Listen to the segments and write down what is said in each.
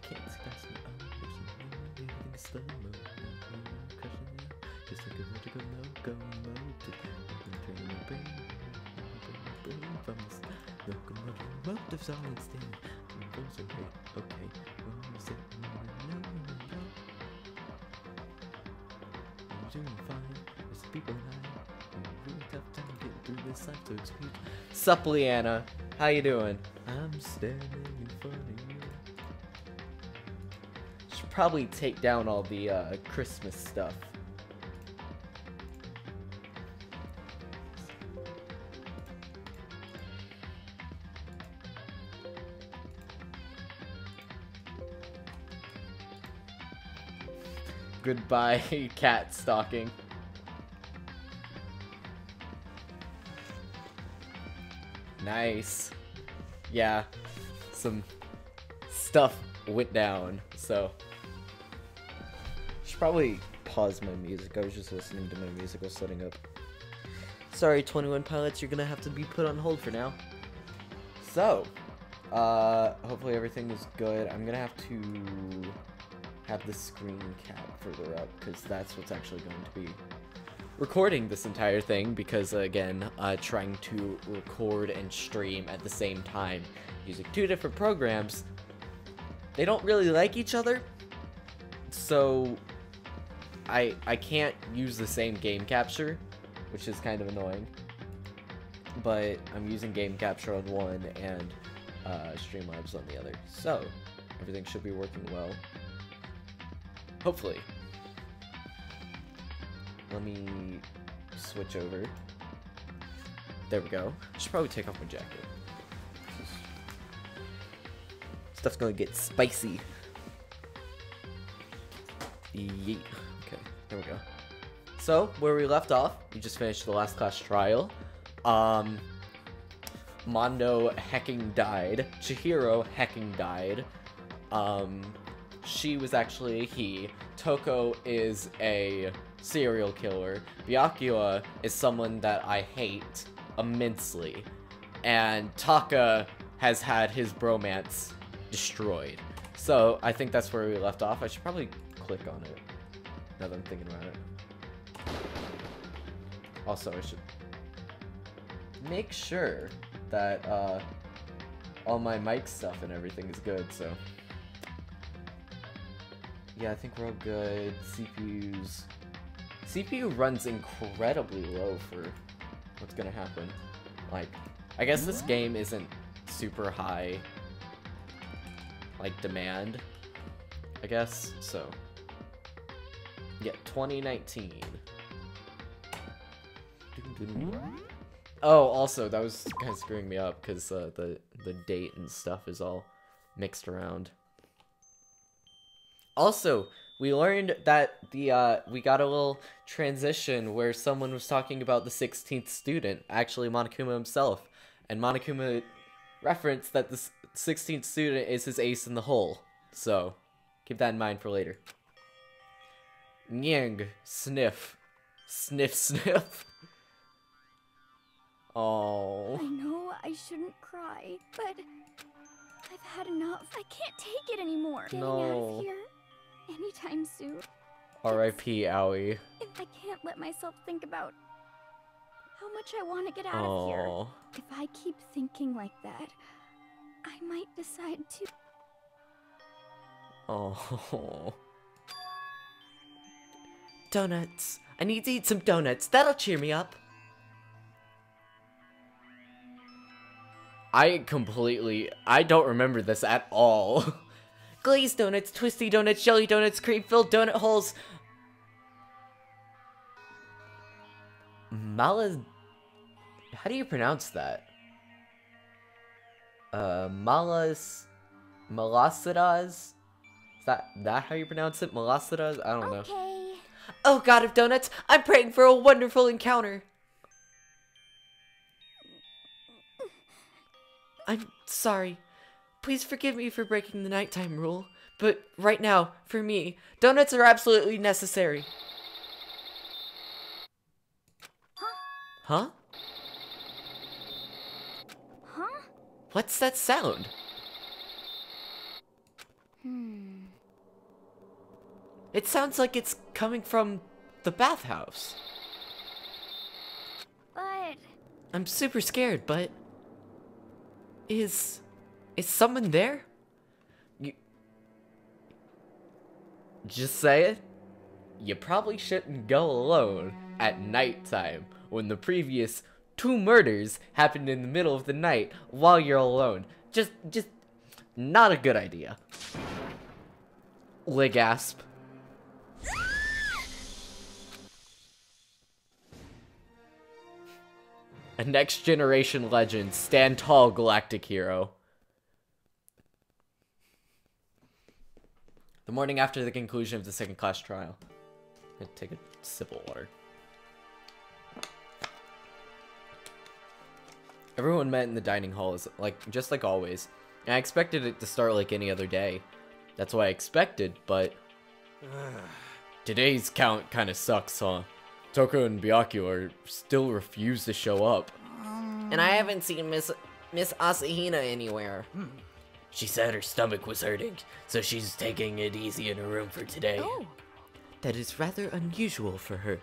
can't see past me. Everything's slow mo. Crushing it. Just like a vertical no-go mode. Train my brain. From this locomotive motives all instant. Those are great. Okay. Well, you said no. I'm doing fine. There's people and I. Really tough time getting through this life, so excuse. Sup, Leanna? How you doing? I'm standing in front of you. Should probably take down all the Christmas stuff. Goodbye, cat stalking. Nice. Yeah, some stuff went down, so should probably pause my music. I was just listening to my musical setting up. Sorry, 21 Pilots, you're gonna have to be put on hold for now. So, hopefully everything is good. I'm gonna have to have the screen cap further up, because that's what's actually going to be recording this entire thing, because again, trying to record and stream at the same time using two different programs, they don't really like each other, so I can't use the same game capture, which is kind of annoying, but I'm using game capture on one and Streamlabs on the other, so everything should be working well, hopefully. Let me switch over. There we go. I should probably take off my jacket. Stuff's gonna get spicy. Yeet. Okay, there we go. So, where we left off, we just finished the last class trial. Mondo hecking died. Chihiro hecking died. She was actually a he. Toko is a serial killer. Byakuya is someone that I hate immensely. And Taka has had his bromance destroyed. So, I think that's where we left off. I should probably click on it, now that I'm thinking about it. Also, I should make sure that all my mic stuff and everything is good, so. Yeah, I think we're all good. CPU runs incredibly low for what's gonna happen. Like, I guess this game isn't super high, like, demand, I guess, so. Yeah, 2019. Oh, also, that was kind of screwing me up, because the date and stuff is all mixed around. Also, we learned that we got a little transition where someone was talking about the 16th student, actually Monokuma himself, and Monokuma referenced that the 16th student is his ace in the hole, so keep that in mind for later. Nyang, sniff, sniff, sniff. Oh. I know I shouldn't cry, but I've had enough. I can't take it anymore. Getting out of here anytime soon. R.I.P. Aoi. If I can't let myself think about how much I want to get out of here. If I keep thinking like that, I might decide to. Oh. Donuts. I need to eat some donuts. That'll cheer me up. I don't remember this at all. Glazed donuts, twisty donuts, jelly donuts, cream-filled donut holes. How do you pronounce that? Malasidas? Is that how you pronounce it? Malasidas? I don't know. Okay. Oh, God of donuts, I'm praying for a wonderful encounter. I'm sorry. Please forgive me for breaking the nighttime rule, but right now, for me, donuts are absolutely necessary. Huh? Huh? What's that sound? Hmm. It sounds like it's coming from the bathhouse. But... I'm super scared, but... Is someone there? Just say it. You probably shouldn't go alone at nighttime when the previous 2 murders happened in the middle of the night while you're alone. Just not a good idea. Gasp. A next generation legend, stand tall, galactic hero. The morning after the conclusion of the second class trial. I'm gonna take a sip of water. Everyone met in the dining hall, just like always. And I expected it to start like any other day. That's what I expected, but... Today's count kinda sucks, huh? Taka and Byakuya still refuse to show up. And I haven't seen Miss Asahina anywhere. She said her stomach was hurting, so she's taking it easy in her room for today. Oh. That is rather unusual for her.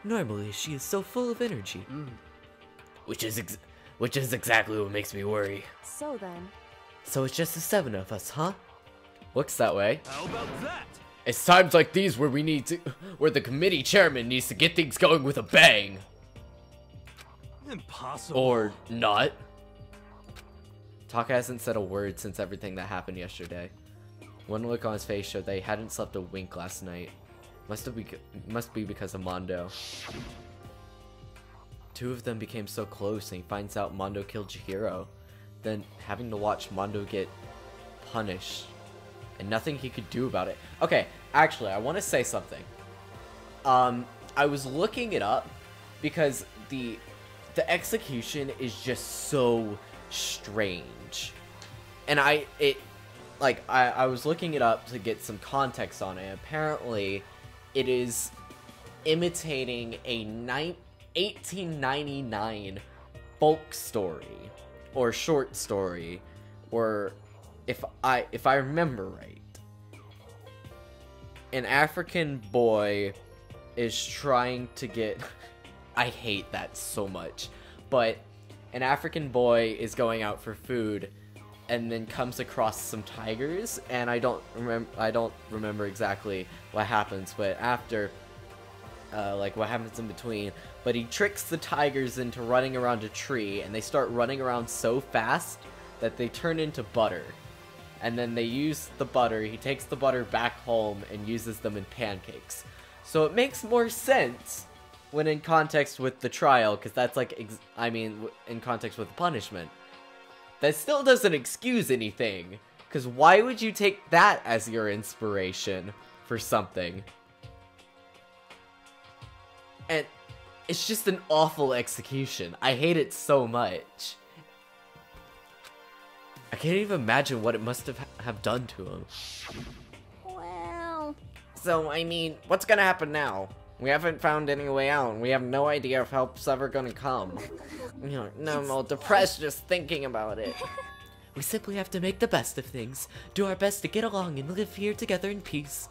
Normally, she is so full of energy. Which is exactly what makes me worry. So then... So it's just the 7 of us, huh? Looks that way. How about that? It's times like these where where the committee chairman needs to get things going with a bang. Impossible. Or not. Taka hasn't said a word since everything that happened yesterday. One look on his face showed that he hadn't slept a wink last night. Must be because of Mondo. 2 of them became so close, and he finds out Mondo killed Chihiro. Then having to watch Mondo get punished. And nothing he could do about it. Okay, actually, I want to say something. I was looking it up because the execution is just so strange. And I was looking it up to get some context on it. Apparently, it is imitating a 1899 folk story or short story, or if I remember right, an African boy is trying to get I hate that so much, but an African boy is going out for food and then comes across some tigers, and I don't remember exactly what happens, but after what happens in between, but he tricks the tigers into running around a tree, and they start running around so fast that they turn into butter. And then they use the butter, he takes the butter back home and uses them in pancakes. So it makes more sense when in context with the trial, because that's in context with the punishment. That still doesn't excuse anything, because why would you take that as your inspiration for something? And it's just an awful execution. I hate it so much. I can't even imagine what it must have done to him. Well... So, I mean, what's gonna happen now? We haven't found any way out, and we have no idea if help's ever gonna come. You know, I'm all depressed just thinking about it. We simply have to make the best of things, do our best to get along and live here together in peace.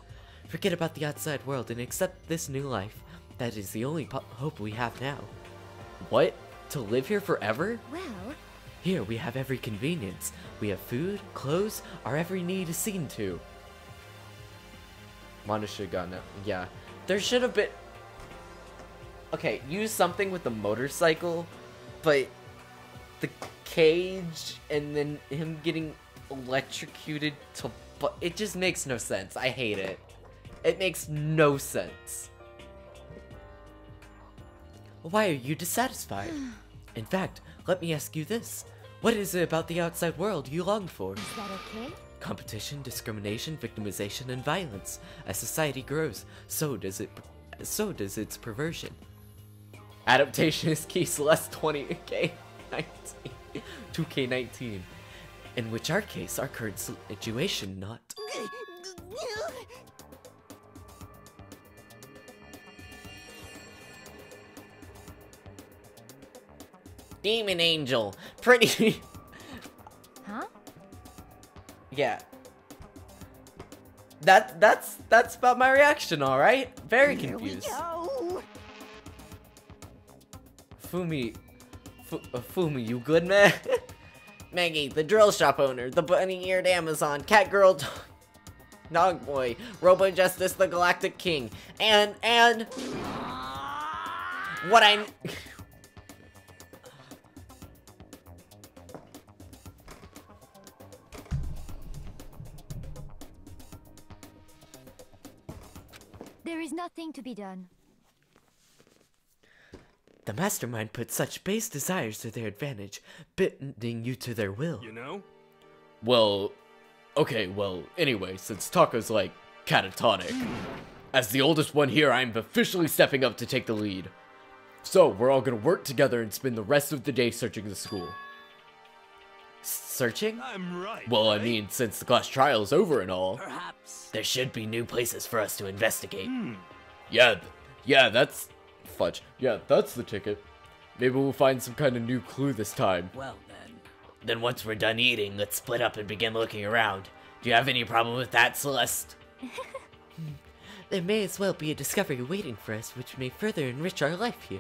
Forget about the outside world and accept this new life. That is the only hope we have now. What? To live here forever? Well... Here we have every convenience. We have food, clothes, our every need is seen to. Mondo should have gotten it. Yeah. There should have been... Okay, use something with the motorcycle, but the cage and then him getting electrocuted to... It just makes no sense. I hate it. It makes no sense. Why are you dissatisfied? In fact, let me ask you this. What is it about the outside world you long for? Is that okay? Competition, discrimination, victimization, and violence. As society grows, so does its perversion. Adaptation is key, Celeste 20K19. 2K19. In which our case, our current situation, not... Demon Angel. Pretty... Huh? Yeah. That's about my reaction, alright? Very confused. Fumi, you good, man? Maggie, the drill shop owner, the bunny-eared Amazon, cat girl, dog boy, Robo Justice, the Galactic King, and what I. There is nothing to be done. The mastermind put such base desires to their advantage, bending you to their will. You know? Well, okay, anyway, since Taka's, like, catatonic, as the oldest one here, I'm officially stepping up to take the lead. So, we're all gonna work together and spend the rest of the day searching the school. Searching? I'm right. Well, I mean, since the class trial is over and all, Perhaps. there should be new places for us to investigate. Yeah, that's... Fudge. Yeah, that's the ticket. Maybe we'll find some kind of new clue this time. Well then. Then once we're done eating, let's split up and begin looking around. Do you have any problem with that, Celeste? There may as well be a discovery waiting for us, which may further enrich our life here.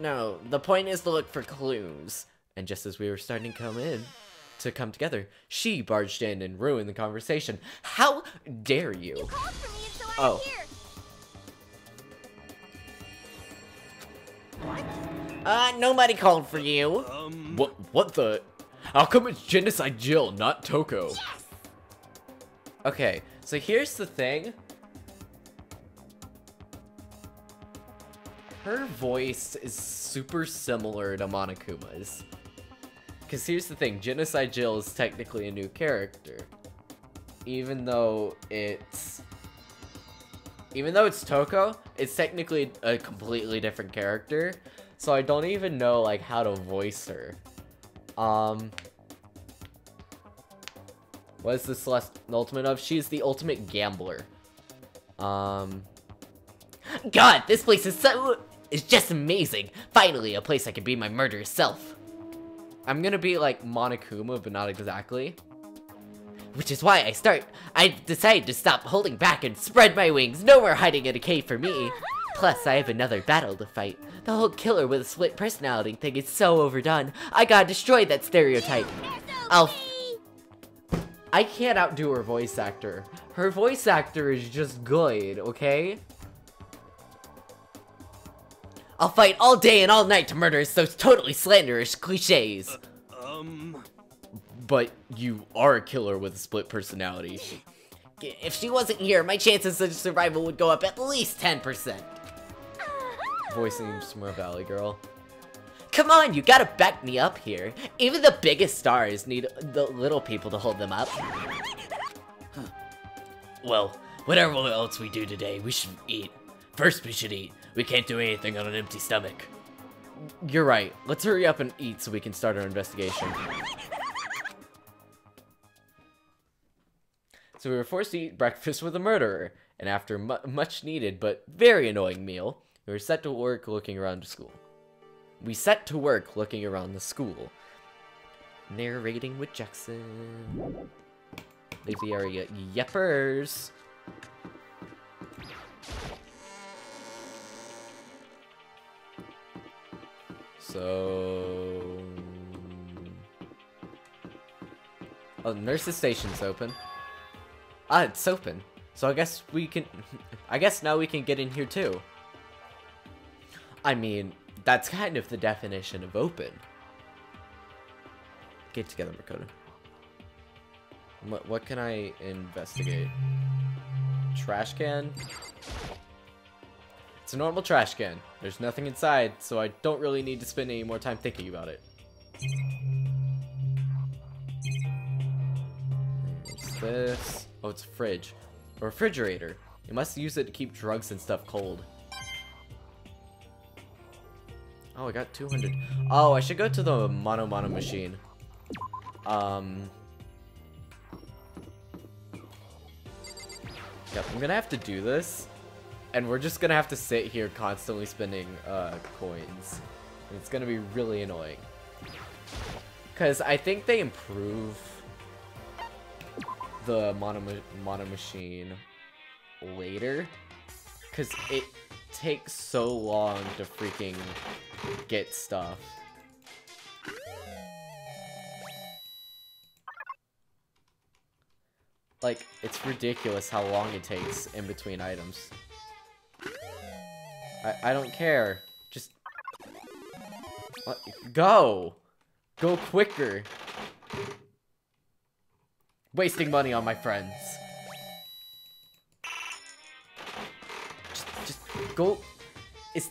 No. The point is to look for clues. And just as we were starting to come together, she barged in and ruined the conversation. How dare you? You called for me, and so I'm here. Nobody called for you. What the? How come it's Genocide Jill, not Toko? Yes! Okay, so here's the thing. Her voice is super similar to Monokuma's. Because here's the thing, Genocide Jill is technically a new character. Even though it's Toko, it's technically a completely different character. So I don't even know, like, how to voice her. What is the Celeste ultimate of? She's the ultimate gambler. God, this place is just amazing. Finally, a place I can be my murderous self. I'm gonna be like Monokuma, but not exactly. Which is why I decided to stop holding back and spread my wings. No more hiding in a cave for me. Plus, I have another battle to fight. The whole killer with a split personality thing is so overdone. I gotta destroy that stereotype. I can't outdo her voice actor. Her voice actor is just good, okay? I'll fight all day and all night to murder those totally slanderous cliches. But you are a killer with a split personality. If she wasn't here, my chances of survival would go up at least 10%. Voicing Smurf Valley Girl. Come on, you gotta back me up here. Even the biggest stars need the little people to hold them up. Well, whatever else we do today, we should eat. First, we should eat. We can't do anything on an empty stomach. You're right. Let's hurry up and eat so we can start our investigation. So we were forced to eat breakfast with a murderer, and after much needed but very annoying meal, we were set to work looking around the school. Narrating with Jackson. Leave the area. Yeppers. So... Oh, the nurse's station's open. Ah, it's open. So I guess now we can get in here too. I mean, that's kind of the definition of open. Get together, Makoto. What can I investigate? Trash can? It's a normal trash can. There's nothing inside, so I don't really need to spend any more time thinking about it. What's this? Oh, it's a fridge. A refrigerator. You must use it to keep drugs and stuff cold. Oh, I got 200. Oh, I should go to the Mono machine. Yep, I'm gonna have to do this. And we're just gonna have to sit here constantly spending coins. And it's gonna be really annoying. Because I think they improve the mono machine later, because it takes so long to freaking get stuff. Like, it's ridiculous how long it takes in between items. I don't care. Just... go! Go quicker! Wasting money on my friends. Just go... It's...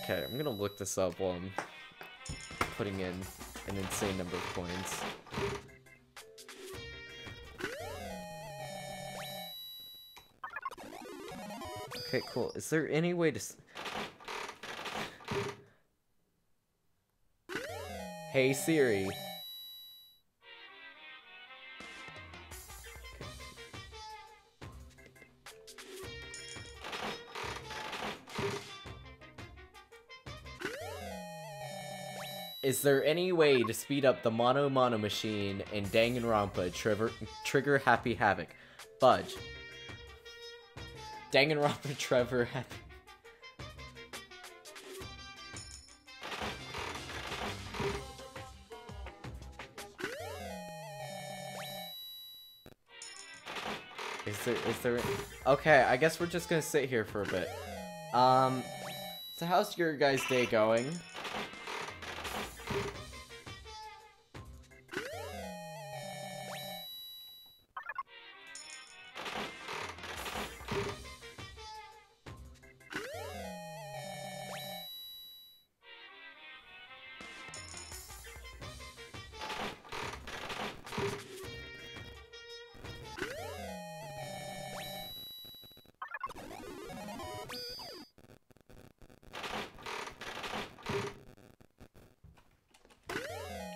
Okay, I'm gonna look this up while I'm putting in an insane number of coins. Okay, cool. Is there any way to... Hey Siri. Is there any way to speed up the Mono machine in Danganronpa trigger Happy Havoc? Fudge. Danganronpa Trevor Happy. Is there okay, I guess we're just gonna sit here for a bit. So how's your guys' day going?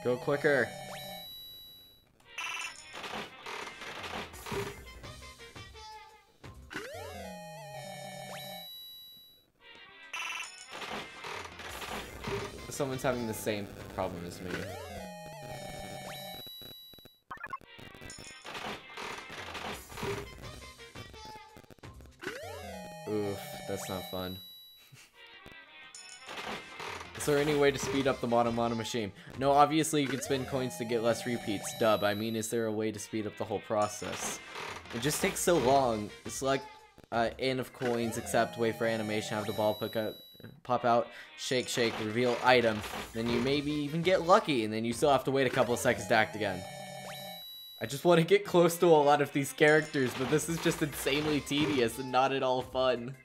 Go quicker. Someone's having the same problem as me. Oof, that's not fun. Is there any way to speed up the Mono machine? No, obviously you can spend coins to get less repeats. Dub, I mean, is there a way to speed up the whole process? It just takes so long. It's like N of coins, except wait for animation, have the ball pop out, shake, shake, reveal item, then you maybe even get lucky, and then you still have to wait a couple of seconds to act again. I just want to get close to a lot of these characters, but this is just insanely tedious and not at all fun.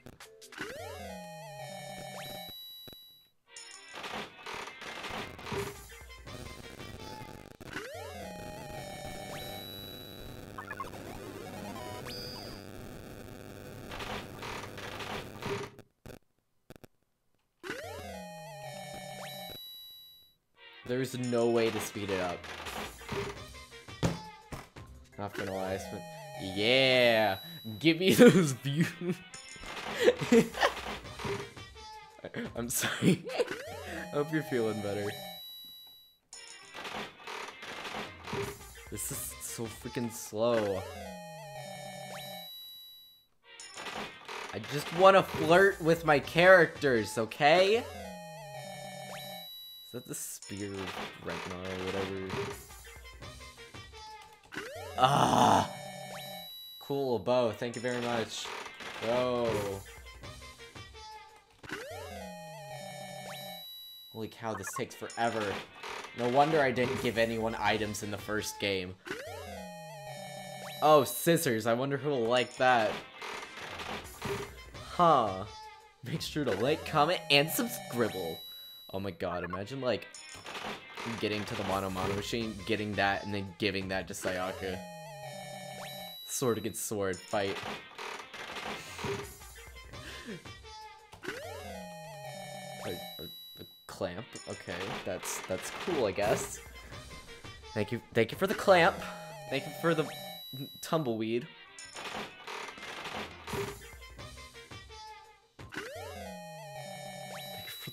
There's no way to speed it up. Not finalized, but yeah, give me those views. I'm sorry. I hope you're feeling better. This is so freaking slow. I just want to flirt with my characters, okay? Is that the spear of Ragnar or whatever? Ah! Cool, bow. Thank you very much. Go. Holy cow, this takes forever. No wonder I didn't give anyone items in the first game. Oh, scissors. I wonder who will like that. Huh. Make sure to like, comment, and subscribe. Oh my god, imagine like getting to the Mono machine, getting that, and then giving that to Sayaka. Sword against sword fight. A clamp. Okay, that's cool, I guess. Thank you for the clamp. Thank you for the tumbleweed.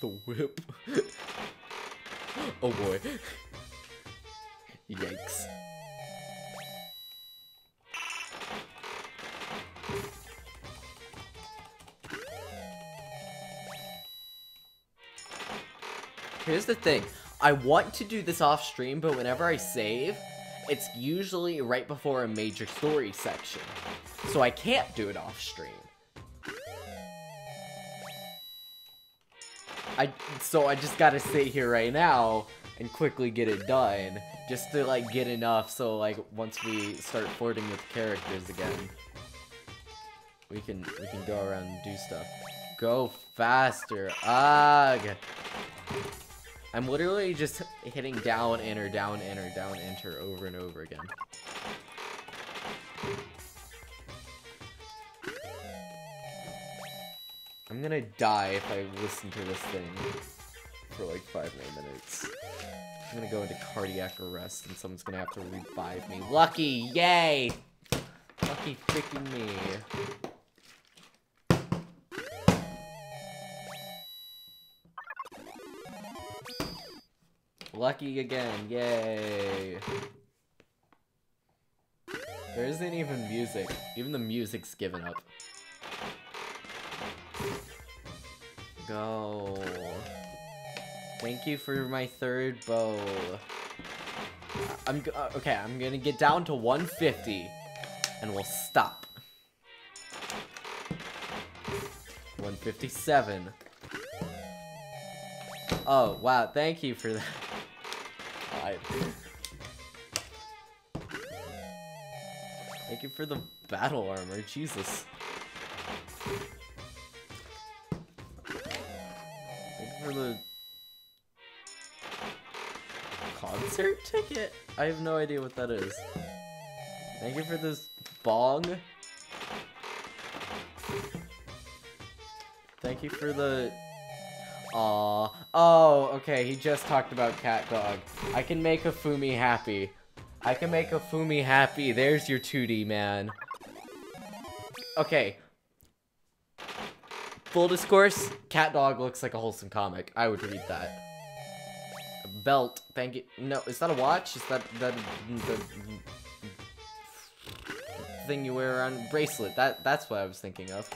The whip. Oh boy. Yikes. here's the thing. I want to do this off stream, but whenever I save, it's usually right before a major story section. So I can't do it off stream. So I just gotta sit here right now and quickly get it done. Just to, like, get enough so, like, once we start flirting with characters again, we can go around and do stuff. Go faster. Ugh. I'm literally just hitting down, enter, down, enter, down, enter over and over again. I'm gonna die if I listen to this thing for like 5 more minutes. I'm gonna go into cardiac arrest and someone's gonna have to revive me. Lucky! Yay! Lucky freaking me. Lucky again, yay! There isn't even music. Even the music's given up. Go. Thank you for my 3rd bow. Okay, I'm gonna get down to 150 and we'll stop. 157. Oh, wow, thank you for that. Thank you for the battle armor, Jesus. Thank you for the concert ticket? I have no idea what that is. Thank you for this bong. Thank you for the... Aww. Oh, okay, he just talked about cat dog. I can make Hifumi happy. I can make Hifumi happy. There's your 2D, man. Okay. Full discourse, cat dog looks like a wholesome comic. I would read that. A belt, thank you. No, is that a watch? Is that the thing you wear around? Bracelet, that's what I was thinking of.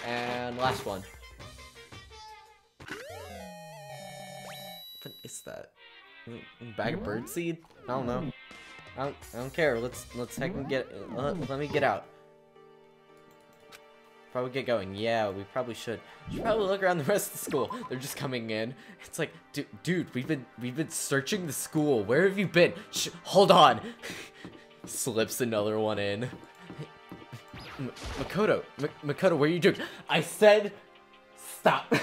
And last one. What is that? Bag of birdseed? I don't know. I don't care. Let's heck get. Let me get out. Probably get going. Yeah, we probably should. We should probably look around the rest of the school. They're just coming in. It's like, dude, we've been searching the school. Where have you been? Hold on. Slips another one in. Makoto, what are you doing? I said, stop.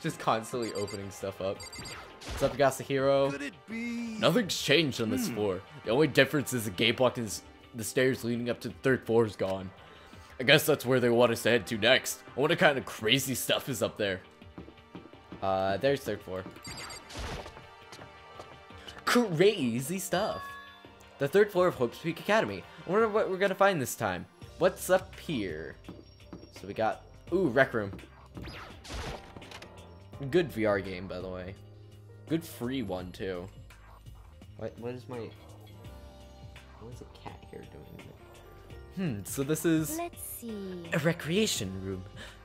Just constantly opening stuff up. What's up, Yasuhiro? Could it be? Nothing's changed on this floor. The only difference is the gate block is the stairs leading up to the 3rd floor is gone. I guess that's where they want us to head to next. I wonder what kind of crazy stuff is up there. There's 3rd floor. Crazy stuff. The 3rd floor of Hope's Peak Academy. I wonder what we're gonna find this time. What's up here? So we got, ooh, Rec Room. Good VR game, by the way. Good free one, too. What is a cat here doing? So this is... Let's see. A recreation room.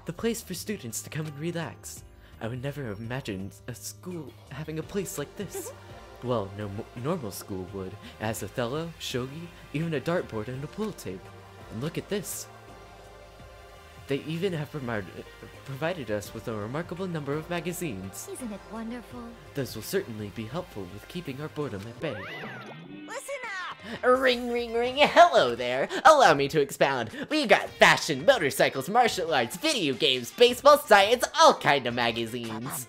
The place for students to come and relax. I would never have imagined a school having a place like this. Well, no normal school would. It has Othello, shogi, even a dartboard and a pool table. And look at this. They even have provided us with a remarkable number of magazines. Isn't it wonderful? Those will certainly be helpful with keeping our boredom at bay. Listen up! Ring, ring, ring. Hello there. Allow me to expound. We got fashion, motorcycles, martial arts, video games, baseball, science, all kind of magazines.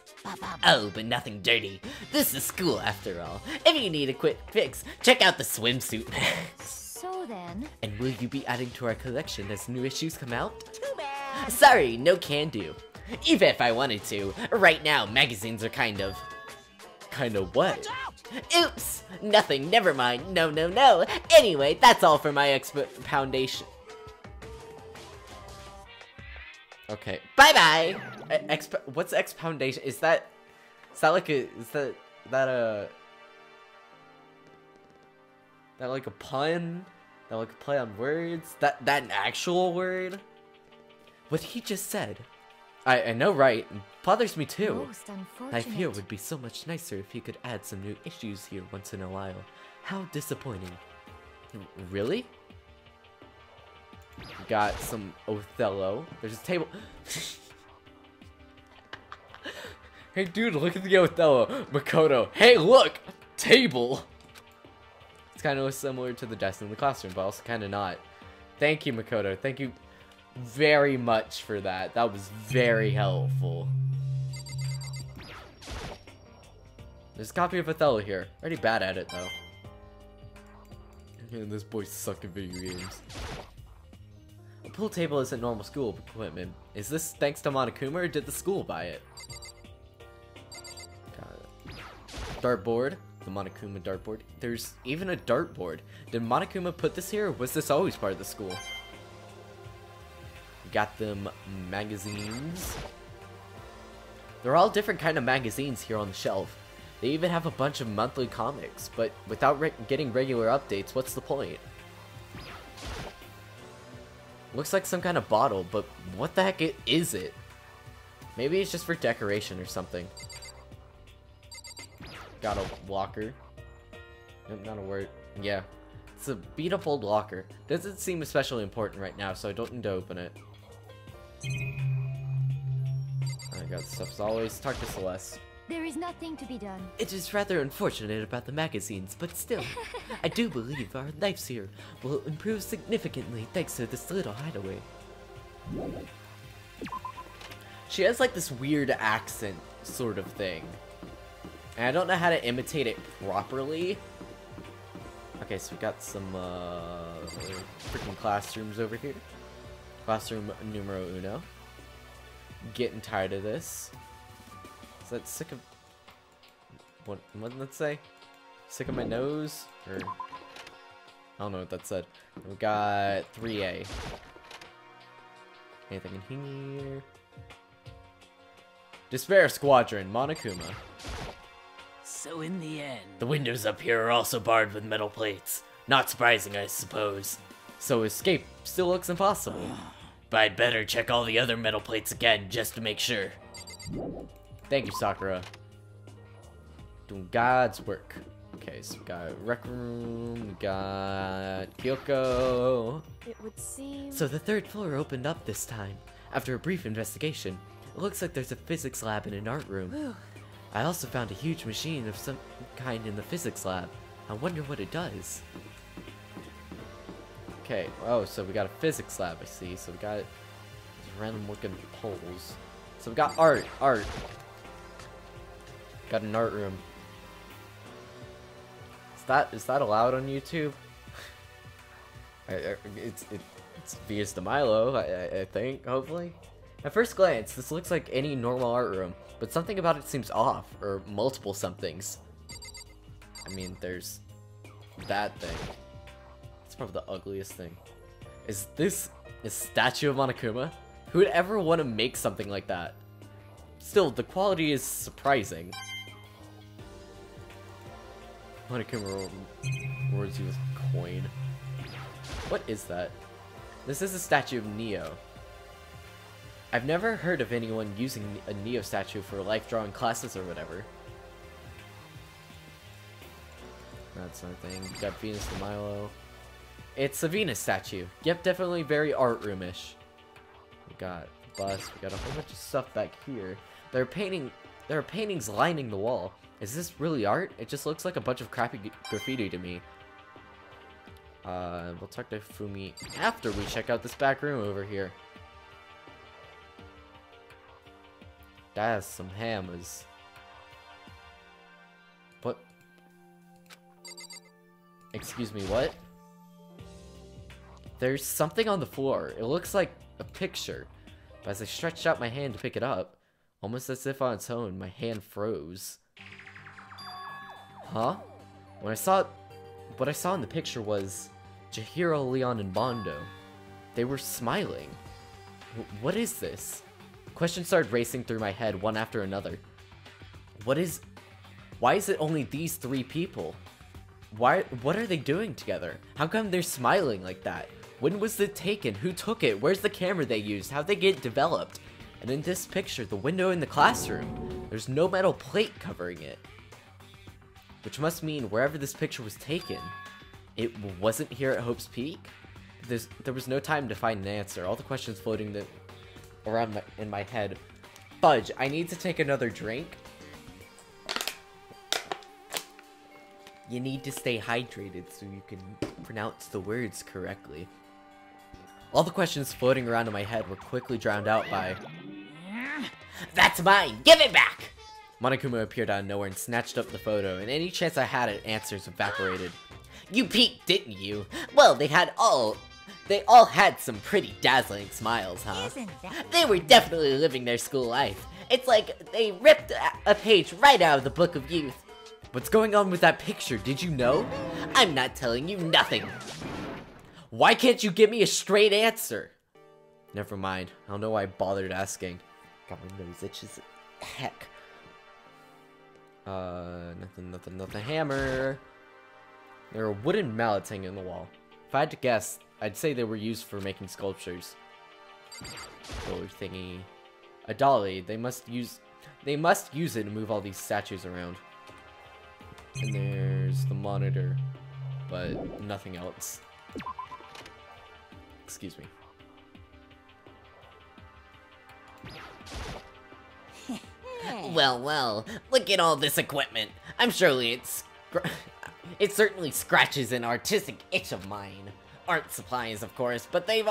Oh, but nothing dirty. This is school after all. If you need a quick fix, check out the swimsuit. So then... And will you be adding to our collection as new issues come out? Too bad. Sorry, no can do. Even if I wanted to. Right now, magazines are kind of what? Oops! Nothing, never mind. No. Anyway, that's all for my expoundation. Okay, bye-bye! What's expoundation? Is that like a like a pun? That like a play on words? That an actual word? What he just said I know, right? It bothers me too. Most unfortunate. Life here would be so much nicer if you could add some new issues here once in a while. How disappointing. Really? Got some Othello. There's a table. Hey dude, look at the Othello. Makoto. Hey look! Table! It's kind of similar to the desk in the classroom, but also kind of not. Thank you, Makoto. Thank you very much for that. That was very helpful. There's a copy of Othello here. Already bad at it, though. And this boy sucks at video games. A pool table isn't normal school equipment. Is this thanks to Monokuma, or did the school buy it? Got it. Dartboard. The Monokuma dartboard. There's even a dartboard. Did Monokuma put this here, or was this always part of the school? Got them magazines. They're all different kind of magazines here on the shelf. They even have a bunch of monthly comics, but without getting regular updates, what's the point? Looks like some kind of bottle, but what the heck is it? Maybe it's just for decoration or something. Got a locker. Nope, not a word. Yeah. It's a beat up old locker. Doesn't seem especially important right now, so I don't need to open it. I got stuff as always. Talk to Celeste. There is nothing to be done. It is rather unfortunate about the magazines, but still, I do believe our lives here will improve significantly thanks to this little hideaway. She has like this weird accent sort of thing. And I don't know how to imitate it properly. Okay, so we got some freaking classrooms over here. Classroom numero uno. Getting tired of this. Is that sick of... What did that say? Sick of my nose? Or... I don't know what that said. We got 3A. Anything in here? Despair Squadron, Monokuma. So in the end... The windows up here are also barred with metal plates. Not surprising, I suppose. So escape still looks impossible. But I'd better check all the other metal plates again, just to make sure. Thank you, Sakura. Doing God's work. Okay, so we got Rec Room, we got Kyoko. It would seem... So the third floor opened up this time. After a brief investigation, it looks like there's a physics lab and an art room. Whew. I also found a huge machine of some kind in the physics lab. I wonder what it does. Okay, oh, so we got a physics lab, I see. So we got these random looking poles. So we got art. Got an art room. Is that allowed on YouTube? It's via Milo, I think, hopefully. At first glance, this looks like any normal art room, but something about it seems off, or multiple somethings. I mean, there's that thing. It's probably the ugliest thing. Is this a statue of Monokuma? Who would ever want to make something like that? Still, the quality is surprising. Monokuma rewards you with coin. What is that? This is a statue of Neo. I've never heard of anyone using a Neo statue for life drawing classes or whatever. That's our thing. We got Venus de Milo. It's a Venus statue. Yep, definitely very art roomish. We got bust. We got a whole bunch of stuff back here. There are paintings lining the wall. Is this really art? It just looks like a bunch of crappy graffiti to me. We'll talk to Hifumi after we check out this back room over here. That's some hammers. What? Excuse me, what? There's something on the floor. It looks like a picture. But as I stretched out my hand to pick it up, almost as if on its own, my hand froze. Huh? What I saw in the picture was Chihiro, Leon, and Mondo. They were smiling. What is this? Questions started racing through my head one after another. Why is it only these three people? What are they doing together? How come they're smiling like that? When was it taken? Who took it? Where's the camera they used? How'd they get developed? And in this picture, the window in the classroom, there's no metal plate covering it. Which must mean wherever this picture was taken, it wasn't here at Hope's Peak. There was no time to find an answer. All the questions floating around in my head. Fudge, I need to take another drink. You need to stay hydrated so you can pronounce the words correctly. All the questions floating around in my head were quickly drowned out by... That's mine! Give it back! Monokuma appeared out of nowhere and snatched up the photo, and any chance I had at answers evaporated. You peeked, didn't you? Well, they all had some pretty dazzling smiles, huh? They were definitely living their school life. It's like they ripped a page right out of the Book of Youth. What's going on with that picture? Did you know? I'm not telling you nothing. Why can't you give me a straight answer? Never mind. I don't know why I bothered asking. Got my nose itches. Heck. Nothing. Hammer. There are wooden mallets hanging on the wall. If I had to guess, I'd say they were used for making sculptures. Roller thingy. A dolly. They must use it to move all these statues around. And there's the monitor, but nothing else. Excuse me. Well, look at all this equipment. I'm surely it certainly scratches an artistic itch of mine. Art supplies, of course, but they've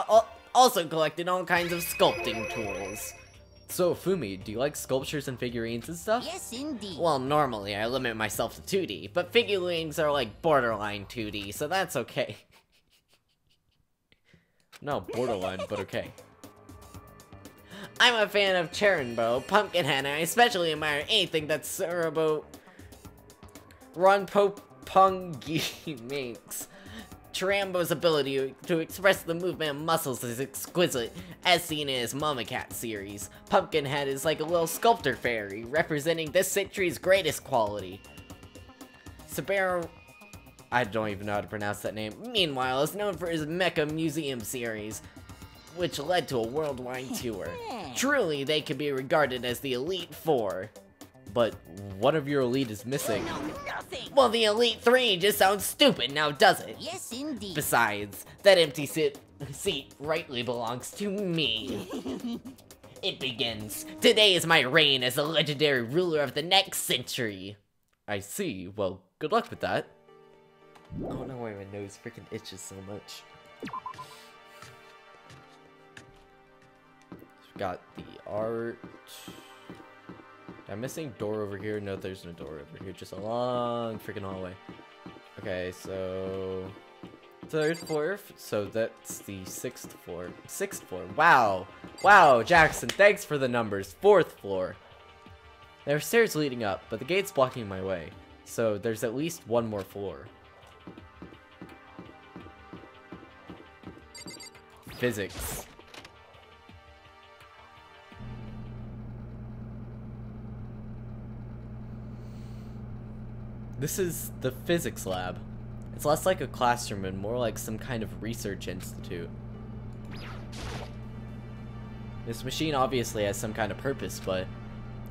also collected all kinds of sculpting tools. So, Fumi, do you like sculptures and figurines and stuff? Yes, indeed. Well, normally I limit myself to 2D, but figurines are like borderline 2D, so that's okay. No, borderline, but okay. I'm a fan of Charinbo, Pumpkinhead, and I especially admire anything that Cerobo Ronpopungi makes. Charambo's ability to express the movement of muscles is exquisite, as seen in his Mama Cat series. Pumpkinhead is like a little sculptor fairy, representing this century's greatest quality. Sabero... I don't even know how to pronounce that name. Meanwhile, is known for his Mecha Museum series, which led to a worldwide tour. Truly, they can be regarded as the Elite Four. But one of your elite is missing. No, nothing. Well, the Elite 3 just sounds stupid now, does it? Yes, indeed. Besides, that empty seat rightly belongs to me. It begins. Today is my reign as the legendary ruler of the next century. I see. Well, good luck with that. I don't know why my nose freaking itches so much. We've got the art. I'm missing door over here. No, there's no door over here. Just a long freaking hallway. Okay, so... third floor. So that's the 6th floor. 6th floor. Wow. Wow, Jackson, thanks for the numbers. 4th floor. There are stairs leading up, but the gate's blocking my way. So there's at least one more floor. Physics. This is the physics lab. It's less like a classroom and more like some kind of research institute. This machine obviously has some kind of purpose, but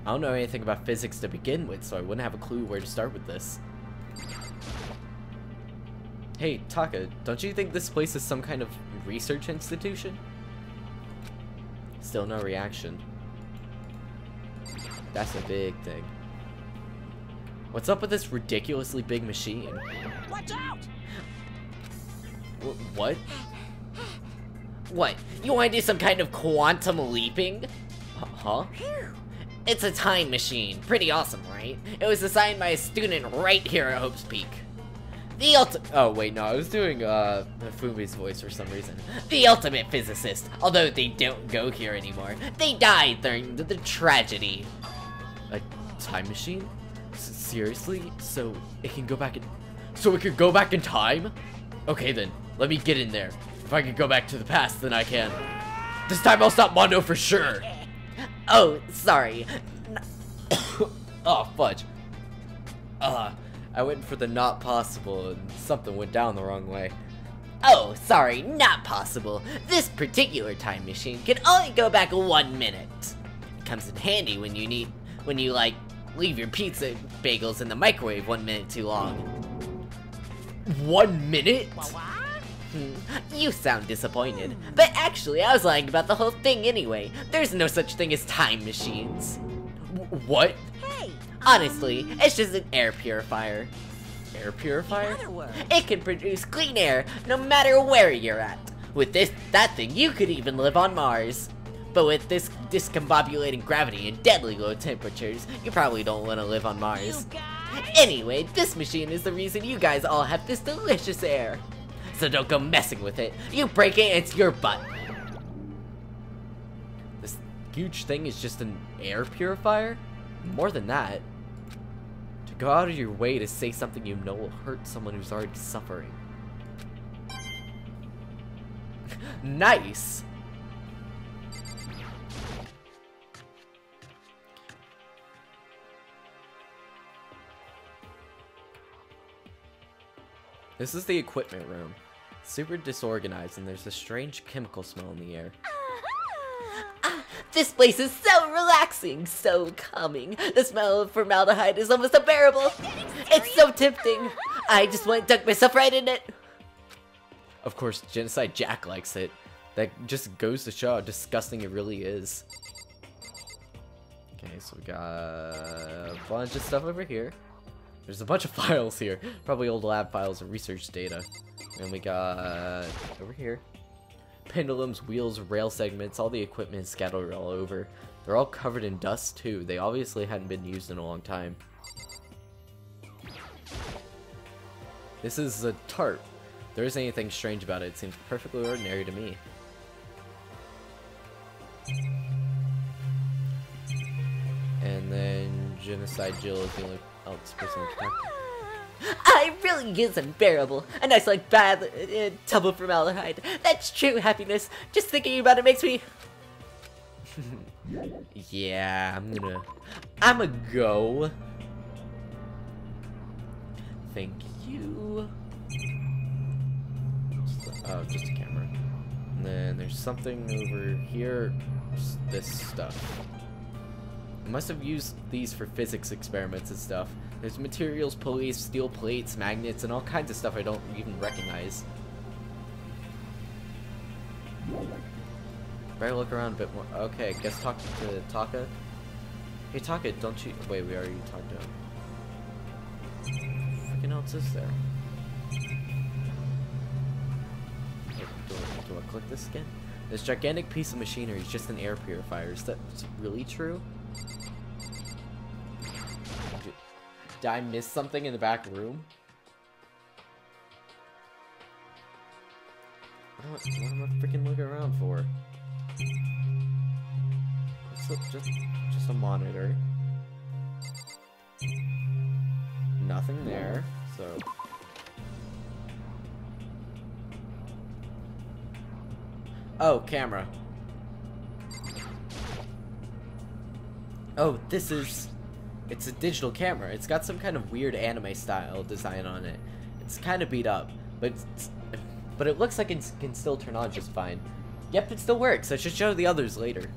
I don't know anything about physics to begin with, so I wouldn't have a clue where to start with this. Hey, Taka, don't you think this place is some kind of research institution? Still no reaction. That's a big thing. What's up with this ridiculously big machine? Watch out! What? What? You want to do some kind of quantum leaping? Huh? It's a time machine. Pretty awesome, right? It was designed by a student right here at Hope's Peak. Oh, wait, no, I was doing, Fumi's voice for some reason. The ultimate physicist, although they don't go here anymore. They died during the tragedy. A time machine? Seriously? So it can go back in... So it could go back in time? Okay then, let me get in there. If I could go back to the past, then I can. This time I'll stop Mondo for sure. Oh, sorry. Oh, fudge. I went for the not possible and something went down the wrong way. Oh, sorry, not possible. This particular time machine can only go back 1 minute. comes in handy when you like leave your pizza bagels in the microwave 1 minute too long. 1 minute? You sound disappointed. But actually, I was lying about the whole thing anyway. There's no such thing as time machines. What? Hey! Honestly, it's just an air purifier. Air purifier? In other words- It can produce clean air no matter where you're at. With that thing, you could even live on Mars. But with this discombobulating gravity and deadly low temperatures, you probably don't want to live on Mars. You guys? Anyway, this machine is the reason you guys all have this delicious air. So don't go messing with it. You break it, it's your butt. This huge thing is just an air purifier? More than that. To go out of your way to say something you know will hurt someone who's already suffering. Nice! This is the equipment room. Super disorganized, and there's a strange chemical smell in the air. This place is so relaxing, so calming. The smell of formaldehyde is almost unbearable. It's so tempting. I just went and dunk myself right in it. Of course, Genocide Jack likes it. That just goes to show how disgusting it really is. Okay, so we got a bunch of stuff over here. There's a bunch of files here. Probably old lab files and research data. And we got over here. Pendulums, wheels, rail segments, all the equipment is scattered all over. They're all covered in dust too. They obviously hadn't been used in a long time. This is a tarp. If there isn't anything strange about it. It seems perfectly ordinary to me. And then Genocide Jill is the only else person to talk to. I really is unbearable. A nice like bad tub of formaldehyde. That's true happiness. Just thinking about it makes me. Yeah, I'ma go. Thank you. Oh, just a camera. And then there's something over here. This stuff. I must have used these for physics experiments and stuff. There's materials, pulleys, steel plates, magnets, and all kinds of stuff I don't even recognize. Better look around a bit more. Okay, guess talk to Taka. Hey Taka, don't you... Wait, we already talked to him. What freaking else is there? Do I click this again? This gigantic piece of machinery is just an air purifier. Is that really true? Did I miss something in the back room? What am I freaking looking around for? Just a monitor. Nothing there, so... Oh, camera. Oh, this is... It's a digital camera. It's got some kind of weird anime style design on it. It's kind of beat up, but it looks like it can still turn on just fine. Yep, it still works. I should show the others later.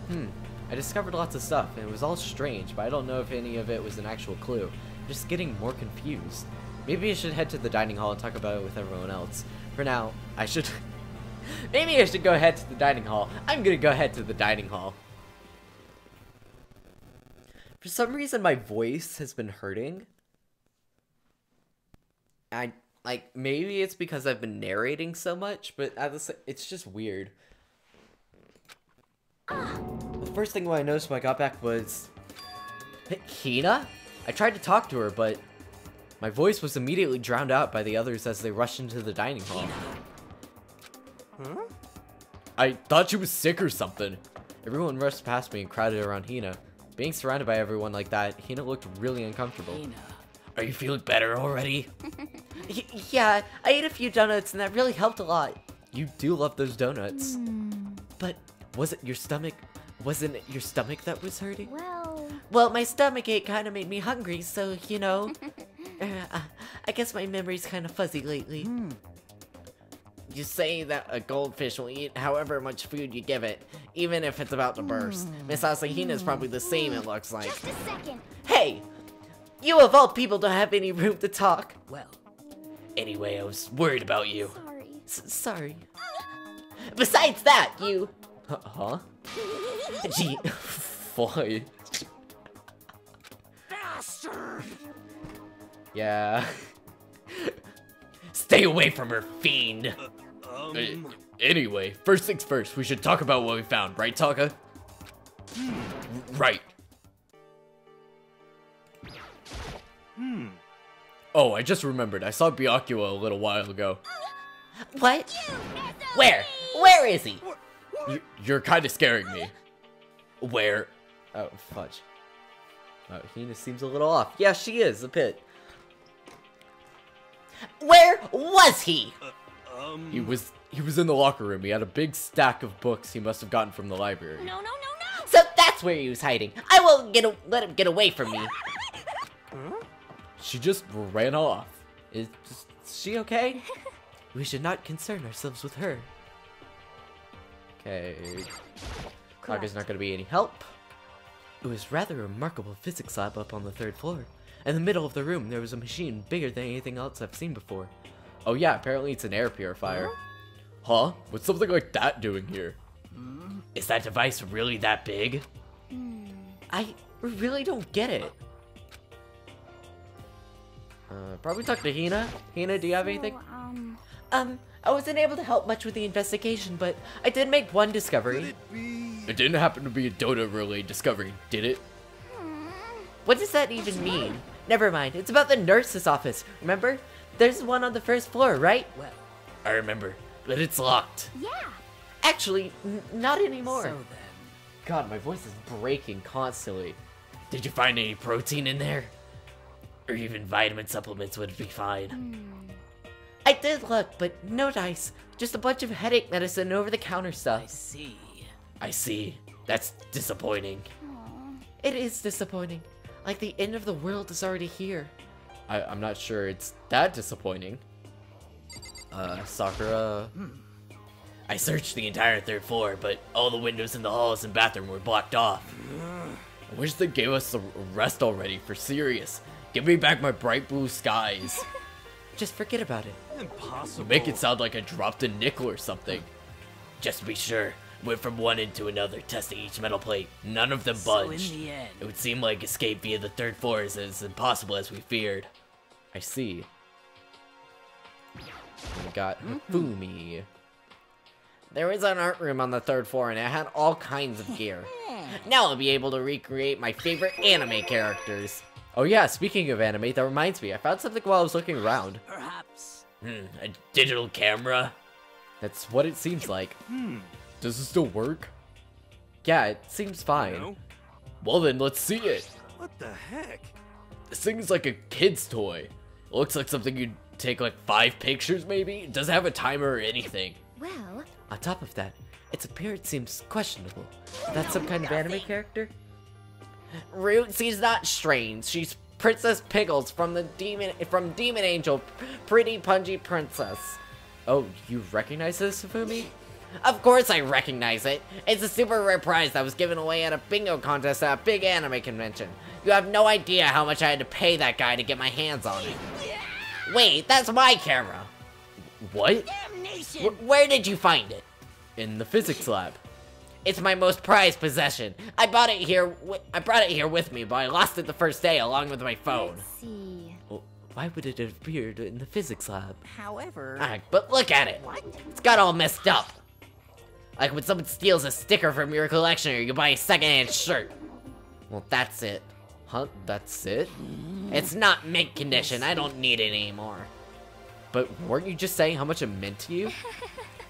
I discovered lots of stuff, and it was all strange, but I don't know if any of it was an actual clue. I'm just getting more confused. Maybe I should head to the dining hall and talk about it with everyone else. For now, I should... Maybe I should go ahead to the dining hall. I'm gonna go ahead to the dining hall. For some reason, my voice has been hurting. Maybe it's because I've been narrating so much, but it's just weird. The first thing I noticed when I got back was... Hina? I tried to talk to her, but my voice was immediately drowned out by the others as they rushed into the dining hall. Huh? I thought she was sick or something. Everyone rushed past me and crowded around Hina. Being surrounded by everyone like that, Hina looked really uncomfortable. Hina. Are you feeling better already? Yeah, I ate a few donuts and that really helped a lot. You do love those donuts. But wasn't it your stomach that was hurting? Well, my stomach ache kind of made me hungry, so, you know. I guess my memory's kind of fuzzy lately. You say that a goldfish will eat however much food you give it, even if it's about to burst. Miss Asahina's probably the same, it looks like. Just a second. Hey! You of all people don't have any room to talk. Well, Anyway, I was worried about you. Sorry. Sorry. Besides that, you... Huh? Gee... Boy. bastard! Yeah. Stay away from her, fiend. Anyway, first things first, we should talk about what we found, right, Taka? Right. Oh, I just remembered. I saw Byakuya a little while ago. What? Where? Where is he? You're kind of scaring me. Where? Oh, fudge. Oh, Hina seems a little off. Yeah, she is, a bit. Where was he? He was in the locker room. He had a big stack of books he must have gotten from the library. No. So that's where he was hiding. I won't let him get away from me. She just ran off. Is she okay? We should not concern ourselves with her. Okay. Taka's not gonna be any help. It was rather a remarkable physics lab up on the 3rd floor. In the middle of the room, there was a machine bigger than anything else I've seen before. Oh yeah, apparently it's an air purifier. Huh? What's something like that doing here? Is that device really that big? I really don't get it. Probably talk to Hina. Hina, do you have anything? I wasn't able to help much with the investigation, but I did make one discovery. It didn't happen to be a donut-related discovery, did it? What does that even mean? Never mind, it's about the nurse's office, remember? There's one on the 1st floor, right? Well, I remember, but it's locked. Yeah. Actually, not anymore. so then. God, my voice is breaking constantly. Did you find any protein in there? Or even vitamin supplements would be fine. I did look, but no dice. Just a bunch of headache medicine and over-the-counter I stuff. see. I see. That's disappointing. It is disappointing. Like the end of the world is already here. I'm not sure it's that disappointing. Sakura... I searched the entire 3rd floor, but all the windows in the halls and bathroom were blocked off. I wish they gave us a rest already, for serious. Give me back my bright blue skies. Just forget about it. You make it sound like I dropped a nickel or something. Just to be sure, went from one end to another, testing each metal plate. None of them So in budged. the end. It would seem like escape via the 3rd floor is as impossible as we feared. I see. We got Hifumi. There was an art room on the 3rd floor and it had all kinds of gear. Now I'll be able to recreate my favorite anime characters. Oh yeah, speaking of anime, that reminds me, I found something while I was looking around. Perhaps. A digital camera? That's what it seems like. Does it still work? Yeah, it seems fine. Well then, let's see it. What the heck? This thing is like a kid's toy. It looks like something you'd take like 5 pictures maybe. It doesn't have a timer or anything. Well, On top of that, its appearance seems questionable. That's some kind of anime character? Root, she's not strange. She's Princess Pickles from Demon Angel, Pretty Pungy Princess. Oh, you recognize this, Hifumi? Of course I recognize it. It's a super rare prize that was given away at a bingo contest at a big anime convention. You have no idea how much I had to pay that guy to get my hands on it. Wait, that's my camera. What? Damnation! Where did you find it? In the physics lab. It's my most prized possession. I brought it here with me, but I lost it the first day along with my phone. let's see. Well, why would it have appeared in the physics lab? However, But look at it. It's got all messed up. Like when someone steals a sticker from your collection or you buy a secondhand shirt. Well, that's it. Huh? That's it? It's not mint condition. I don't need it anymore. But weren't you just saying how much it meant to you?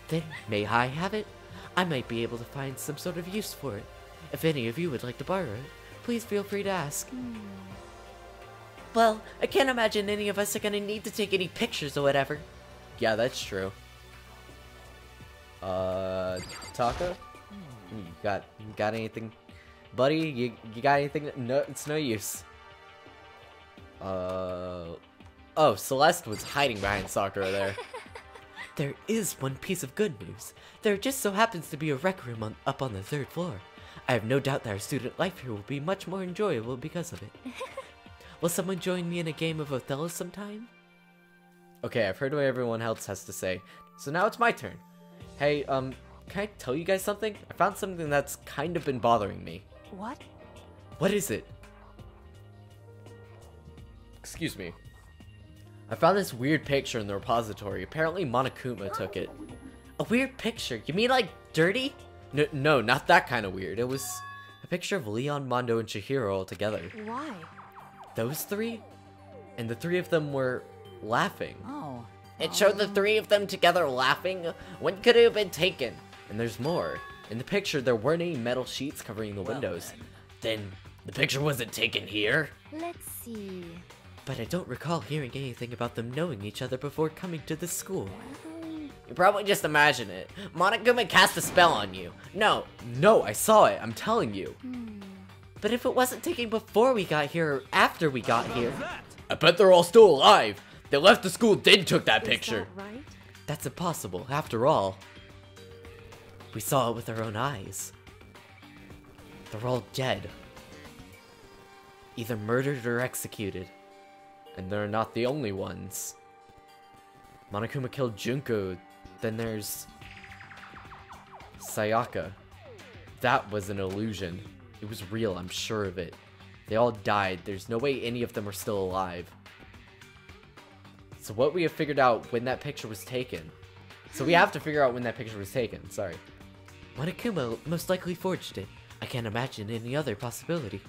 Then may I have it? I might be able to find some sort of use for it. If any of you would like to borrow it, please feel free to ask. Well, I can't imagine any of us are gonna need to take any pictures or whatever. Yeah, that's true. Taka? You got anything? Buddy, you got anything? No, it's no use. Oh, Celeste was hiding behind Sakura there. There is one piece of good news. There just so happens to be a rec room up on the 3rd floor. I have no doubt that our student life here will be much more enjoyable because of it. Will someone join me in a game of Othello sometime? Okay, I've heard what everyone else has to say, so now it's my turn. Hey, can I tell you guys something? I found something that's kind of been bothering me. What? What is it? Excuse me. I found this weird picture in the repository. Apparently Monokuma took it. A weird picture? You mean like dirty? No, not that kind of weird. It was a picture of Leon, Mondo, and Chihiro all together. Why? Those 3? And the 3 of them were laughing. Oh. It showed the 3 of them together laughing. When could it have been taken? And there's more. In the picture, there weren't any metal sheets covering the windows. Then the picture wasn't taken here. Let's see. But I don't recall hearing anything about them knowing each other before coming to this school. You probably just imagine it. Monokuma cast a spell on you. No, I saw it, I'm telling you. But if it wasn't taken before we got here or after we got here... I bet they're all still alive. They left the school, then took that picture. Is that right? That's impossible, after all. We saw it with our own eyes. They're all dead. Either murdered or executed. And they're not the only ones. Monokuma killed Junko. Then there's Sayaka. That was an illusion. It was real, I'm sure of it. They all died. There's no way any of them are still alive. So what we have figured out when that picture was taken. So we have to figure out when that picture was taken, sorry. Monokuma most likely forged it. I can't imagine any other possibility.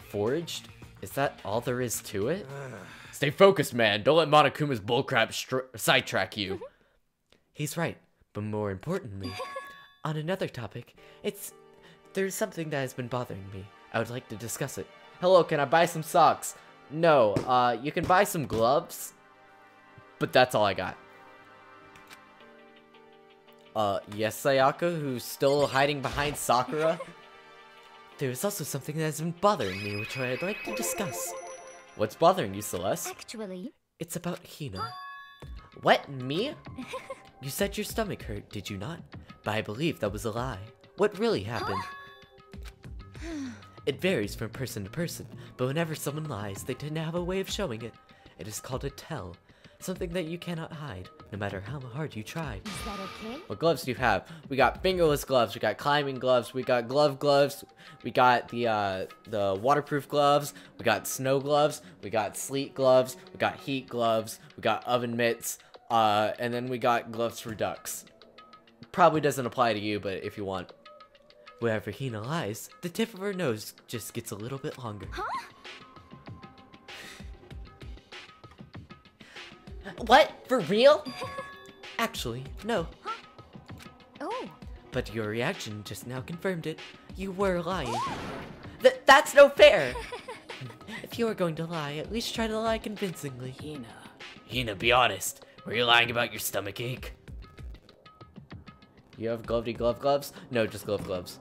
Forged? Is that all there is to it? Stay focused, man. Don't let Monokuma's bullcrap sidetrack you. He's right, but more importantly, on another topic, there's something that has been bothering me. I would like to discuss it. Hello, can I buy some socks? No, you can buy some gloves. But that's all I got. Yes, Sayaka, who's still hiding behind Sakura? There is also something that has been bothering me, which I'd like to discuss. What's bothering you, Celeste? Actually, It's about Hina. What, me? You said your stomach hurt, did you not? But I believe that was a lie. What really happened? It varies from person to person, but whenever someone lies, they tend to have a way of showing it. It is called a tell. Something that you cannot hide, no matter how hard you try. is that okay? What gloves do you have? We got fingerless gloves, we got climbing gloves, we got gloves, we got the waterproof gloves, we got snow gloves, we got sleet gloves, we got heat gloves, we got oven mitts, and then we got gloves for ducks. Probably doesn't apply to you, but if you want. Wherever Hina lies, the tip of her nose just gets a little bit longer. What? For real? Actually, no. Oh, But your reaction just now confirmed it. You were lying. That's no fair. If you are going to lie, at least try to lie convincingly. Hina, be honest. Were you lying about your stomach ache? You have glovey gloves? No, just gloves.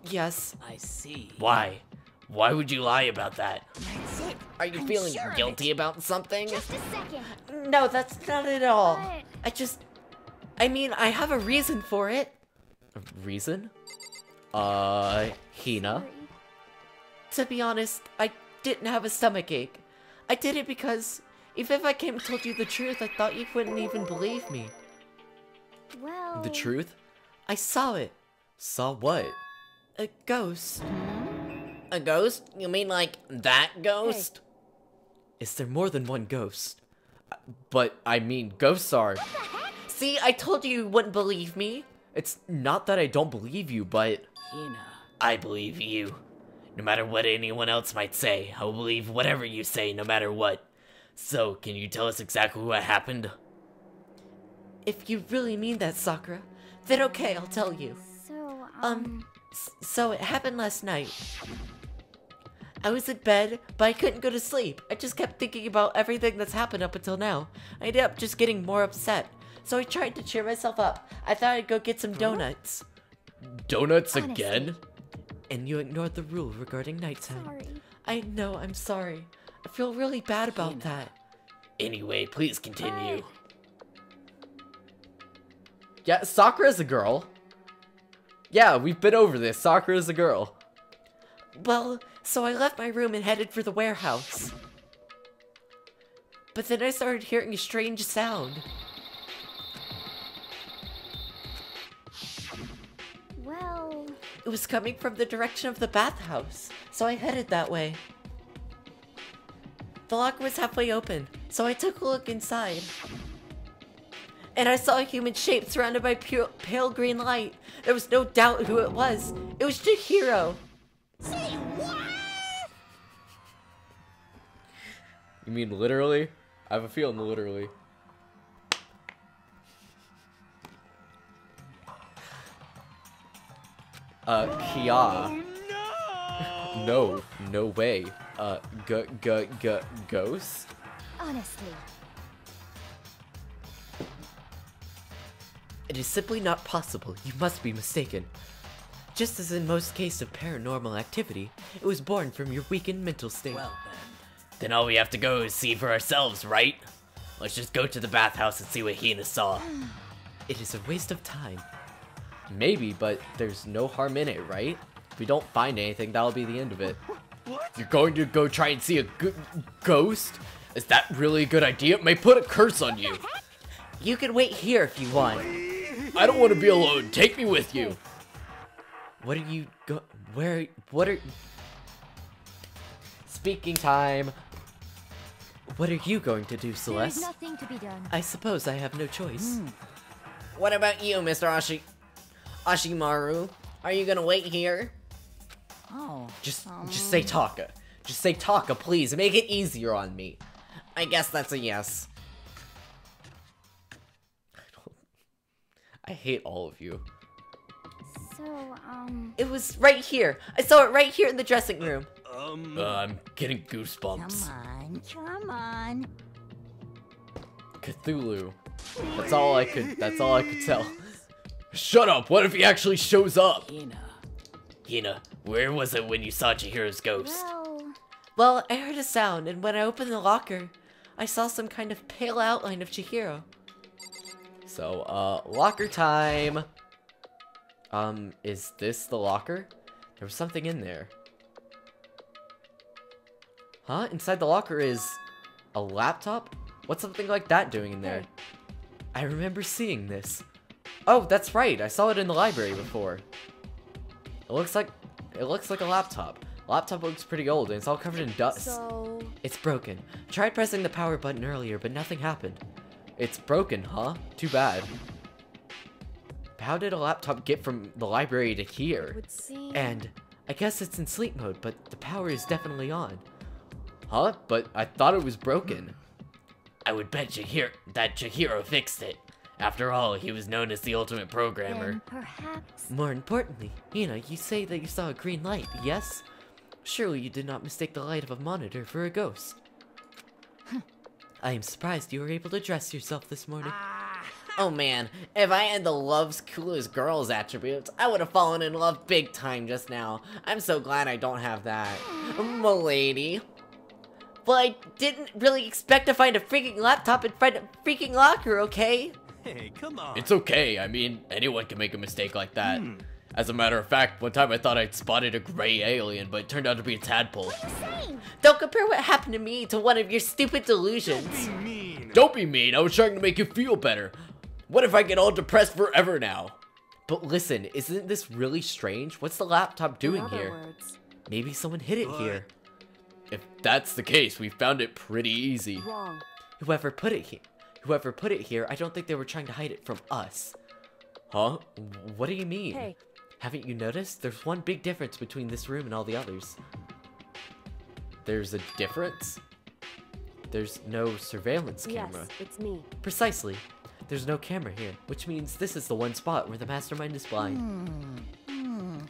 Yes. I see. Why? Why would you lie about that? That's it. Are you I'm feeling sure of guilty about something? just a second. No, that's not at all. But I mean, I have a reason for it. A reason? Hina. sorry. To be honest, I didn't have a stomach ache. I did it because even if I came and told you the truth, I thought you wouldn't even believe me. Well, The truth? I saw it. Saw what? A ghost. A ghost? You mean like that ghost? Is there more than one ghost? But, I mean, ghosts are... See, I told you wouldn't believe me. It's not that I don't believe you, but... Hina. I believe you. No matter what anyone else might say, I will believe whatever you say, no matter what. So, can you tell us exactly what happened? If you really mean that, Sakura, then okay, I'll tell you. So, So it happened last night. I was in bed, but I couldn't go to sleep. I just kept thinking about everything that's happened up until now. I ended up just getting more upset. So I tried to cheer myself up. I thought I'd go get some donuts. Donuts Honestly. again? And you ignored the rule regarding nighttime. sorry. I know, I'm sorry. I feel really bad about that. Anyway, please continue. Yeah, Sakura's a girl. Yeah, we've been over this. Sakura's a girl. Well, so I left my room and headed for the warehouse. But then I started hearing a strange sound. Well... It was coming from the direction of the bathhouse, so I headed that way. The locker was halfway open, so I took a look inside. And I saw a human shape surrounded by pale green light. There was no doubt who it was. It was Chihiro. Say what? You mean literally? I have a feeling literally. Kia. Oh, no! No way. Ghost? Honestly. It is simply not possible. You must be mistaken. Just as in most cases of paranormal activity, it was born from your weakened mental state. Well Then all we have to go is see for ourselves, right? Let's just go to the bathhouse and see what Hina saw. It is a waste of time. Maybe, but there's no harm in it, right? If we don't find anything, that'll be the end of it. You're going to go try and see a ghost? Is that really a good idea? It may put a curse on you. You can wait here if you want. I don't want to be alone. Take me with you. What are you what are... Speaking time. What are you going to do, There's Celeste? nothing to be done. I suppose I have no choice. What about you, Mr. Ashimaru? Are you gonna wait here? Oh. Just say Taka. Just say Taka, please. Make it easier on me. I guess that's a yes. I hate all of you. So, It was right here. I saw it right here in the dressing room. I'm getting goosebumps. Come on. Cthulhu. That's all I could tell. Shut up! What if he actually shows up? Hina. Hina, where was it when you saw Chihiro's ghost? Well, I heard a sound, and when I opened the locker, I saw some kind of pale outline of Chihiro. So, locker time. Is this the locker? There was something in there. Huh? Inside the locker is a laptop? What's something like that doing in there? I remember seeing this. Oh, that's right. I saw it in the library before. It looks like a laptop. Laptop looks pretty old and it's all covered in dust. So... It's broken. I tried pressing the power button earlier, but nothing happened. It's broken, huh? Too bad. How did a laptop get from the library to here? would seem... And I guess it's in sleep mode, but the power is definitely on. Huh? But I thought it was broken. I would bet that Chihiro fixed it. After all, he was known as the ultimate programmer. Then perhaps... More importantly, Hina, you say that you saw a green light, yes? Surely you did not mistake the light of a monitor for a ghost. I am surprised you were able to dress yourself this morning. Oh man, if I had the love's coolest girls attributes, I would have fallen in love big time just now. I'm so glad I don't have that. M'lady. Well, I didn't really expect to find a freaking laptop inside a freaking locker, okay? Hey, come on. It's okay, I mean, anyone can make a mistake like that. As a matter of fact, one time I thought I'd spotted a gray alien, but it turned out to be a tadpole. Don't compare what happened to me to one of your stupid delusions. Don't be mean, I was trying to make you feel better. What if I get all depressed forever now? But listen, isn't this really strange? What's the laptop doing here? Maybe someone hid it here. If that's the case, we found it pretty easy. Wrong. Whoever put it here, I don't think they were trying to hide it from us. Huh? What do you mean? Hey. Haven't you noticed? There's one big difference between this room and all the others. There's a difference? There's no surveillance camera. it's me. Precisely. There's no camera here, which means this is the one spot where the mastermind is blind.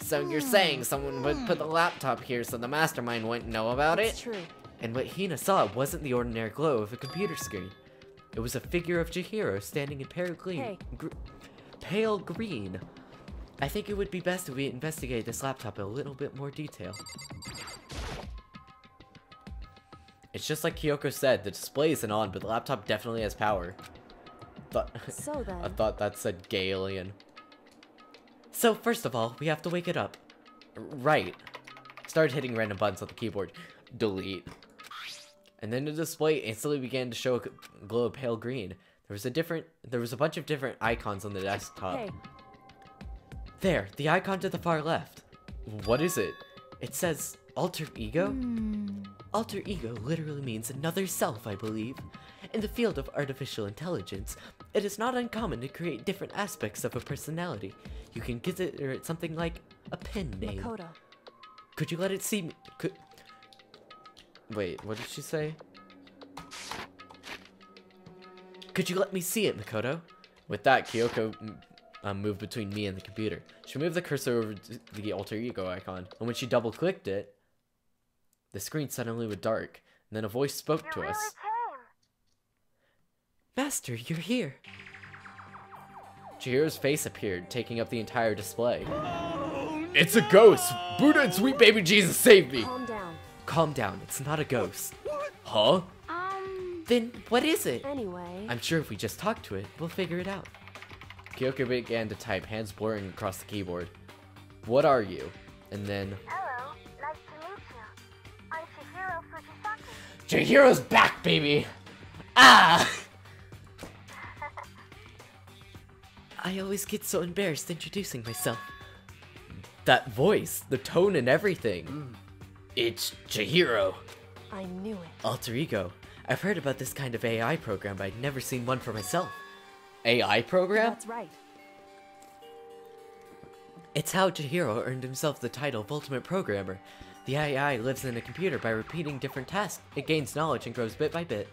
So you're saying someone would put the laptop here so the mastermind wouldn't know about it? It's true. And what Hina saw wasn't the ordinary glow of a computer screen. It was a figure of Chihiro standing in pale green. Hey. Pale green. I think it would be best if we investigate this laptop in a little bit more detail. It's just like Kyoko said, the display isn't on, but the laptop definitely has power. So then. I thought that said gay alien. So first of all, we have to wake it up. Right. Started hitting random buttons on the keyboard. Delete. And then the display instantly began to show a glow of pale green. There was a bunch of different icons on the desktop. Hey, There, the icon to the far left. What is it? It says alter ego? Alter ego literally means another self, I believe. In the field of artificial intelligence, it is not uncommon to create different aspects of a personality. You can consider it something like a pen name. Makoto. Could you let it see me? Wait, what did she say? Could you let me see it, Makoto? With that, Kyoko moved between me and the computer. She moved the cursor over to the alter ego icon, and when she double-clicked it, the screen suddenly went dark, and then a voice spoke to us. Master, you're here. Chihiro's face appeared, taking up the entire display. It's a ghost! Buddha and sweet baby Jesus saved me! Calm down. Calm down, it's not a ghost. Huh? Then what is it? Anyway. I'm sure if we just talk to it, we'll figure it out. Kyoko began to type, hands blurring across the keyboard. What are you? And then... Hello, nice to meet you. I'm Chihiro Fujisaki. Chihiro's back, baby! Ah! I always get so embarrassed introducing myself. That voice, the tone and everything. It's Chihiro. I knew it. Alter ego. I've heard about this kind of AI program, but I'd never seen one for myself. AI program? That's right. It's how Chihiro earned himself the title of Ultimate Programmer. The AI lives in a computer by repeating different tasks. It gains knowledge and grows bit by bit.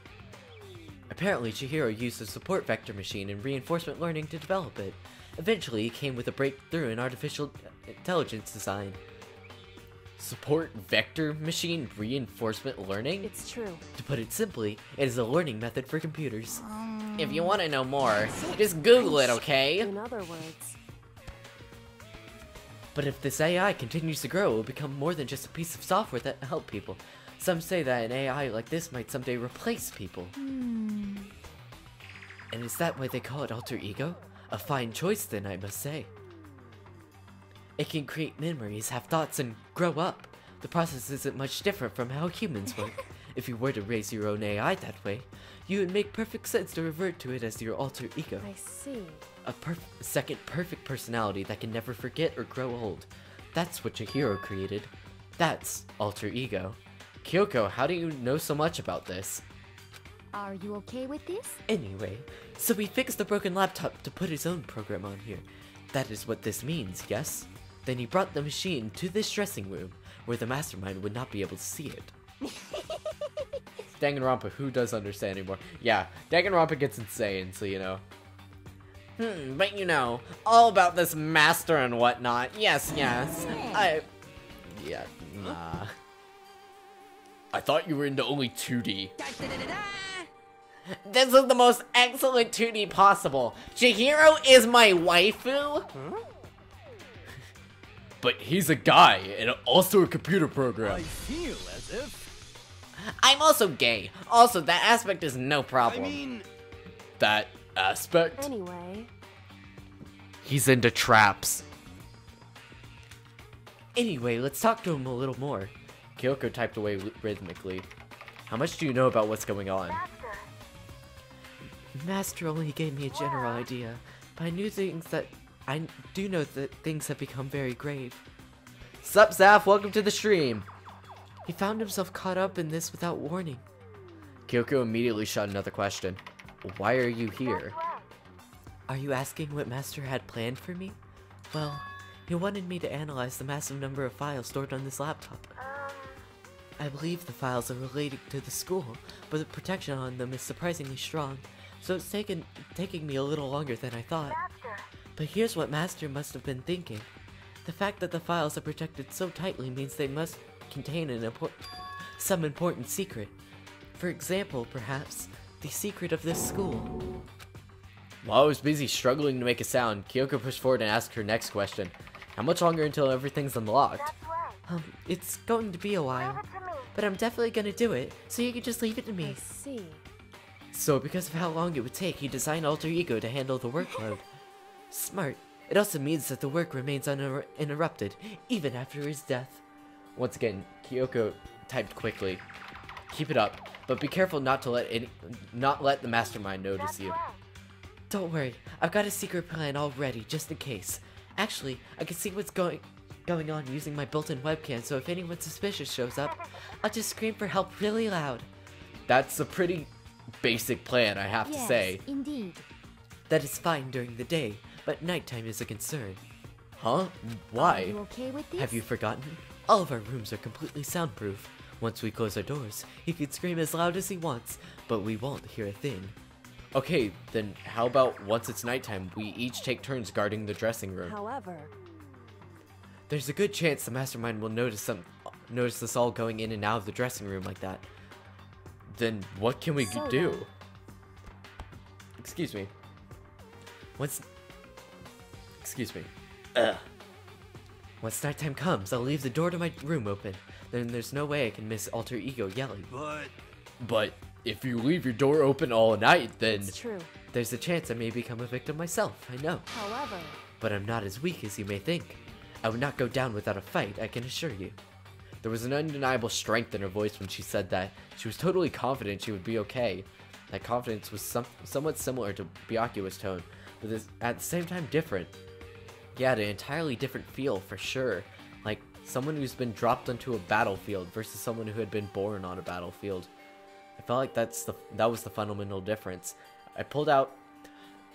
Apparently, Chihiro used a support vector machine and reinforcement learning to develop it. Eventually, he came with a breakthrough in artificial intelligence design. Support vector machine reinforcement learning? It's true. To put it simply, it is a learning method for computers. If you want to know more, just Google it, okay? In other words. But if this AI continues to grow, it will become more than just a piece of software that helps people. Some say that an AI like this might someday replace people. And is that why they call it alter ego? A fine choice then, I must say. It can create memories, have thoughts, and grow up. The process isn't much different from how humans work. If you were to raise your own AI that way, you would make perfect sense to revert to it as your alter ego. I see. A second perfect personality that can never forget or grow old. That's what Chihiro created. That's alter ego. Kyoko, how do you know so much about this? Are you okay with this? Anyway, so he fixed the broken laptop to put his own program on here. That is what this means, yes? Then he brought the machine to this dressing room, where the mastermind would not be able to see it. Danganronpa, who does understand anymore? Yeah, Danganronpa gets insane, so you know. But you know, all about this master and whatnot. Yes, yes. Yeah, nah. I thought you were into only 2D. This is the most excellent 2D possible. Chihiro is my waifu? But he's a guy, and also a computer program. I feel as if... I'm also gay. Also, that aspect is no problem. I mean... That aspect? Anyway. He's into traps. Anyway, let's talk to him a little more. Kyoko typed away rhythmically. How much do you know about what's going on? Master only gave me a general idea, but I do know that things have become very grave. Sup, Zaf? Welcome to the stream. He found himself caught up in this without warning. Kyoko immediately shot another question. Why are you here? Are you asking what Master had planned for me? Well, he wanted me to analyze the massive number of files stored on this laptop. I believe the files are related to the school, but the protection on them is surprisingly strong, so it's taking me a little longer than I thought. But here's what Master must have been thinking. The fact that the files are protected so tightly means they must contain some important secret. For example, perhaps, the secret of this school. While I was busy struggling to make a sound, Kyoko pushed forward and asked her next question. How much longer until everything's unlocked? It's going to be a while, but I'm definitely gonna do it, so you can just leave it to me. I see. So because of how long it would take, he designed Alter Ego to handle the workload. Smart. It also means that the work remains uninterrupted, even after his death. Once again, Kyoko typed quickly. Keep it up, but be careful not to let the mastermind notice you. Don't worry, I've got a secret plan all ready, just in case. Actually, I can see what's going on using my built-in webcam, so if anyone suspicious shows up, I'll just scream for help really loud. That's a pretty basic plan, I have to say. Indeed. That is fine during the day, but nighttime is a concern. Huh? Are Why? you okay with this? Have you forgotten? All of our rooms are completely soundproof. Once we close our doors, he can scream as loud as he wants, but we won't hear a thing. Okay, then how about once it's nighttime, we each take turns guarding the dressing room. However, There's a good chance the mastermind will notice us all going in and out of the dressing room like that. Then what can we So do? then- Excuse me. Excuse me. Once nighttime comes, I'll leave the door to my room open. Then there's no way I can miss Alter Ego yelling. But if you leave your door open all night, then... it's true. There's a chance I may become a victim myself, I know. However, But I'm not as weak as you may think. I would not go down without a fight, I can assure you. There was an undeniable strength in her voice when she said that. She was totally confident she would be okay. That confidence was somewhat similar to Byakuya's tone, but is at the same time different. Yeah, an entirely different feel for sure. Like someone who's been dropped onto a battlefield versus someone who had been born on a battlefield. I felt like that was the fundamental difference. I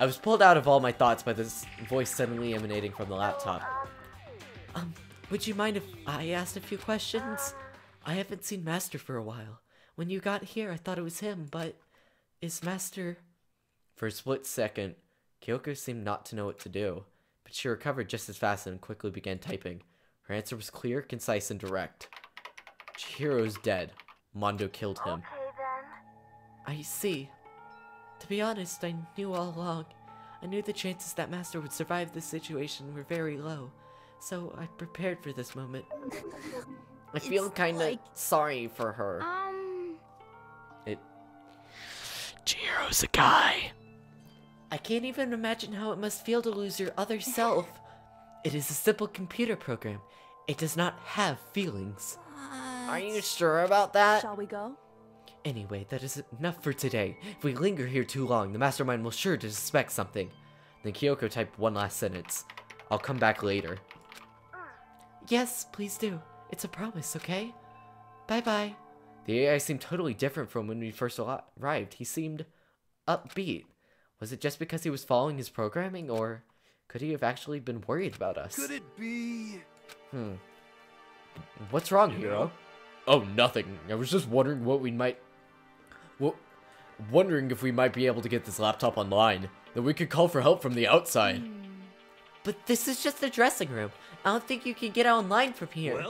was pulled out of all my thoughts by this voice suddenly emanating from the laptop. Would you mind if I asked a few questions? I haven't seen Master for a while. When you got here, I thought it was him, but is Master... For a split second, Kyoko seemed not to know what to do, but she recovered just as fast and quickly began typing. Her answer was clear, concise, and direct. Chihiro's dead. Mondo killed him. Okay then. I see. To be honest, I knew all along. I knew the chances that Master would survive this situation were very low, so I prepared for this moment. I feel It's kinda like- sorry for her. Chihiro's a guy. I can't even imagine how it must feel to lose your other self. It is a simple computer program. It does not have feelings. Are you sure about that? shall we go? Anyway, that is enough for today. If we linger here too long, the mastermind will sure to suspect something. Then Kyoko typed one last sentence. I'll come back later. Yes, please do. It's a promise, okay? Bye-bye. The AI seemed totally different from when we first arrived. He seemed upbeat. Was it just because he was following his programming, or could he have actually been worried about us? Could it be? What's wrong, Hiro? Oh, nothing. I was just wondering wondering if we might be able to get this laptop online. Then we could call for help from the outside. But this is just a dressing room. I don't think you can get online from here.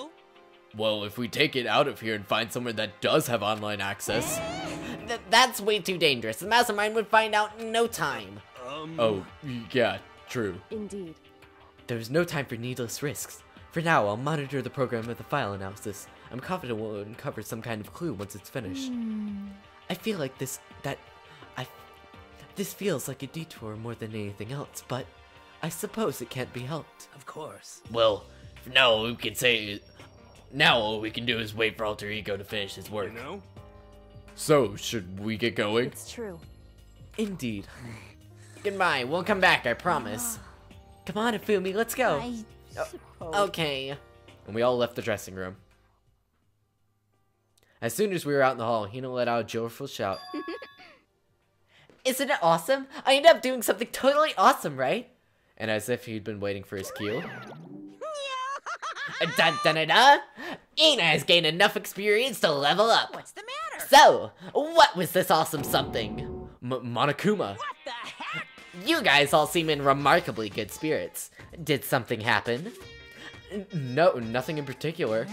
Well, if we take it out of here and find somewhere that does have online access. That's way too dangerous. The mastermind would find out in no time. Oh, yeah, true. Indeed. There is no time for needless risks. For now, I'll monitor the program with the file analysis. I'm confident we'll uncover some kind of clue once it's finished. I feel like this feels like a detour more than anything else, but I suppose it can't be helped. Of course. Well, for now, all we can say now all we can do is wait for Alter Ego to finish his work. You know? So, should we get going? It's true. Indeed. Goodbye, we'll come back, I promise. Come on, Hifumi, let's go. I suppose. Okay. And we all left the dressing room. As soon as we were out in the hall, Hina let out a joyful shout. Isn't it awesome? I ended up doing something totally awesome, right? And as if he'd been waiting for his cue. Da-da-da-da! Hina has gained enough experience to level up. What's the matter? So, what was this awesome something? Monokuma. What the heck? You guys all seem in remarkably good spirits. Did something happen? No, nothing in particular.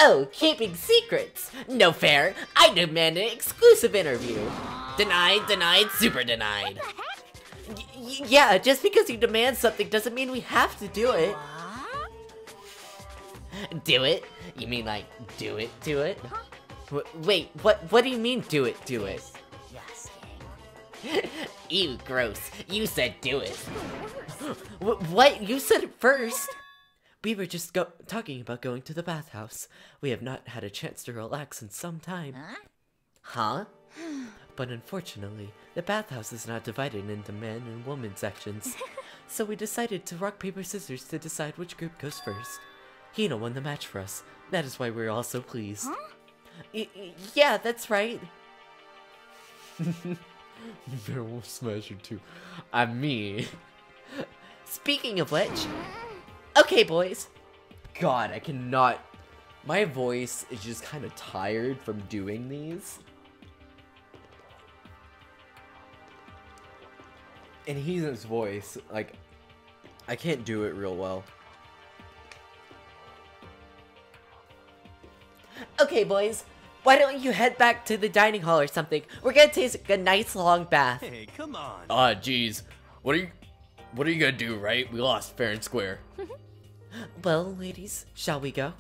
Oh, keeping secrets! No fair! I demand an exclusive interview! Denied, super denied! Yeah, just because you demand something doesn't mean we have to do it. Do it? You mean like, do it? Wait, what do you mean do it? Yes. Ew, gross. You said do it. What? You said it first! We were just talking about going to the bathhouse. We have not had a chance to relax in some time. Huh? But unfortunately, the bathhouse is not divided into men and women sections. So we decided to rock, paper, scissors to decide which group goes first. Hina won the match for us. That is why we're all so pleased. Yeah, that's right. Bear Wolf Smasher 2. I'm me. Speaking of which... Okay, boys. God, I cannot... My voice is just kind of tired from doing these. And Hina's voice, like, I can't do it real well. Okay, boys. Why don't you head back to the dining hall or something? We're gonna take a nice long bath. Hey, come on. Ah, jeez. What are you gonna do, right? We lost fair and square. Well, ladies, shall we go?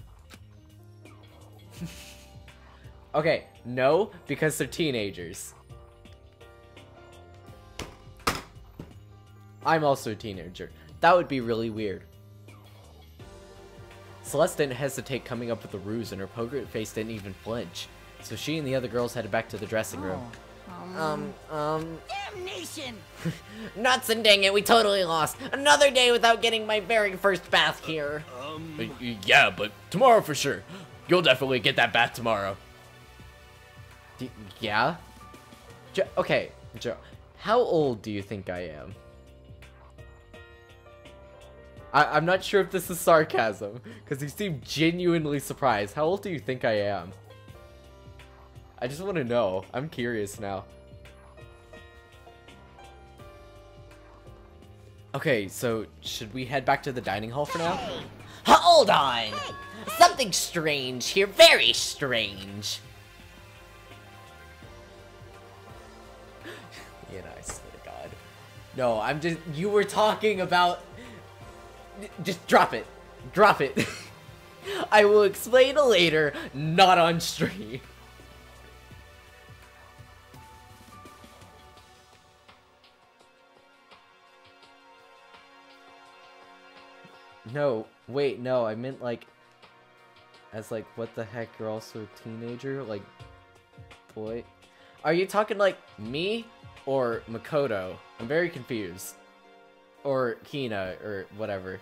Okay, no, because they're teenagers. I'm also a teenager. That would be really weird. Celeste didn't hesitate coming up with a ruse, and her poker face didn't even flinch. So she and the other girls headed back to the dressing room. Damnation! Nuts and dang it, we totally lost. Another day without getting my very first bath here. Yeah, but tomorrow for sure. You'll definitely get that bath tomorrow. Yeah? Okay, Joe, how old do you think I am? I'm not sure if this is sarcasm, because you seem genuinely surprised. How old do you think I am? I just want to know. I'm curious now. Okay, so should we head back to the dining hall for now? Hold on! Something strange here, very strange. You know, I swear to God. No, I'm just, you were talking about, just drop it. Drop it. I will explain later, not on stream. No, wait, no, I meant like, as like, what the heck, you're also a teenager? Like, boy? Are you talking like me or Makoto? I'm very confused. Or Hina, or whatever.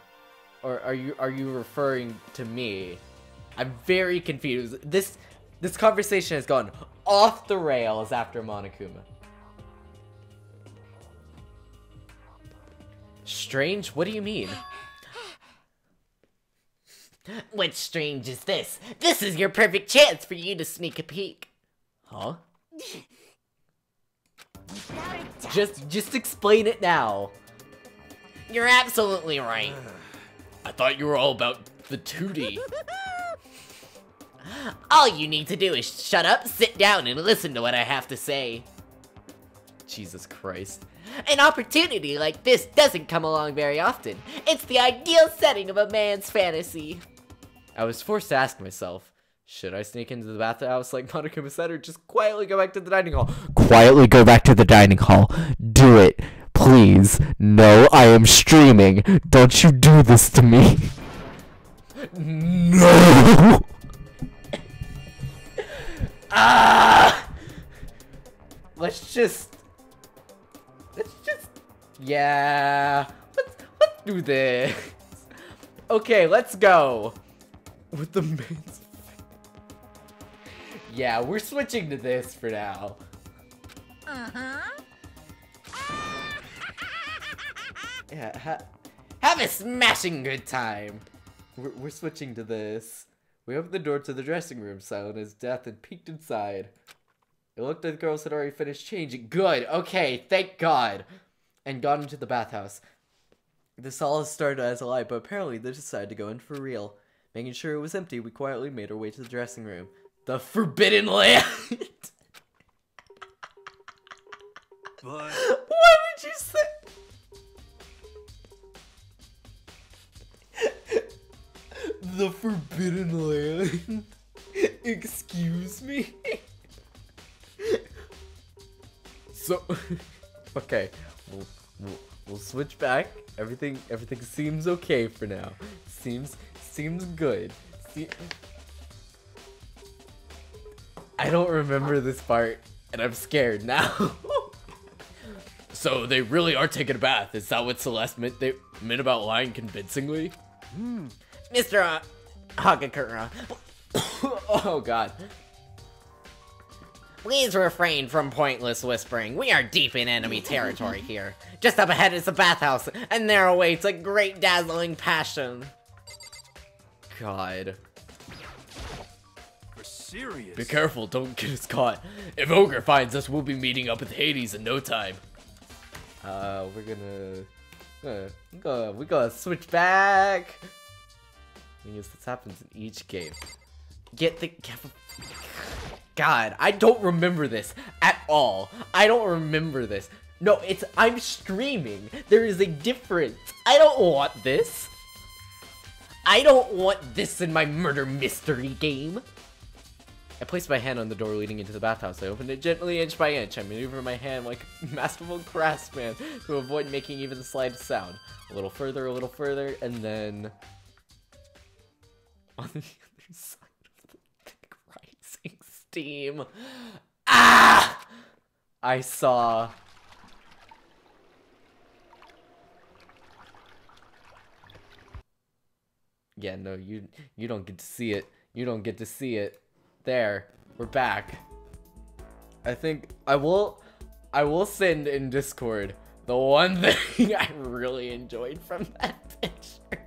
Or are you referring to me? I'm very confused. This conversation has gone off the rails after Monokuma. Strange? What do you mean? What's strange is this? This is your perfect chance for you to sneak a peek. Huh? Just explain it now. You're absolutely right. I thought you were all about the 2D. All you need to do is shut up, sit down, and listen to what I have to say. Jesus Christ. An opportunity like this doesn't come along very often. It's the ideal setting of a man's fantasy. I was forced to ask myself, should I sneak into the bathhouse like Monokuma said, or just quietly go back to the dining hall? Quietly go back to the dining hall. Do it. Please. No, I am streaming. Don't you do this to me. No! Let's just... Yeah. Let's do this. Okay, let's go. With the man's... Yeah, we're switching to this for now. Yeah, have a smashing good time. We're switching to this. We opened the door to the dressing room, silent as death, and peeked inside. It looked like the girls had already finished changing. Good, okay, thank God. And got into the bathhouse. This all started as a lie, but apparently they decided to go in for real. Making sure it was empty, we quietly made our way to the dressing room. The Forbidden Land! But... Why would you say... The Forbidden Land? Excuse me? So... Okay, we'll switch back. Everything seems okay for now. Seems good. I don't remember this part, and I'm scared now. So they really are taking a bath. Is that what Celeste meant about lying convincingly? Mr. Hagakura, Oh god. please refrain from pointless whispering. We are deep in enemy territory here. Just up ahead is the bathhouse, and there awaits a great dazzling passion. God. For serious. Be careful, don't get us caught. If Ogre finds us, we'll be meeting up with Hades in no time. We're gonna switch back. I guess this happens in each game. God, I don't remember this at all. I don't remember this. No, I'm streaming. There is a difference. I don't want this. I don't want this in my murder mystery game. I placed my hand on the door leading into the bathhouse. I opened it gently, inch by inch. I maneuvered my hand like a masterful craftsman to avoid making even the slightest sound. A little further, and then... on the other side of the thick rising steam... Ah! I saw... Yeah, no, you don't get to see it. You don't get to see it. There, we're back. I think I will send in Discord the one thing I really enjoyed from that picture.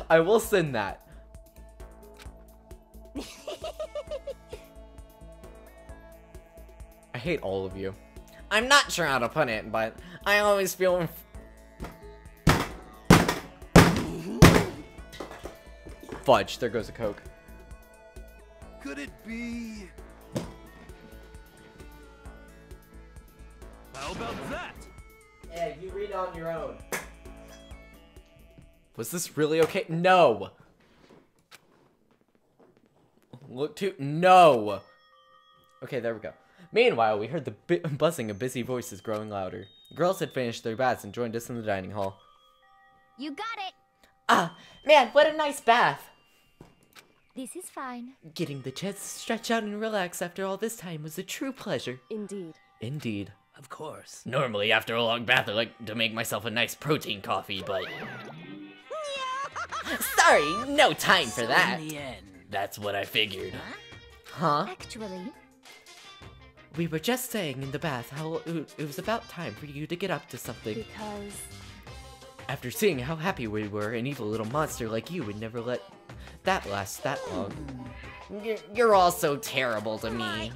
I will send that. I hate all of you. I'm not sure how to put it, but I always feel... Fudge, there goes a Coke. Could it be? How about that? Yeah, you read on your own. Was this really okay? No! Look to... No! Okay, there we go. Meanwhile, we heard the buzzing of busy voices growing louder. The girls had finished their baths and joined us in the dining hall. You got it. Ah, man, what a nice bath. This is fine. Getting the chance to stretch out and relax after all this time was a true pleasure. Indeed. Indeed. Of course. Normally, after a long bath, I like to make myself a nice protein coffee, but Sorry, no time for that. In the end. that's what I figured. Huh? Actually, We were just saying in the bath how it was about time for you to get up to something. Because After seeing how happy we were, an evil little monster like you would never let that last that long. You're all so terrible to me.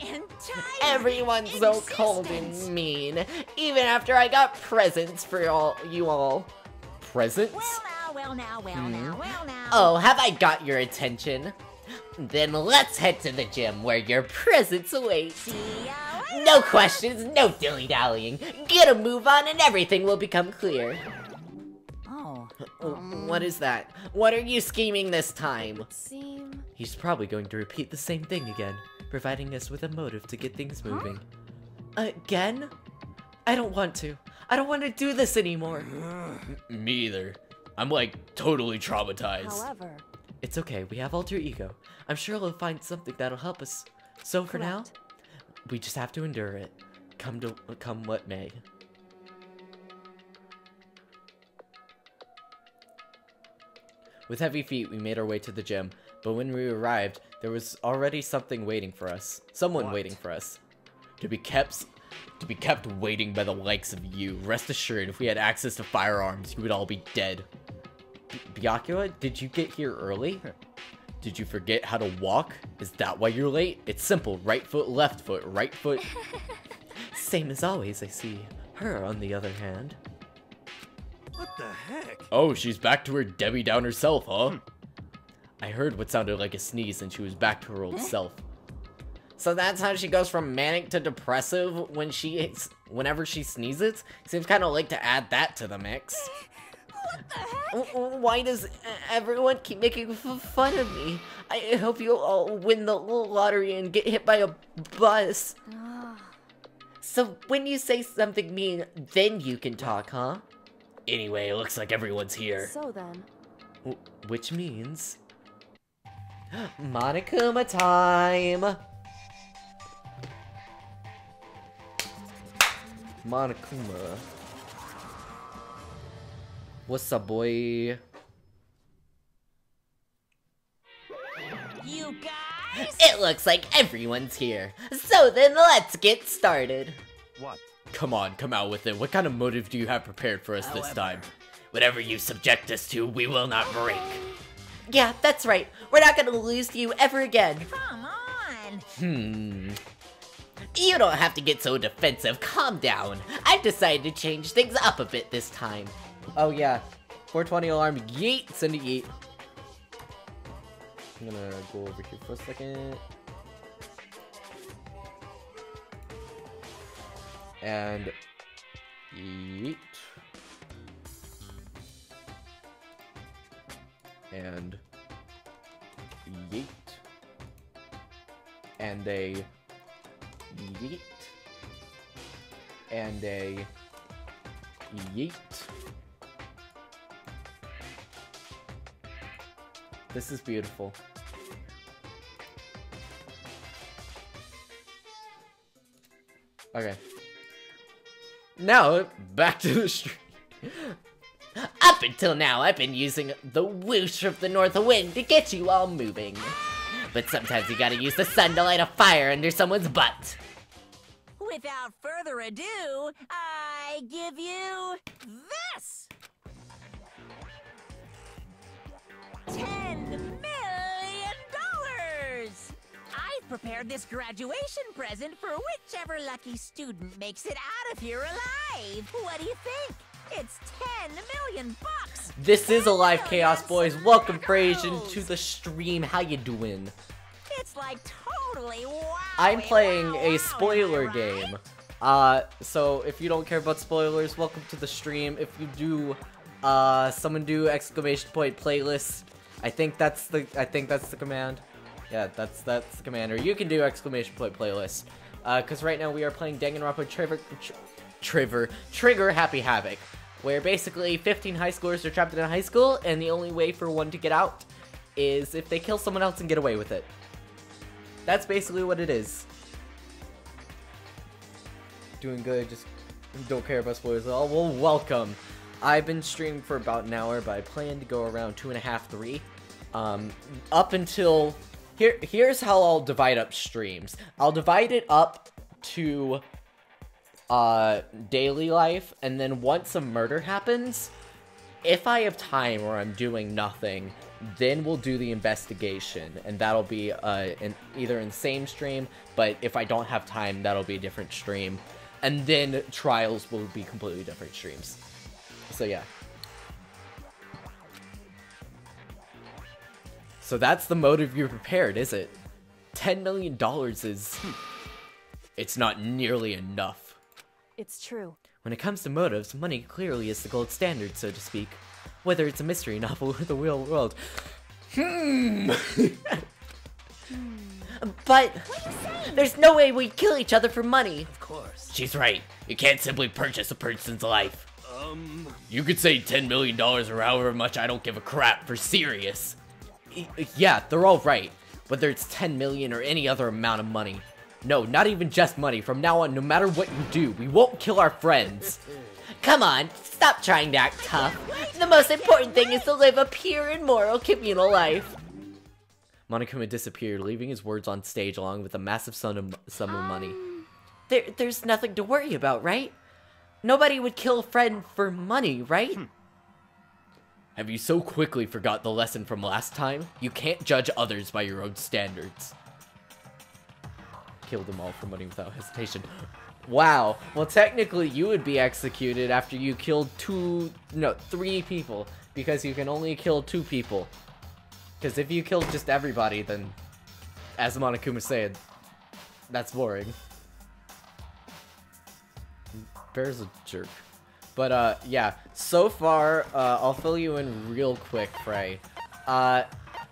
Everyone's so cold and mean. Even after I got presents for you all. Presents? well now. Oh, have I got your attention? Then let's head to the gym where your presents await. No questions, no dilly-dallying. Get a move on and everything will become clear. What is that? What are you scheming this time? seem He's probably going to repeat the same thing again, providing us with a motive to get things moving. Again? I don't want to. I don't want to do this anymore. Me either. I'm like totally traumatized. however, It's okay, we have alter ego. I'm sure we'll find something that'll help us. So for now, correct. we just have to endure it. Come what may. With heavy feet, we made our way to the gym, but when we arrived, there was already something waiting for us. Someone What? waiting for us. To be kept waiting by the likes of you. Rest assured, if we had access to firearms, you would all be dead. Byakuya, did you get here early? Did you forget how to walk? Is that why you're late? It's simple. Right foot, left foot, right foot. Same as always, I see. Her, on the other hand. What the heck? Oh, she's back to her Debbie Downer self, huh? I heard what sounded like a sneeze and she was back to her old self. So that's how she goes from manic to depressive whenever she sneezes? Seems kind of like to add that to the mix. what the heck? Why does everyone keep making fun of me? I hope you all win the lottery and get hit by a bus. So when you say something mean, then you can talk, huh? Anyway, it looks like everyone's here. So then, Which means... Monokuma time! Monokuma. What's up, boy? You guys? It looks like everyone's here. So then let's get started. What? Come on, come out with it. What kind of motive do you have prepared for us this time? Whatever you subject us to, we will not break. Yeah, that's right. We're not gonna lose to you ever again. Come on. You don't have to get so defensive. Calm down. I've decided to change things up a bit this time. Oh yeah. 420 alarm. Yeet. Send a yeet. I'm gonna go over here for a second. And yeet. And yeet. And a yeet. And a yeet. This is beautiful. Okay. Now, back to the street. Up until now, I've been using the whoosh of the north wind to get you all moving. But sometimes you gotta use the sun to light a fire under someone's butt. Without further ado, I give you this! $10 million! I've prepared this graduation present for whichever lucky student makes it out of here alive. What do you think? It's 10 million bucks! This is a live chaos, boys. Welcome, Frasian, to the stream. How you doing? It's like totally wow. I'm playing a spoiler game. So if you don't care about spoilers, welcome to the stream. If you do, someone do exclamation point playlist. I think that's the command. Yeah, that's the command. Or you can do exclamation point playlist. Cause right now we are playing Danganronpa Trigger Happy Havoc, where basically 15 high schoolers are trapped in a high school, and the only way for one to get out is if they kill someone else and get away with it. That's basically what it is. Doing good, just don't care about spoilers at all. Well, welcome. I've been streaming for about an hour, but I plan to go around 2.5, 3. Up until... Here's how I'll divide up streams. I'll divide it up to... daily life, and then once a murder happens, if I have time or I'm doing nothing, then we'll do the investigation, and that'll be either in the same stream, but if I don't have time, that'll be a different stream, and then trials will be completely different streams. So yeah. So that's the motive you prepared, is it? $10 million is... It's not nearly enough. it's true. When it comes to motives, money clearly is the gold standard, so to speak. Whether it's a mystery novel or the real world. But there's no way we'd kill each other for money. Of course. She's right. You can't simply purchase a person's life. You could say $10 million or however much, I don't give a crap, for serious. Yeah, they're all right. Whether it's 10 million or any other amount of money. No, not even just money. From now on, no matter what you do, we won't kill our friends. Come on, stop trying to act tough. The most important thing is to live a pure and moral communal life. Monokuma disappeared, leaving his words on stage along with a massive sum of money. There's nothing to worry about, right? Nobody would kill a friend for money, right? Have you so quickly forgot the lesson from last time? You can't judge others by your own standards. Killed them all for money without hesitation. Wow. Well, technically, you would be executed after you killed 3 people. Because you can only kill 2 people. Because if you killed just everybody, then, as Monokuma said, that's boring. Bear's a jerk. But, yeah. So far, I'll fill you in real quick, Frey.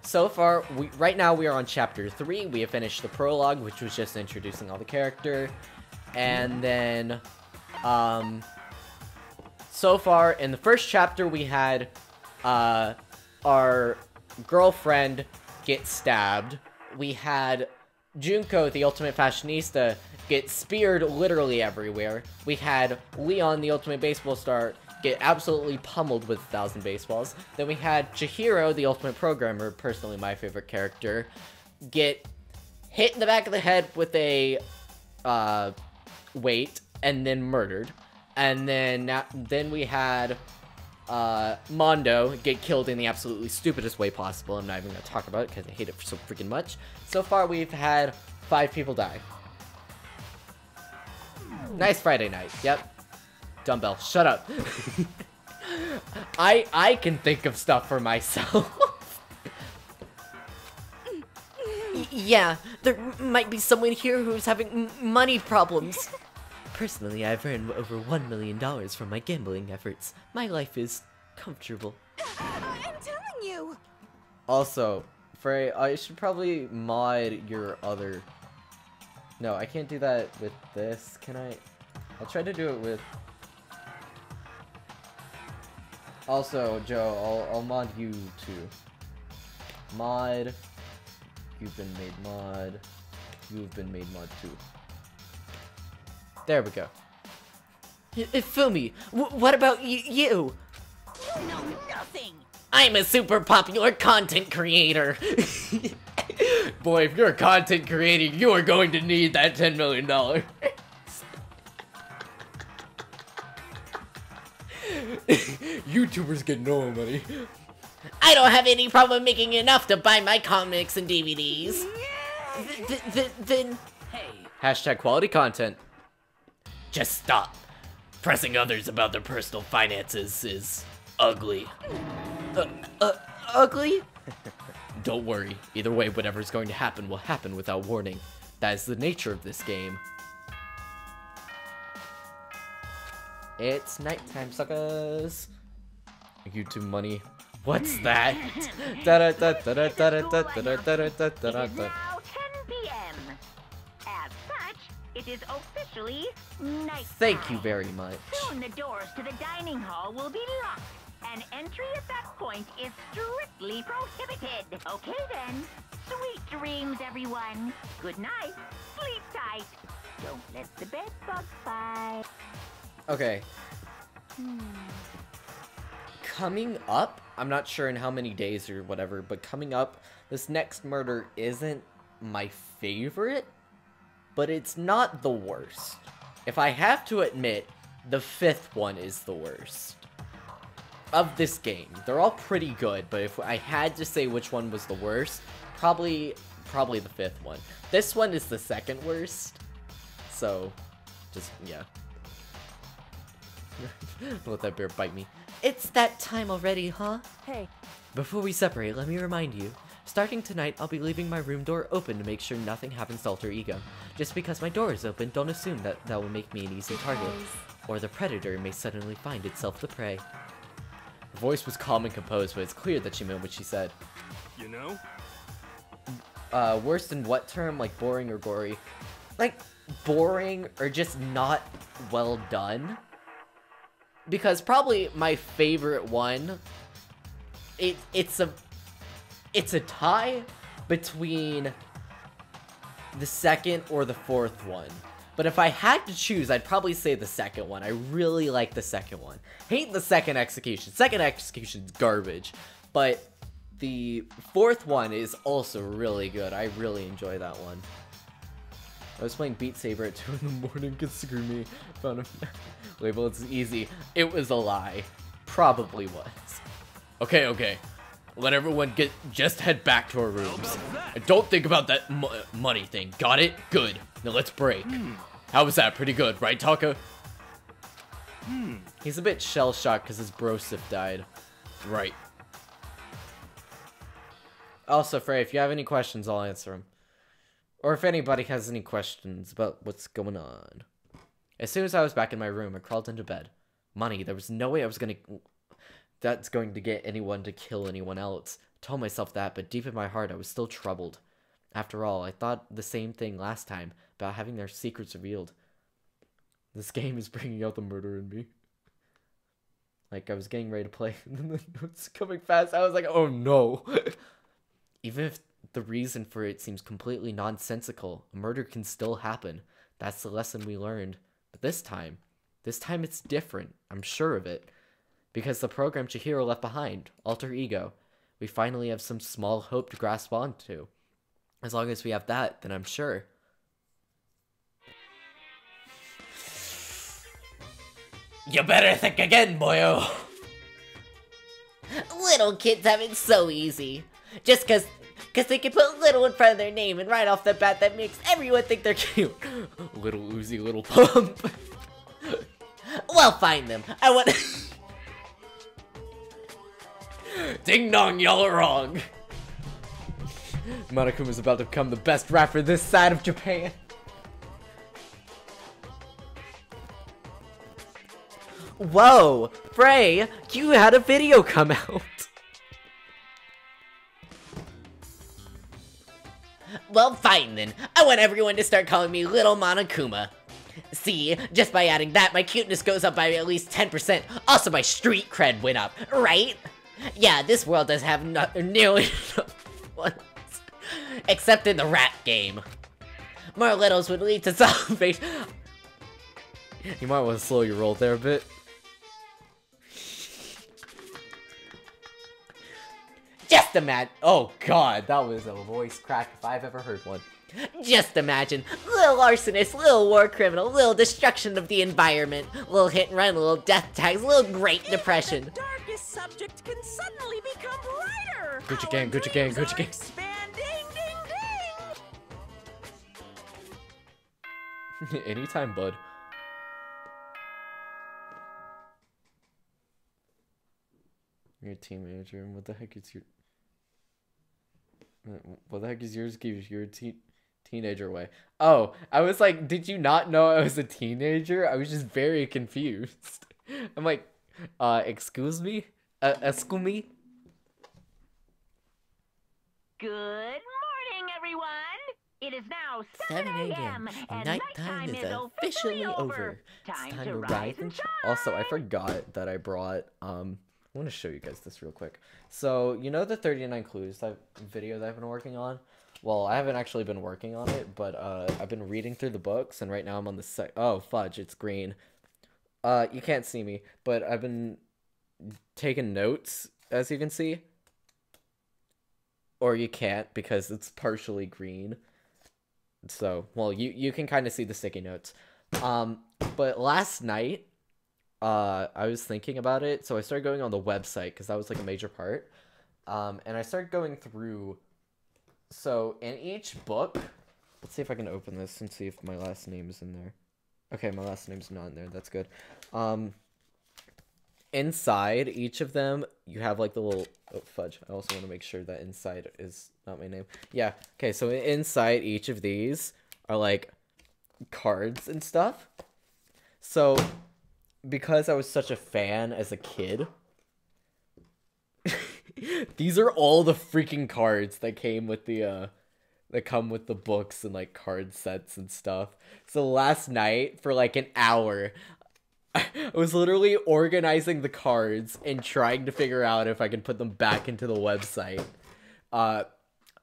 So far, right now we are on chapter 3. We have finished the prologue, which was just introducing all the character. And then, so far, in the first chapter, we had, our girlfriend get stabbed. We had Junko, the ultimate fashionista, get speared literally everywhere. We had Leon, the ultimate baseball star, get absolutely pummeled with 1,000 baseballs. Then we had Chihiro, the ultimate programmer, personally my favorite character, get hit in the back of the head with a weight and then murdered. And then we had Mondo get killed in the absolutely stupidest way possible. I'm not even gonna talk about it because I hate it so freaking much. So far we've had 5 people die. Nice Friday night. Yep. Dumbbell, shut up. I can think of stuff for myself. Yeah, there might be someone here who's having money problems. Personally, I've earned over $1 million from my gambling efforts. My life is comfortable. I'm telling you. Also, Frey, I should probably mod your other... No, I can't do that with this. Can I? I'll try to do it with... Also, Joe, I'll mod you too. Mod. You've been made mod. You've been made mod too. There we go. Hifumi, what about you? You know nothing. I'm a super popular content creator. Boy, if you're a content creator, you are going to need that $10 million. YouTubers get no money. I don't have any problem making enough to buy my comics and DVDs. Then... Hey. Hashtag quality content. Just stop. Pressing others about their personal finances is ugly. Ugly? Don't worry. Either way, whatever's going to happen will happen without warning. That is the nature of this game. It's nighttime, suckers. YouTube money. What's that? It is now 10 p.m. As such, it is officially nighttime. Thank you very much. Soon the doors to the dining hall will be locked, and entry at that point is strictly prohibited. Okay then, sweet dreams, everyone. Good night. Sleep tight. Don't let the bed bugs bite. Okay. Coming up, I'm not sure in how many days or whatever, but coming up, this next murder isn't my favorite, but it's not the worst. If I have to admit, the 5th one is the worst of this game. They're all pretty good, but if I had to say which one was the worst, probably the 5th one. This one is the 2nd worst, so just, yeah. Let that bear bite me. It's that time already, huh? Hey, Before we separate, let me remind you. Starting tonight, I'll be leaving my room door open to make sure nothing happens to Alter Ego. Just because my door is open, don't assume that will make me an easy target. Or the predator may suddenly find itself the prey. Her voice was calm and composed, but it's clear that she meant what she said. You know? Worst in what term? Like boring or gory? Like, boring or just not well done? Because probably my favorite one, it's a tie between the 2nd or the 4th one. But if I had to choose, I'd probably say the 2nd one. I really like the 2nd one. Hate the 2nd execution. 2nd execution's garbage. But the 4th one is also really good. I really enjoy that one. I was playing Beat Saber at 2 in the morning, could screw me. Found a label, it's easy. It was a lie. Probably was. Okay. Let everyone just head back to our rooms. And don't think about that money thing. Got it? Good. Now let's break. How was that? Pretty good, right, Taka? He's a bit shell-shocked because his brosif died. Right. Also, Frey, if you have any questions, I'll answer them. Or if anybody has any questions about what's going on. As soon as I was back in my room, I crawled into bed. Money, there was no way that's going to get anyone to kill anyone else. I told myself that, but deep in my heart, I was still troubled. After all, I thought the same thing last time, about having their secrets revealed. This game is bringing out the murder in me. Like, I was getting ready to play, and then the notes coming fast. I was like, oh no. Even if the reason for it seems completely nonsensical, a murder can still happen. That's the lesson we learned. But this time it's different. I'm sure of it. Because the program Chihiro left behind, Alter Ego, we finally have some small hope to grasp onto. As long as we have that, then I'm sure. You better think again, boyo. Little kids have it so easy. Just cause they can put little in front of their name, and right off the bat that makes everyone think they're cute. Little Uzi, little pump. Well, find them. I want. Ding dong, y'all are wrong. Monokuma's about to become the best rapper this side of Japan. Whoa, Frey, you had a video come out. Well, fine then. I want everyone to start calling me Little Monokuma. See, just by adding that, my cuteness goes up by at least 10%. Also, my street cred went up, right? Yeah, this world does have nearly enough ones. Except in the rap game. More littles would lead to salvation. You might want to slow your roll there a bit. Just imagine. Oh god, that was a voice crack if I've ever heard one. Just imagine. Little arsonist, little war criminal, little destruction of the environment, little hit and run, little death tags, little great depression. The darkest subject can suddenly become brighter. Gucci gang, Gucci gang, Gucci gang. Expanding, ding, ding. Anytime, bud. You're a teenager. What the heck is your... What the heck is yours? Gives your teenager away. Oh, I was like, did you not know I was a teenager? I was just very confused. I'm like, excuse me? Excuse me? Good morning, everyone. It is now 7 a.m. and Nighttime is officially over. Time Time to to rise and shine. Also, I forgot that I brought, I want to show you guys this real quick. So, you know the 39 Clues video that I've been working on? Well, I haven't actually been working on it, but I've been reading through the books, and right now I'm on the oh, fudge, it's green. You can't see me, but I've been taking notes, as you can see. Or you can't, because it's partially green. So, well, you can kind of see the sticky notes. But last night, I was thinking about it, so I started going on the website, because that was, like, a major part. And I started going through, so, in each book, let's see if I can open this and see if my last name is in there. Okay, my last name's not in there, that's good. Inside each of them, you have, like, the little, oh, fudge, I also want to make sure that inside is not my name. Yeah, okay, so inside each of these are, like, cards and stuff. So... because I was such a fan as a kid, these are all the freaking cards that came with the, that come with the books and, like, card sets and stuff. So last night, for, like, an hour, I was literally organizing the cards and trying to figure out if I can put them back into the website. I've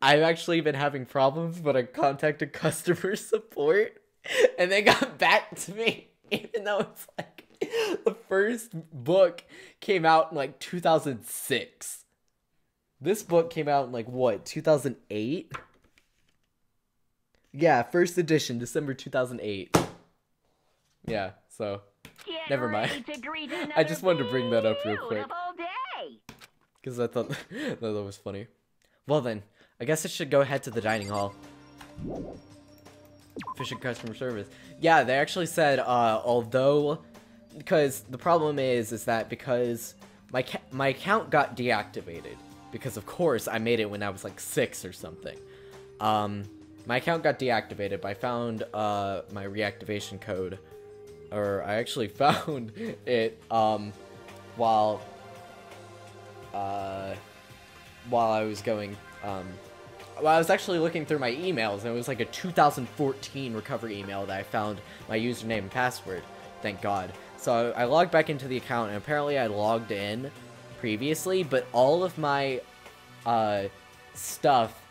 actually been having problems, but I contacted customer support, and they got back to me, even though it's, like, the first book came out in, like, 2006. This book came out in, like, what, 2008? Yeah, first edition, December 2008. Yeah, so, never mind. I just wanted to bring that up real quick. Because I thought that was funny. Well then, I guess I should go ahead to the dining hall. Efficient customer service. Yeah, they actually said, although... because the problem is that because my account got deactivated, because of course I made it when I was like 6 or something. My account got deactivated, but I found my reactivation code, or I actually found it while I was going well, I was actually looking through my emails, and it was like a 2014 recovery email that I found my username and password. thank God. So I logged back into the account, and apparently I logged in previously, but all of my stuff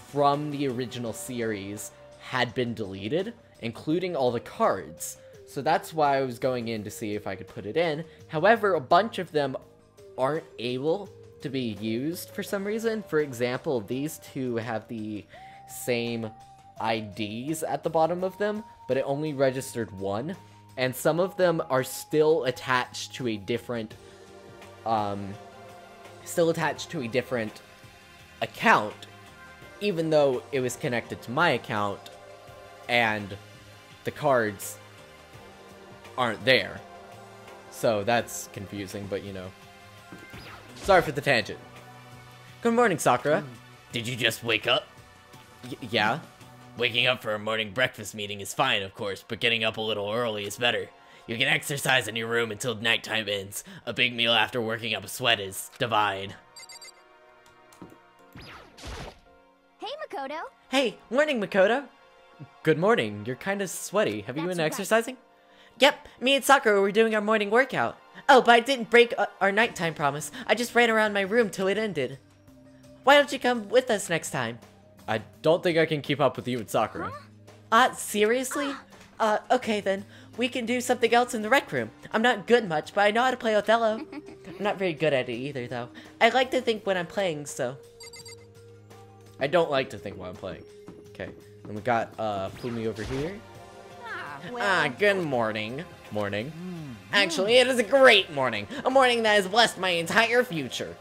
from the original series had been deleted, including all the cards. So that's why I was going in to see if I could put it in. However, a bunch of them aren't able to be used for some reason. For example, these two have the same IDs at the bottom of them, but it only registered one. And some of them are still attached to a different, account, even though it was connected to my account, and the cards aren't there. So that's confusing, but you know. Sorry for the tangent. Good morning, Sakura. Did you just wake up? Yeah? Waking up for a morning breakfast meeting is fine, of course, but getting up a little early is better. You can exercise in your room until nighttime ends. A big meal after working up a sweat is divine. Hey, Makoto. Hey, morning, Makoto. Good morning. You're kind of sweaty. Have you That's been right. exercising? Yep, me and Sakura were doing our morning workout. Oh, but I didn't break our nighttime promise. I just ran around my room till it ended. Why don't you come with us next time? I don't think I can keep up with you and Sakura. Seriously? Okay then. We can do something else in the rec room. I'm not good much, but I know how to play Othello. I'm not very good at it either, though. I like to think when I'm playing, so... I don't like to think while I'm playing. Okay. And we got, Fumi over here. Good morning. Morning. Actually, it is a great morning. A morning that has blessed my entire future.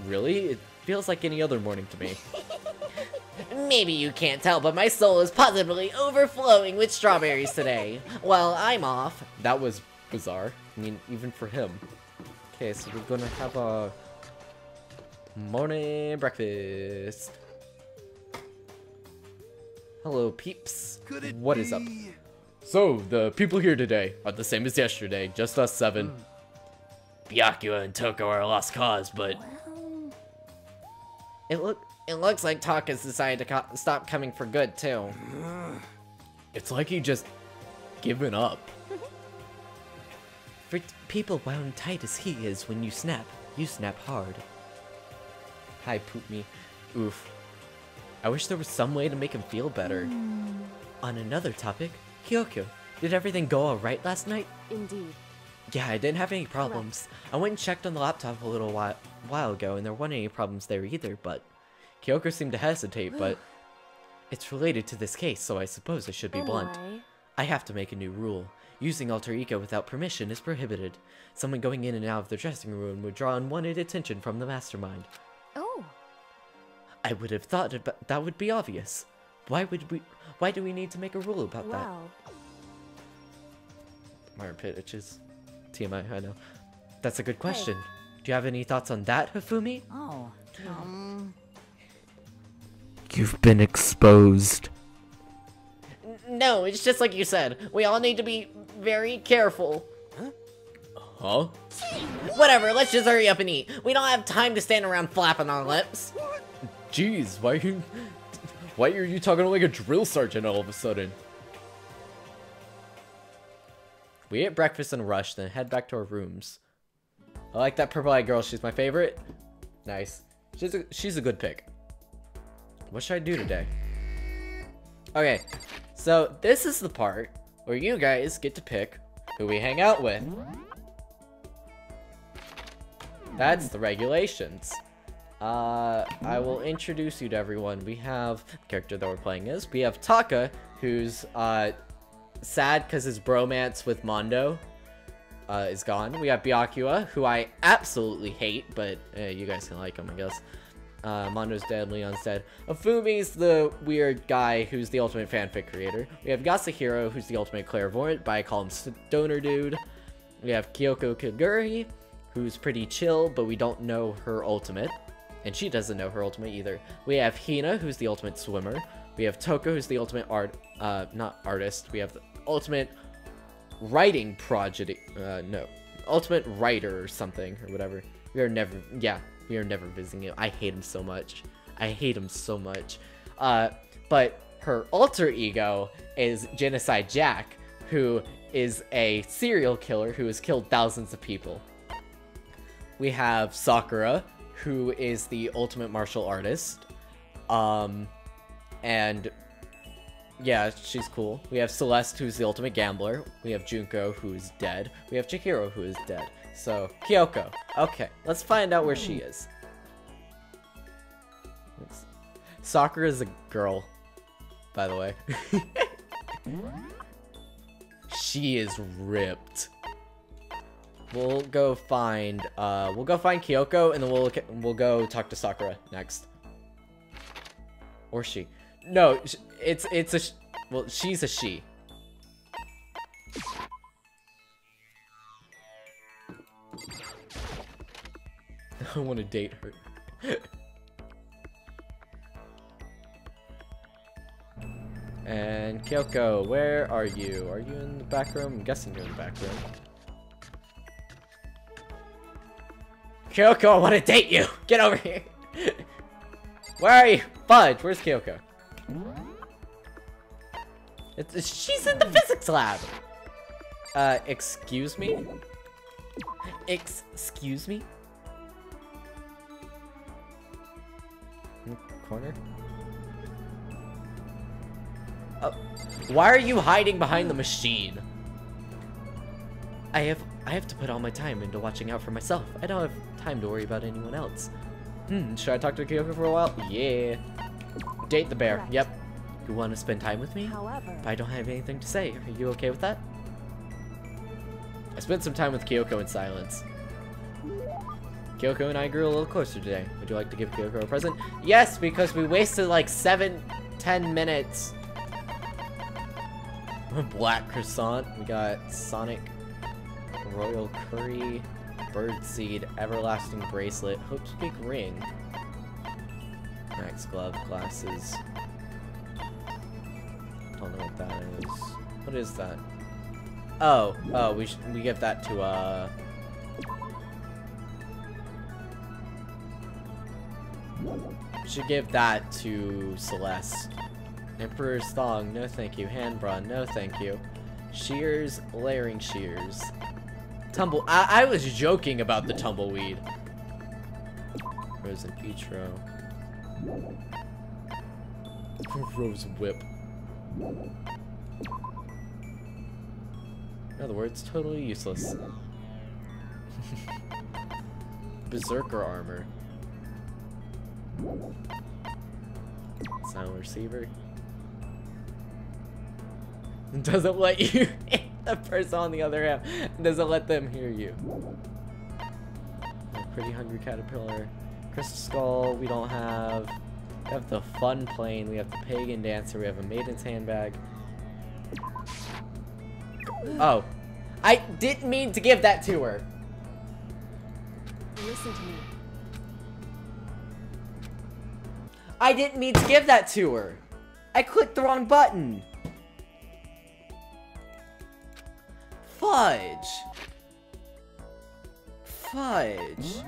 Really? It feels like any other morning to me. Maybe you can't tell, but my soul is positively overflowing with strawberries today. Well, I'm off. That was bizarre. I mean, even for him. Okay, so we're gonna have a morning breakfast. Hello, peeps. What is up? So, the people here today are the same as yesterday, just us 7. Byakuya and Toko are a lost cause, but... It looks like Taka's decided to stop coming for good, too. It's like he just given up. For people wound tight as he is, when you snap hard. Hi, poop me. Oof. I wish there was some way to make him feel better. On another topic, Kyoko, did everything go alright last night? Indeed. Yeah, I didn't have any problems. I went and checked on the laptop a little while ago, and there weren't any problems there either, but... Kyoko seemed to hesitate, but... It's related to this case, so I suppose I should be blunt. I have to make a new rule. Using alter ego without permission is prohibited. Someone going in and out of the dressing room would draw unwanted attention from the mastermind. Oh. I would have thought that would be obvious. Why do we need to make a rule about that? Well, My armpit itches. TMI, I know. That's a good question. Do you have any thoughts on that, Hifumi? Oh, You've been exposed. No, it's just like you said. We all need to be very careful. Huh? Whatever, let's just hurry up and eat. We don't have time to stand around flapping our lips. Jeez, why are you talking like a drill sergeant all of a sudden? We ate breakfast in a rush, then head back to our rooms. I like that purple-eyed girl. She's my favorite. Nice. She's a good pick. What should I do today? Okay, so this is the part where you guys get to pick who we hang out with. That's the regulations. I will introduce you to everyone. We have the character that we're playing as. We have Taka, who's sad because his bromance with Mondo is gone. We have Byakuya, who I absolutely hate, but you guys can like him, I guess. Mondo's dead, Leon's dead. Hifumi's the weird guy who's the ultimate fanfic creator. We have Yasuhiro, who's the ultimate clairvoyant, but I call him Stoner Dude. We have Kyoko Kirigiri, who's pretty chill, but we don't know her ultimate. And she doesn't know her ultimate either. We have Hina, who's the ultimate swimmer. We have Toko, who's the ultimate not artist. We have the ultimate writing project, ultimate writer or something, or whatever. We are never visiting him. I hate him so much. But her alter ego is Genocide Jack, who is a serial killer who has killed thousands of people. We have Sakura, who is the ultimate martial artist. And yeah, she's cool. We have Celeste, who's the ultimate gambler. We have Junko, who is dead. We have Chihiro, who is dead. So, Kyoko. Okay, let's find out where she is. Sakura is a girl, by the way. She is ripped. We'll go find Kyoko, and then we'll go talk to Sakura next. Or she. No, well, she's a she. I want to date her. And Kyoko, where are you? Are you in the back room? I'm guessing you're in the back room. Kyoko, I want to date you! Get over here! Where are you? Fudge, where's Kyoko? She's in the physics lab! Excuse me? Excuse me? In the corner? Why are you hiding behind the machine? I have to put all my time into watching out for myself. I don't have time to worry about anyone else. Should I talk to Kyoko for a while? Yeah. Date the bear. Correct. Yep. You want to spend time with me? However, But I don't have anything to say. Are you okay with that? I spent some time with Kyoko in silence. Kyoko and I grew a little closer today. Would you like to give Kyoko a present? Yes, because we wasted like 7-10 minutes. Black croissant. We got Sonic, Royal Curry, Birdseed, Everlasting Bracelet, Hope's Big Ring, Max Glove, Glasses. Don't know what that is. What is that? Oh, we give that to should give that to Celeste. Emperor's Thong, no thank you. Hand bra, no thank you. Shears, layering shears. I was joking about the tumbleweed. Rose and peach row. Rose whip. In other words, totally useless. Berserker armor. Sound receiver. Doesn't let you hit the person on the other hand. Doesn't let them hear you. A pretty hungry caterpillar. Crystal skull, we don't have. We have the fun plane, we have the pagan dancer, we have a maiden's handbag. Oh. I didn't mean to give that to her. listen to me. I didn't mean to give that to her. I clicked the wrong button. Fudge. Fudge.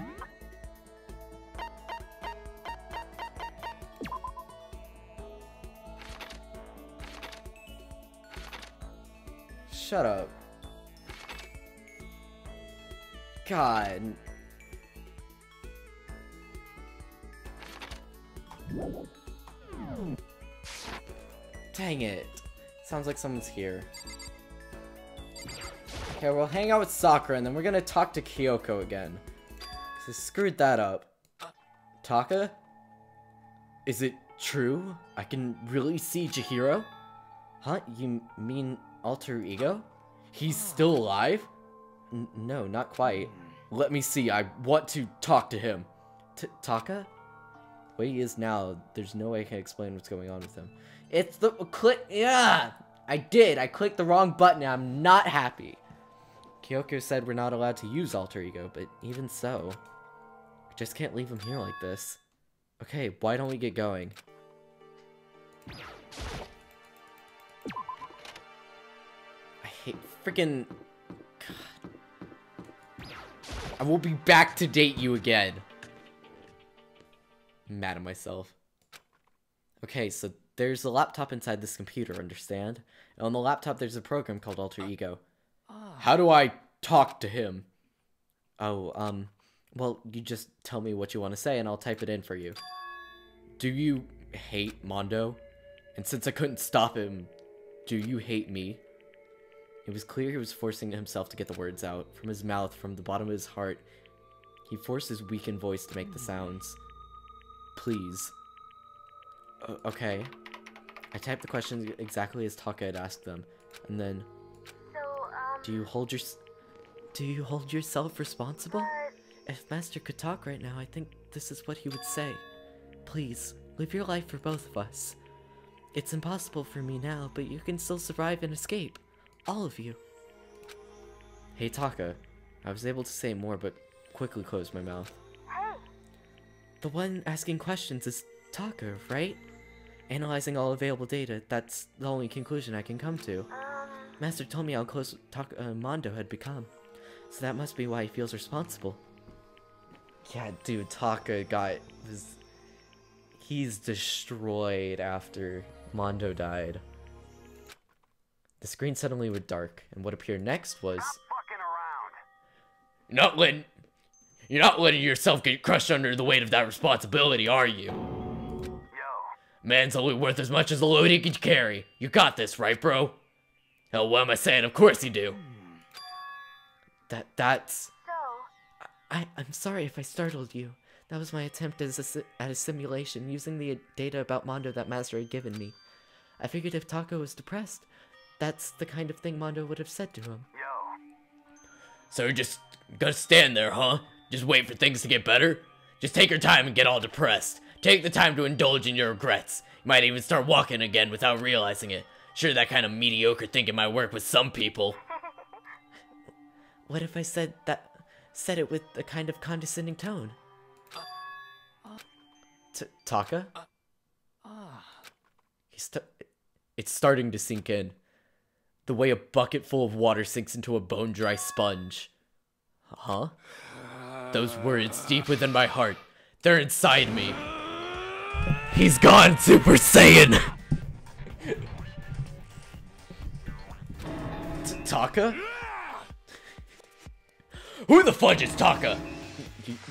Shut up. God. Dang it. Sounds like someone's here. Okay, we'll hang out with Sakura and then we're gonna talk to Kyoko again. 'Cause I screwed that up. Taka? Is it true? I can really see Chihiro? Huh? You mean alter ego? He's still alive? No, not quite. Let me see. I want to talk to him. Taka? The way he is now, there's no way I can explain what's going on with him. It's the click. Yeah! I did. I clicked the wrong button and I'm not happy. Kyoko said we're not allowed to use alter ego, but even so, I just can't leave him here like this. Okay, why don't we get going? I hate freaking. God. I will be back to date you again. I'm mad at myself. Okay, so there's a laptop inside this computer, understand? And on the laptop there's a program called Alter Ego. How do I talk to him? Oh, well, you just tell me what you want to say and I'll type it in for you. Do you hate Mondo? And since I couldn't stop him, do you hate me? It was clear he was forcing himself to get the words out. From his mouth, from the bottom of his heart, he forced his weakened voice to make the sounds. Please. Okay. I typed the questions exactly as Taka had asked them, and then... Do you hold yourself responsible? If Master could talk right now, I think this is what he would say. Please, live your life for both of us. It's impossible for me now, but you can still survive and escape. All of you. Hey, Taka. I was able to say more, but quickly closed my mouth. The one asking questions is Taka, right? Analyzing all available data, that's the only conclusion I can come to. Master told me how close Mondo had become, so that must be why he feels responsible. Yeah, dude, Taka he's destroyed after Mondo died. The screen suddenly went dark, and what appeared next was... Stop fucking around. You're not letting yourself get crushed under the weight of that responsibility, are you? Yo. Man's only worth as much as the load he can carry. You got this, right, bro? Hell, what am I saying? Of course you do. That's... I'm sorry if I startled you. That was my attempt at a simulation, using the data about Mondo that Master had given me. I figured if Taka was depressed, that's the kind of thing Mondo would have said to him. Yo. So you're just gonna stand there, huh? Just wait for things to get better? Just take your time and get all depressed. Take the time to indulge in your regrets. You might even start walking again without realizing it. Sure, that kind of mediocre thinking might work with some people. What if I said it with a kind of condescending tone? Taka? It's starting to sink in. The way a bucket full of water sinks into a bone-dry sponge. Huh? Those words deep within my heart. They're inside me. He's gone Super Saiyan! Taka? Who the fudge is Taka?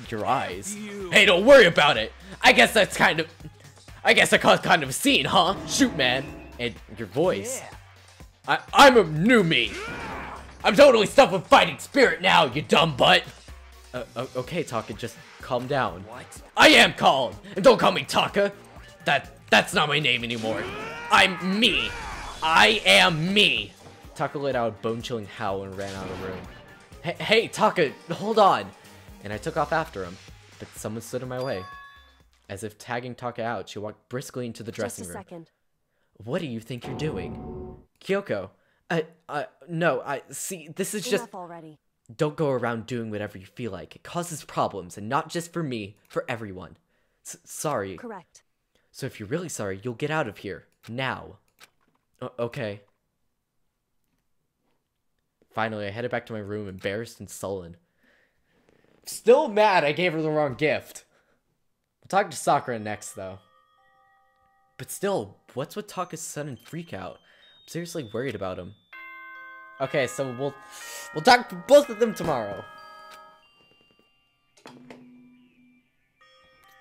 Your eyes. Hey, don't worry about it. I guess I caused kind of a scene, huh? Shoot, man. And your voice. Yeah. I'm a new me. I'm totally stuffed with fighting spirit now, you dumb butt. Okay, Taka, just calm down. What? I am calm, and don't call me Taka. That's not my name anymore. I'm me. I am me. Taka let out a bone-chilling howl and ran out of the room. Hey, Taka, hold on! And I took off after him, but someone stood in my way. As if tagging Taka out, she walked briskly into the dressing room. Just a second. What do you think you're doing? Kyoko, no, see, this is just... Enough already. Don't go around doing whatever you feel like. It causes problems, and not just for me, for everyone. Sorry. Correct. So if you're really sorry, you'll get out of here. Now. Okay. Finally, I headed back to my room, embarrassed and sullen. Still mad I gave her the wrong gift. We'll talk to Sakura next, though. But still, what's with Taka's sudden freak out? I'm seriously worried about him. Okay, so we'll talk to both of them tomorrow.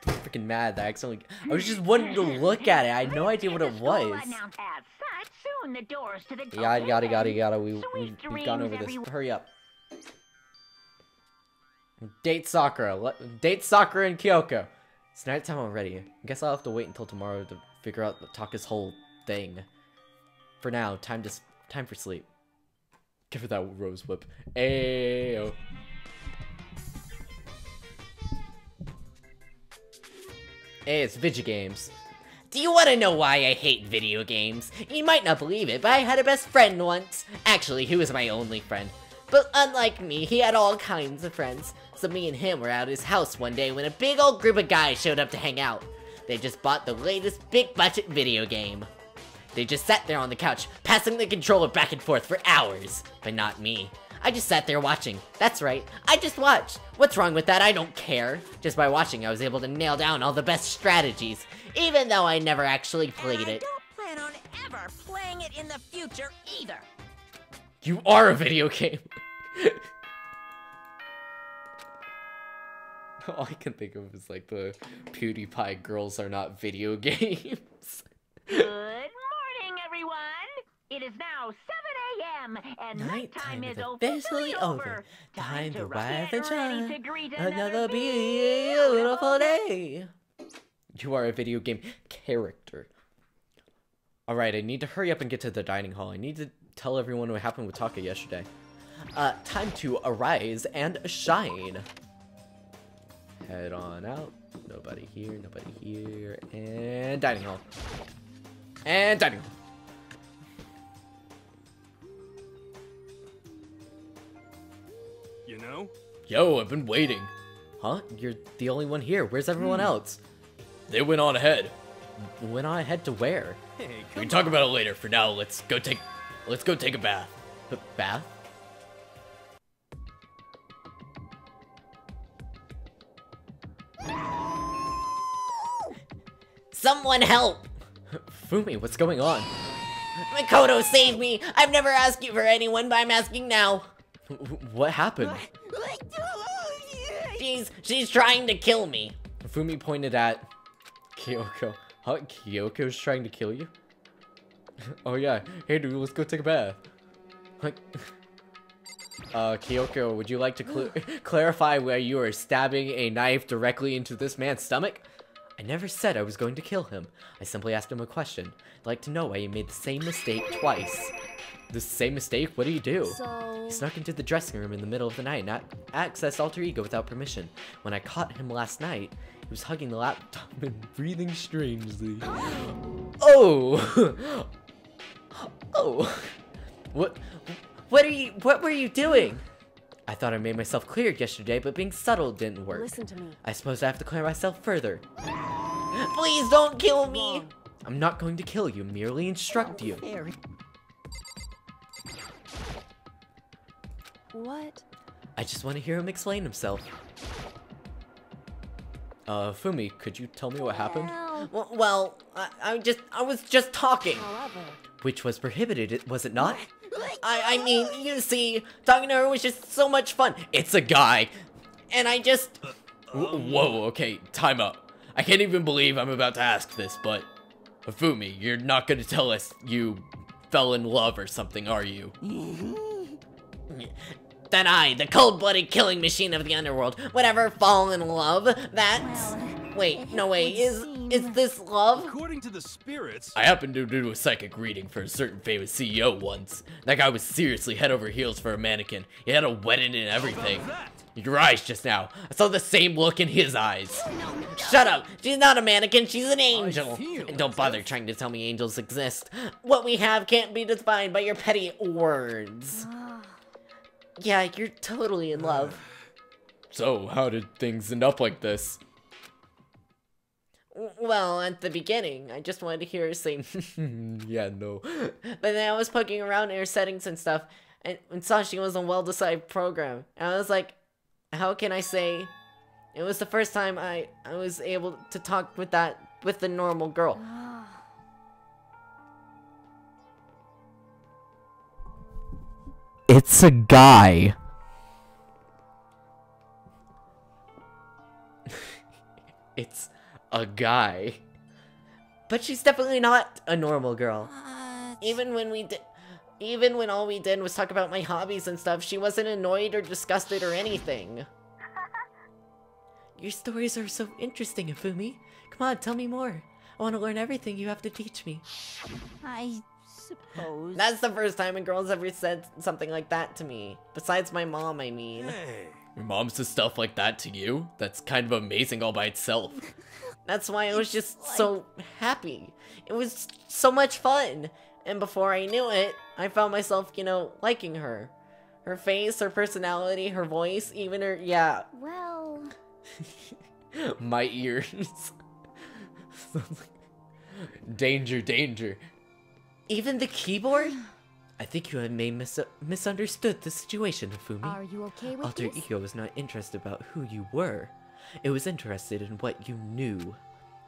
I'm freaking mad that I was just wanting to look at it. I had no idea what it was. Yada. We've gone over this. Hurry up. Date Sakura. Date Sakura and Kyoko. It's nighttime already. I guess I'll have to wait until tomorrow to figure out Taka's whole thing. For now, time for sleep. Give her that rose whip. Ayo. Hey, it's video games. Do you want to know why I hate video games? You might not believe it, but I had a best friend once. Actually, he was my only friend. But unlike me, he had all kinds of friends. So me and him were at his house one day when a big old group of guys showed up to hang out. They just bought the latest big budget video game. They just sat there on the couch, passing the controller back and forth for hours. But not me. I just sat there watching. That's right, I just watched. What's wrong with that? I don't care. Just by watching, I was able to nail down all the best strategies, even though I never actually played it. I don't plan on ever playing it in the future either. You are a video game! All I can think of is like the PewDiePie girls are not video games. Good morning, everyone! It is now 7 a.m. and nighttime is officially over. Time to rise rise and ready to shine. greet Another beautiful day. You are a video game character. Alright, I need to hurry up and get to the dining hall. I need to tell everyone what happened with Taka yesterday. Time to arise and shine. Head on out. Nobody here, and dining hall. And dining hall. You know? Yo, I've been waiting. Huh? You're the only one here. Where's everyone else? They went on ahead. Went on ahead to where? Hey, We can talk about it later. For now, let's go take a bath. A bath? Someone help! Fumi, what's going on? Makoto, save me! I've never asked you for anyone, but I'm asking now. What happened? She's trying to kill me. Fumi pointed at Kyoko. Huh? Kyoko's trying to kill you? Oh yeah. Hey dude, let's go take a bath. Kyoko, would you like to clarify where you are stabbing a knife directly into this man's stomach? I never said I was going to kill him. I simply asked him a question. I'd like to know why he made the same mistake twice. The same mistake? What did he do? So... He snuck into the dressing room in the middle of the night and accessed Alter Ego without permission. When I caught him last night, he was hugging the laptop and breathing strangely. Oh! Oh! What were you doing? I thought I made myself clear yesterday, but being subtle didn't work. Listen to me. I suppose I have to clear myself further. Please don't kill me. I'm not going to kill you, merely instruct you. What? I just want to hear him explain himself. Fumi, could you tell me what happened? Well, I was just talking. However... Which was prohibited, was it not? I mean, you see, talking to her was just so much fun. It's a guy! And I just... Whoa, okay, time up. I can't even believe I'm about to ask this, but... Fumi, you're not gonna tell us you fell in love or something, are you? That I, the cold-blooded killing machine of the underworld, would ever fall in love? That's... Wait, no way, is this love? According to the spirits... I happened to do a psychic reading for a certain famous CEO once. That guy was seriously head over heels for a mannequin. He had a wedding and everything. Your eyes just now. I saw the same look in his eyes. Shut up! She's not a mannequin, she's an angel! feel And don't bother trying to tell me angels exist. What we have can't be defined by your petty words. Yeah, you're totally in love. So, how did things end up like this? Well, at the beginning, I just wanted to hear her say, Yeah, no. but then I was poking around in her settings and stuff, and saw she was a well-decided program. And I was like, how can I say? It was the first time I was able to talk with the normal girl. It's a guy. It's a guy. But she's definitely not a normal girl. Even when all we did was talk about my hobbies and stuff, she wasn't annoyed or disgusted or anything. Your stories are so interesting, Hifumi. Come on, tell me more. I want to learn everything you have to teach me. I suppose. That's the first time a girl's ever said something like that to me. Besides my mom, I mean. Hey. Your mom says stuff like that to you? That's kind of amazing all by itself. That's why I was just so happy. It was so much fun. And before I knew it, I found myself, you know, liking her. Her face, her personality, her voice, even her, yeah. Well... My ears. Danger, danger. Even the keyboard? I think you have misunderstood the situation, Hifumi. Are you okay with Alter this? Ego was not interested about who you were. It was interested in what you knew.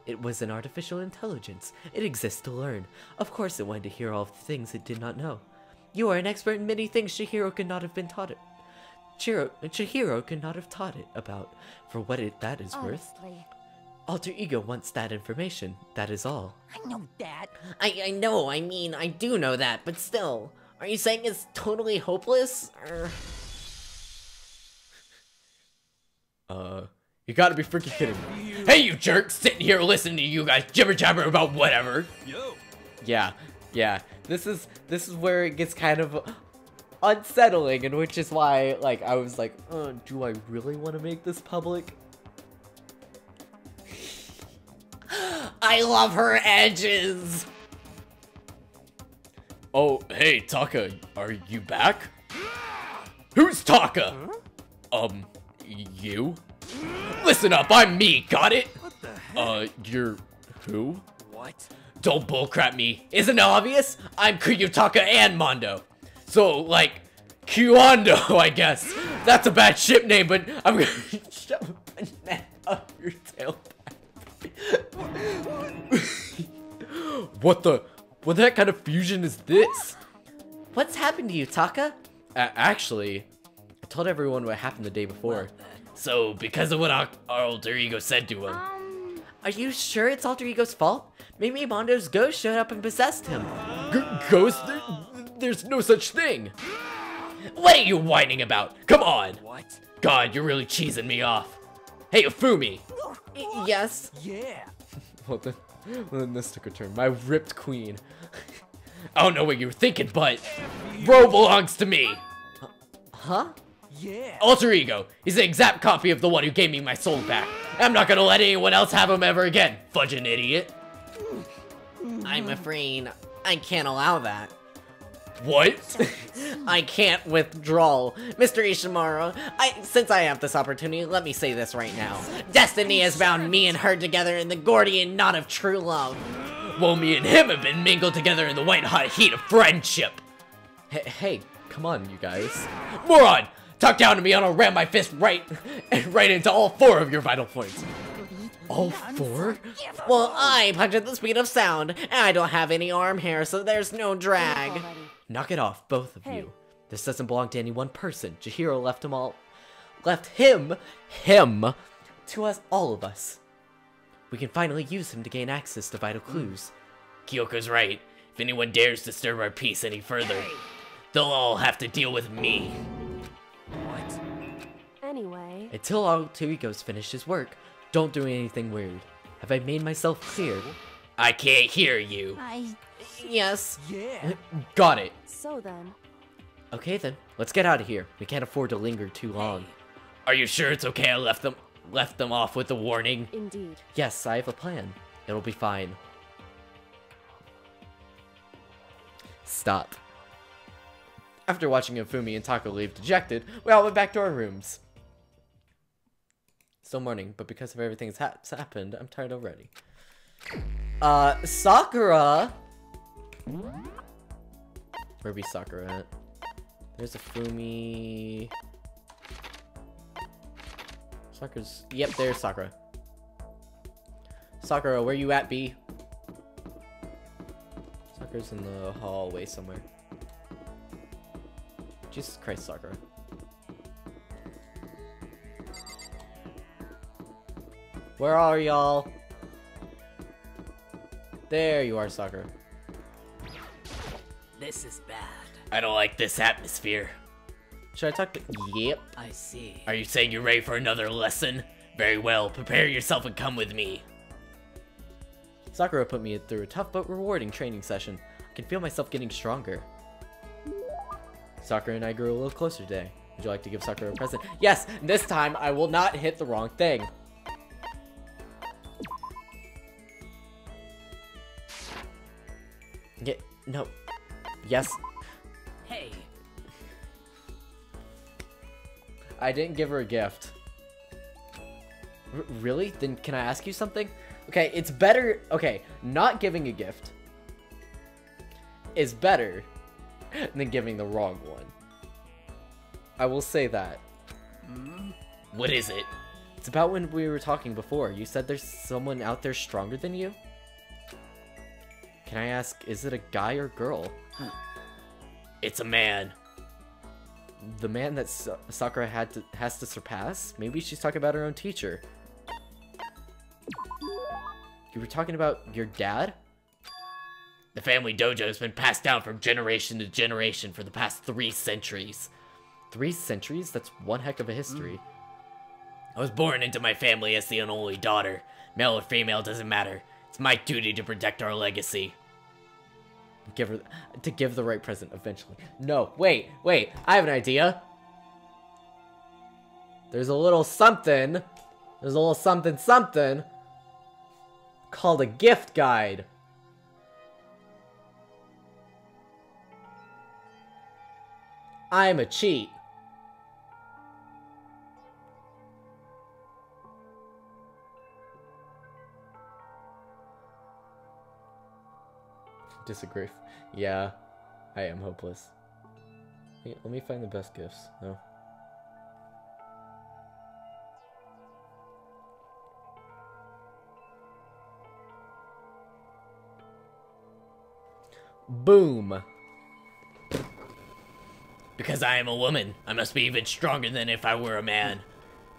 It was an artificial intelligence. It exists to learn. Of course it wanted to hear all of the things it did not know. You are an expert in many things Chihiro could not have been taught it. Chihiro could not have taught it about, for what that is worth. Honestly. Alter Ego wants that information, that is all. I know that. I know, I mean, I do know that, but still. Are you saying it's totally hopeless? You gotta be freaking kidding me. Hey, you jerk! Sitting here listening to you guys jibber jabber about whatever. Yo. Yeah. This is where it gets kind of unsettling, and which is why, like, I was like, do I really want to make this public? I love her edges! Oh, hey, Taka, are you back? Who's Taka? You? Listen up, I'm me, got it? What the heck? You're who? What? Don't bullcrap me. Isn't it obvious? I'm Kiyotaka and Mondo. So, like, Kyondo, I guess. That's a bad ship name, but I'm gonna shove a banana up your tailpipe. What the heck kind of fusion is this? What's happened to you, Taka? Actually, I told everyone what happened the day before. So, because of what our alter ego said to him. Are you sure it's Alter Ego's fault? Maybe Mondo's ghost showed up and possessed him. Ghost? There's no such thing. What are you whining about? Come on. What? God, you're really cheesing me off. Hey, Hifumi. Yes? Yeah. Well, then this took a turn. My ripped queen. I don't know what you were thinking, but Bro belongs to me. Huh? Yeah. Alter Ego. He's the exact copy of the one who gave me my soul back. I'm not gonna let anyone else have him ever again. Fudging idiot. I'm afraid I can't allow that. What? I can't withdraw. Mr. Ishimaru, since I have this opportunity, let me say this right now. Destiny has bound me and her together in the Gordian knot of true love. Well, me and him have been mingled together in the white-hot heat of friendship. Hey, come on, you guys. Moron! Talk down to me and I'll ram my fist right into all 4 of your vital points. All 4? Well, I punch at the speed of sound, and I don't have any arm hair, so there's no drag. Already. Knock it off, both of Hey. you. This doesn't belong to any one person. Chihiro left him to us, all of us. We can finally use him to gain access to vital clues. Kyoko's right. If anyone dares disturb our peace any further, they'll all have to deal with me. What? Anyway, Until Alter Ego's finished his work, don't do anything weird. Have I made myself clear? I can't hear you. Yes. Yeah. Got it. so then, Okay then, let's get out of here. We can't afford to linger too long. Are you sure it's okay I left them off with a warning? indeed. Yes, I have a plan. It'll be fine. Stop. After watching Hifumi and Taka leave dejected, we all went back to our rooms. Still morning, but because of everything that's happened, I'm tired already. Sakura! Where be Sakura at? There's Hifumi. Sakura's... Yep, there's Sakura. Sakura, where you at, B? Sakura's in the hallway somewhere. Jesus Christ, Sakura. Where are y'all? There you are, Sakura. This is bad. I don't like this atmosphere. Should I talk to... Yep. I see. Are you saying you're ready for another lesson? Very well, prepare yourself and come with me. Sakura put me through a tough but rewarding training session. I can feel myself getting stronger. Sakura and I grew a little closer today. Would you like to give Sakura a present? Yes! This time I will not hit the wrong thing. No. Yes. Hey. I didn't give her a gift. Really? Then can I ask you something? Okay, it's better... Okay, not giving a gift is better than giving the wrong one. I will say that. What is it? It's about when we were talking before. You said there's someone out there stronger than you? Can I ask, is it a guy or girl? It's a man. The man that Sakura has to surpass? Maybe she's talking about her own teacher. You were talking about your dad? The family dojo has been passed down from generation to generation for the past 3 centuries. 3 centuries? That's one heck of a history. I was born into my family as the only daughter. Male or female doesn't matter. It's my duty to protect our legacy. Give the right present eventually. No, wait, I have an idea. There's a little something. There's a little something called a gift guide. I'm a cheat. Disagree. Yeah, I am hopeless. Hey, let me find the best gifts. No. Boom. Because I am a woman, I must be even stronger than if I were a man.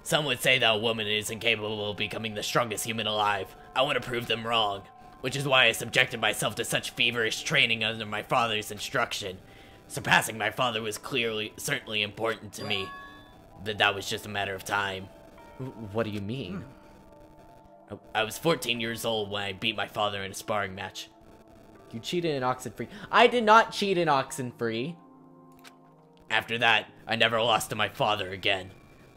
Some would say that a woman is incapable of becoming the strongest human alive. I want to prove them wrong. Which is why I subjected myself to such feverish training under my father's instruction. Surpassing my father was certainly important to me. That was just a matter of time. What do you mean? I was 14 years old when I beat my father in a sparring match. You cheated in Oxenfree. I did not cheat in Oxenfree. After that, I never lost to my father again.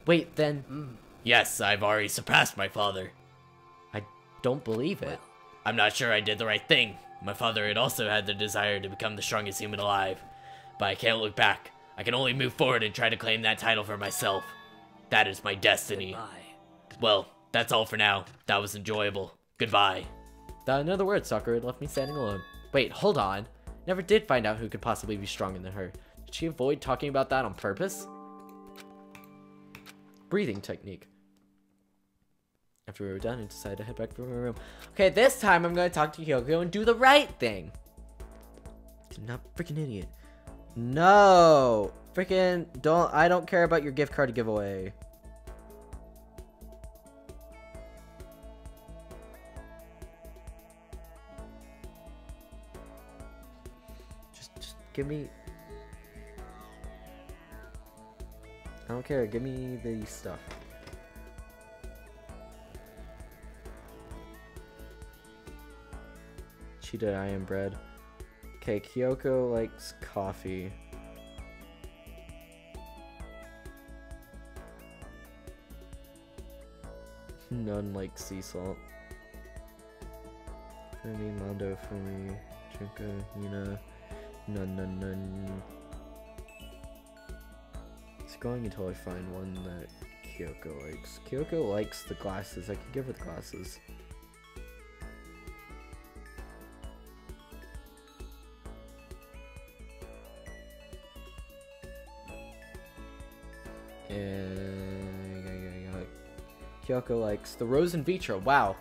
Wait, then... Yes, I've already surpassed my father. I don't believe it. I'm not sure I did the right thing. My father had also had the desire to become the strongest human alive. But I can't look back. I can only move forward and try to claim that title for myself. That is my destiny. Goodbye. Well, that's all for now. That was enjoyable. Goodbye. In other words, Sakura left me standing alone. Wait, hold on. Never did find out who could possibly be stronger than her. Did she avoid talking about that on purpose? Breathing technique. After we were done, I decided to head back to my room. Okay, this time I'm going to talk to Kyoko and do the right thing. I'm not freaking idiot. No! Freaking I don't care about your gift card giveaway. Just give me... I don't care, give me the stuff. Cheetah I am bread. Okay, Kyoko likes coffee. None like sea salt. Mondo Owada, Junko, Hina. None. It's going until I find one that Kyoko likes. Kyoko likes the glasses. I can give her the glasses. Kyoko likes the Rose and Vitra. Wow.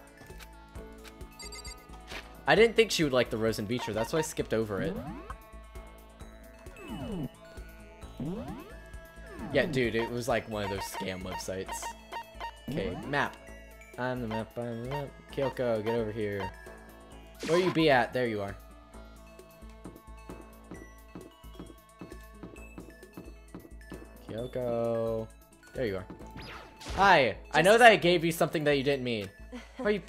I didn't think she would like the Rose and Vitra. That's why I skipped over it. Yeah, dude, it was like one of those scam websites. Okay, map. I'm the map. Kyoko, get over here. Where you be at? There you are. Kyoko. There you are. Hi. I know that I gave you something that you didn't mean. Why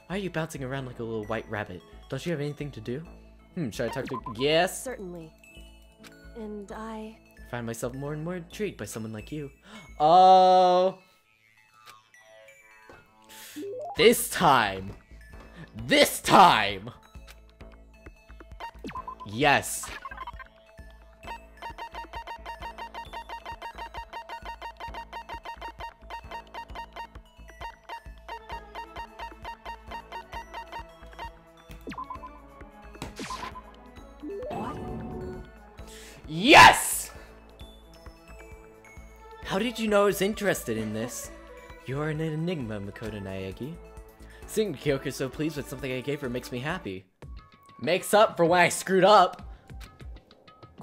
are you bouncing around like a little white rabbit? Don't you have anything to do? Should I talk to... Yes? Certainly. And I find myself more and more intrigued by someone like you. Oh. This time. Yes. Yes! How did you know I was interested in this? You are an enigma, Makoto Naegi. Seeing Kyoko so pleased with something I gave her makes me happy. Makes up for when I screwed up.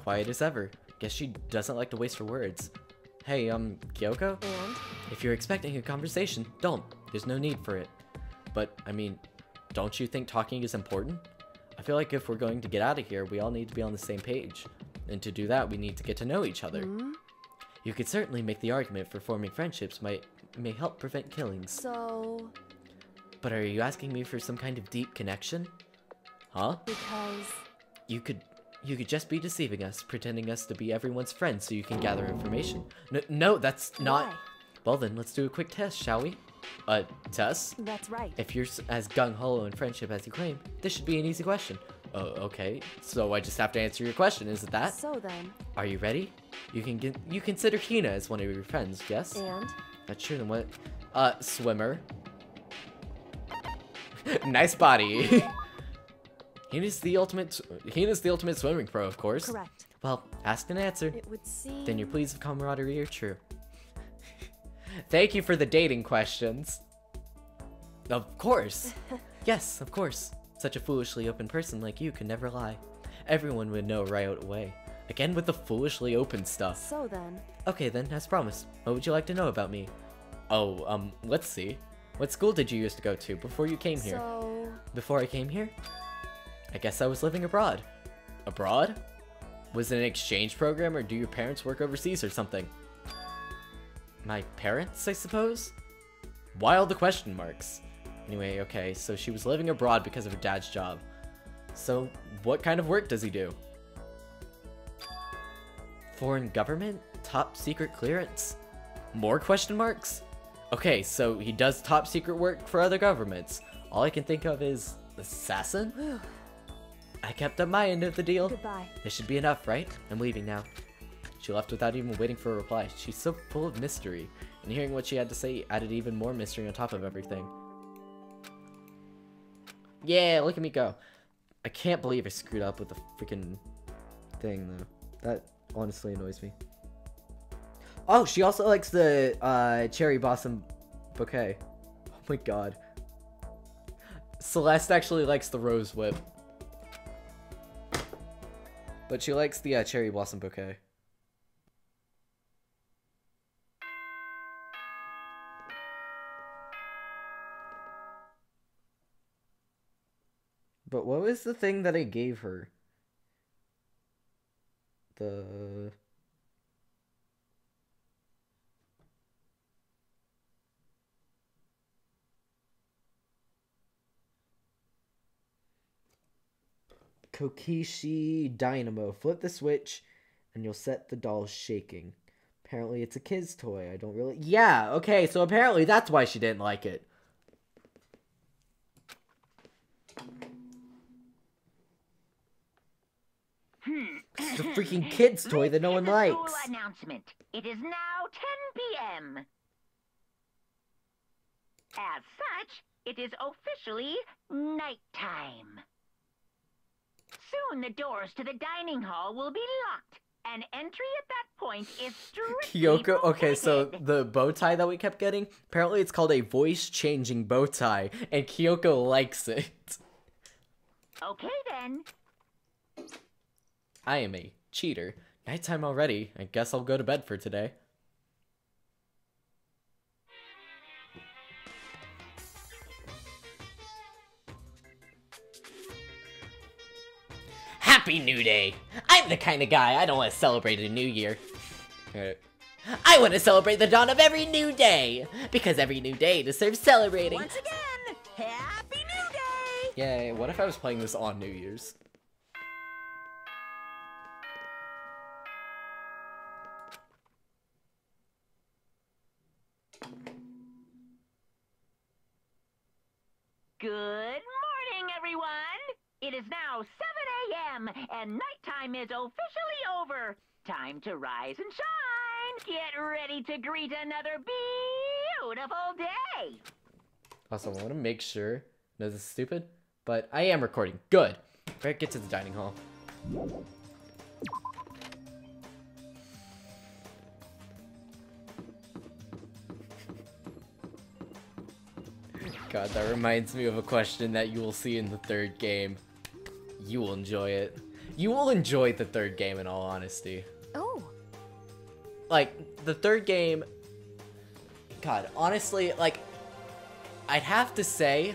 quiet as ever. Guess she doesn't like to waste her words. Hey, Kyoko? And? If you're expecting a conversation, don't. There's no need for it. But, I mean, don't you think talking is important? I feel like if we're going to get out of here, we all need to be on the same page. And to do that, we need to get to know each other. You could certainly make the argument for forming friendships may help prevent killings. So... But are you asking me for some kind of deep connection? Huh? Because... You could just be deceiving us, pretending us to be everyone's friend so you can gather information. No, that's not... Why? Well then, let's do a quick test, shall we? Test? That's right. If you're as gung-ho in friendship as you claim, this should be an easy question. Oh, okay. So I just have to answer your question, is it that? So then... Are you ready? You consider Hina as one of your friends, yes? And? That's true, then what? Swimmer. Nice body. Hina's the ultimate swimming pro, of course. Correct. Well, asked and answered. It would seem... Then your pleas of camaraderie are true. Thank you for the dating questions. Of course. Yes, of course. Such a foolishly open person like you could never lie. Everyone would know right away. Again with the foolishly open stuff. So then... Okay then, as promised. What would you like to know about me? Oh, let's see. What school did you used to go to before you came here? So... Before I came here? I guess I was living abroad. Abroad? Was it an exchange program or do your parents work overseas or something? My parents, I suppose? Why all the question marks? Anyway, okay, so she was living abroad because of her dad's job. So, what kind of work does he do? Foreign government? Top secret clearance? More question marks? Okay, so he does top secret work for other governments. All I can think of is... assassin? I kept up my end of the deal. Goodbye. This should be enough, right? I'm leaving now. She left without even waiting for a reply. She's so full of mystery. And hearing what she had to say added even more mystery on top of everything. Yeah, look at me go. I can't believe I screwed up with the freaking thing, though. That honestly annoys me. Oh, she also likes the cherry blossom bouquet. Oh my god. Celeste actually likes the rose whip. But she likes the cherry blossom bouquet. But what was the thing that I gave her? The... Kokishi Dynamo. Flip the switch and you'll set the doll shaking. Apparently it's a kid's toy. I don't really... Yeah, okay, so apparently that's why she didn't like it. It's a freaking kid's toy that no one likes. School announcement. It is now 10 p.m. As such, it is officially nighttime. Soon the doors to the dining hall will be locked. An entry at that point is strictly Kyoko, okay, so prohibited. the bow tie that we kept getting, apparently it's called a voice-changing bow tie, and Kyoko likes it. Okay then. I am a cheater. Nighttime already. I guess I'll go to bed for today. Happy New Day! I'm the kind of guy I don't want to celebrate a new year. I want to celebrate the dawn of every new day! Because every new day deserves celebrating. Once again, Happy New Day! Yay, what if I was playing this on New Year's? Good morning, everyone! It is now 7 a.m. and nighttime is officially over. Time to rise and shine. Get ready to greet another beautiful day. Also, I want to make sure... No, this is stupid, but I am recording. Good. Better get to the dining hall. God, that reminds me of a question that you will see in the third game. You will enjoy it. You will enjoy the third game in all honesty. Oh. Like, the third game... God, honestly, like... I'd have to say...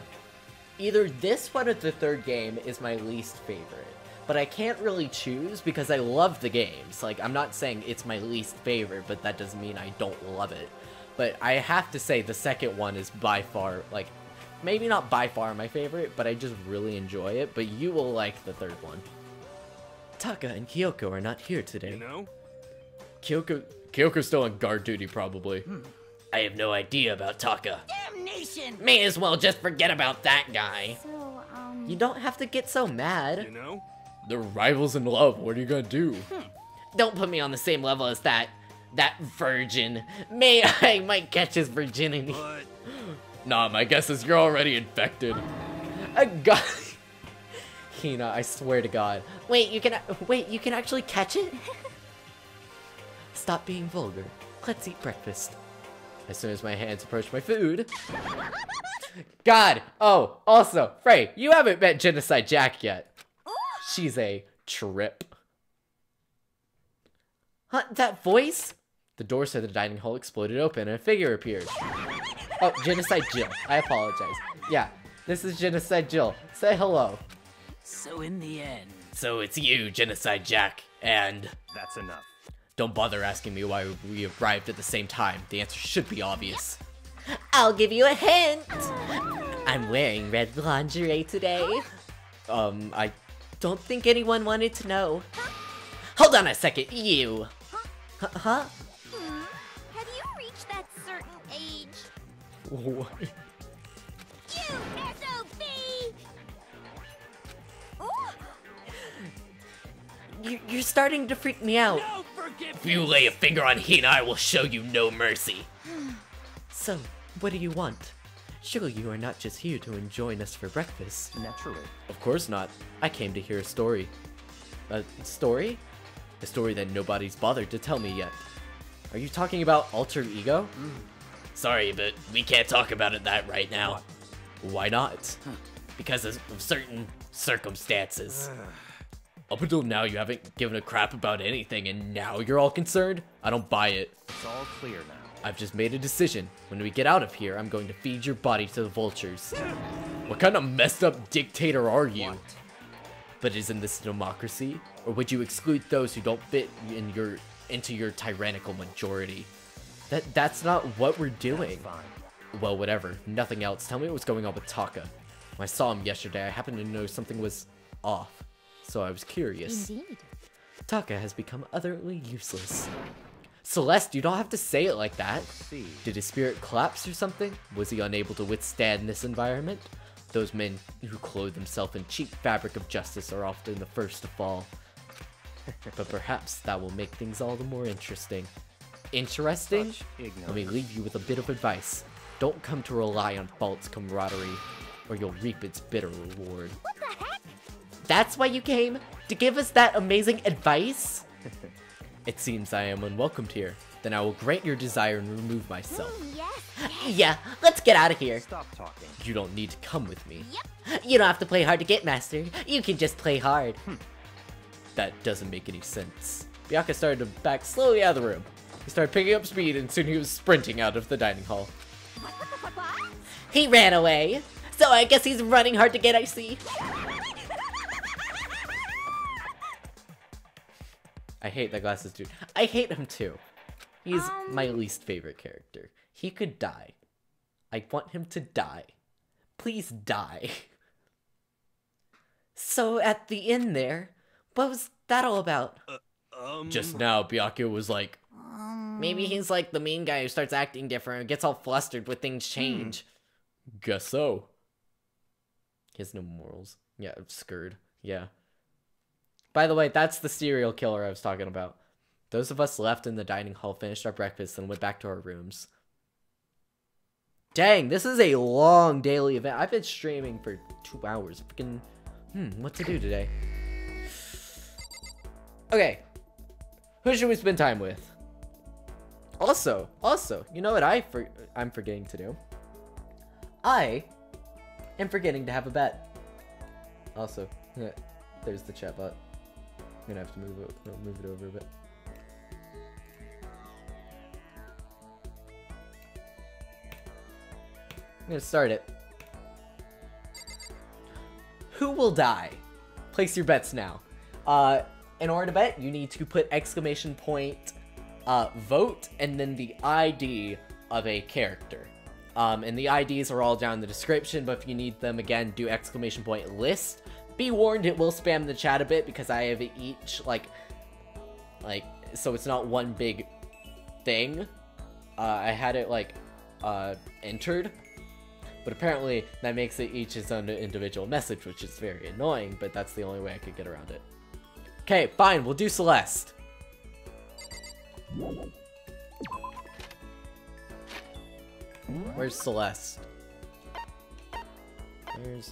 Either this one or the third game is my least favorite. But I can't really choose because I love the games. Like, I'm not saying it's my least favorite, but that doesn't mean I don't love it. But I have to say the second one is by far, like... Maybe not by far my favorite, but I just really enjoy it. But you will like the third one. Taka and Kyoko are not here today. You know? Kyoko's still on guard duty, probably. I have no idea about Taka. Damnation! May as well just forget about that guy. So, You don't have to get so mad. You know? They're rivals in love. What are you gonna do? Don't put me on the same level as that virgin. I might catch his virginity. But Nah, my guess is you're already infected. A guy. Hina, I swear to God. Wait, you can actually catch it? Stop being vulgar. Let's eat breakfast. As soon as my hands approach my food. God! Oh, also, Frey, you haven't met Genocide Jack yet. She's a trip. Huh, that voice? The doors to the dining hall exploded open and a figure appeared. Oh, Genocide Jill. I apologize. Yeah, this is Genocide Jill. Say hello. so in the end, So it's you, Genocide Jack, and... that's enough. Don't bother asking me why we arrived at the same time. The answer should be obvious. I'll give you a hint. I'm wearing red lingerie today. I don't think anyone wanted to know. Hold on a second, you. Huh? have you reached that certain age? What? You SOB! Ooh, You're starting to freak me out. No forgiveness! If you lay a finger on Hina, I will show you no mercy. So, what do you want? Surely you are not just here to join us for breakfast. Naturally. Of course not. I came to hear a story. A story? A story that nobody's bothered to tell me yet. Are you talking about Alter Ego? Sorry, but we can't talk about it that right now. Why not? Because of certain circumstances. Up until now, you haven't given a crap about anything, and now you're all concerned? I don't buy it. It's all clear now. I've just made a decision. When we get out of here, I'm going to feed your body to the vultures. What kind of messed up dictator are you? What? But isn't this democracy? Or would you exclude those who don't fit into your tyrannical majority? That's not what we're doing. Fine. Well, whatever. Nothing else. Tell me what's going on with Taka. When I saw him yesterday, I happened to know something was off. So I was curious. indeed. Taka has become utterly useless. Celeste, you don't have to say it like that. See. Did his spirit collapse or something? Was he unable to withstand this environment? Those men who clothe themselves in cheap fabric of justice are often the first to fall. But perhaps that will make things all the more interesting. Interesting? Such Let me ignorance. leave you with a bit of advice. Don't come to rely on false camaraderie, or you'll reap its bitter reward. What the heck? That's why you came? To give us that amazing advice? It seems I am unwelcomed here. Then I will grant your desire and remove myself. Yes. Yeah, let's get out of here. Stop talking. You don't need to come with me. You don't have to play hard to get master. You can just play hard. That doesn't make any sense. Byakuya started to back slowly out of the room. He started picking up speed and soon he was sprinting out of the dining hall. What? He ran away. So I guess he's running hard to get, I see. I hate that glasses dude. I hate him too. He's my least favorite character. He could die. I want him to die. Please die. So at the end there, what was that all about? Just now, Byakuya was like, Maybe he's like the mean guy who starts acting different and gets all flustered when things change. Guess so. He has no morals. Yeah, scared. Yeah. By the way, that's the serial killer I was talking about. Those of us left in the dining hall finished our breakfast and went back to our rooms. Dang, this is a long daily event. I've been streaming for 2 hours. Freaking, what to do today? Okay. Who should we spend time with? Also, you know what I'm forgetting to do? I am forgetting to have a bet. Also, there's the chat bot. I'm gonna have to move it over a bit. I'm gonna start it. Who will die? Place your bets now. In order to bet, you need to put exclamation point, vote, and then the ID of a character. And the IDs are all down in the description, but if you need them, again, do exclamation point list. Be warned, it will spam the chat a bit because I have each, like, so it's not one big thing. I had it, like, entered. But apparently, that makes it each its own individual message, which is very annoying, but that's the only way I could get around it. Okay, fine, we'll do Celeste. Where's Celeste? Where's,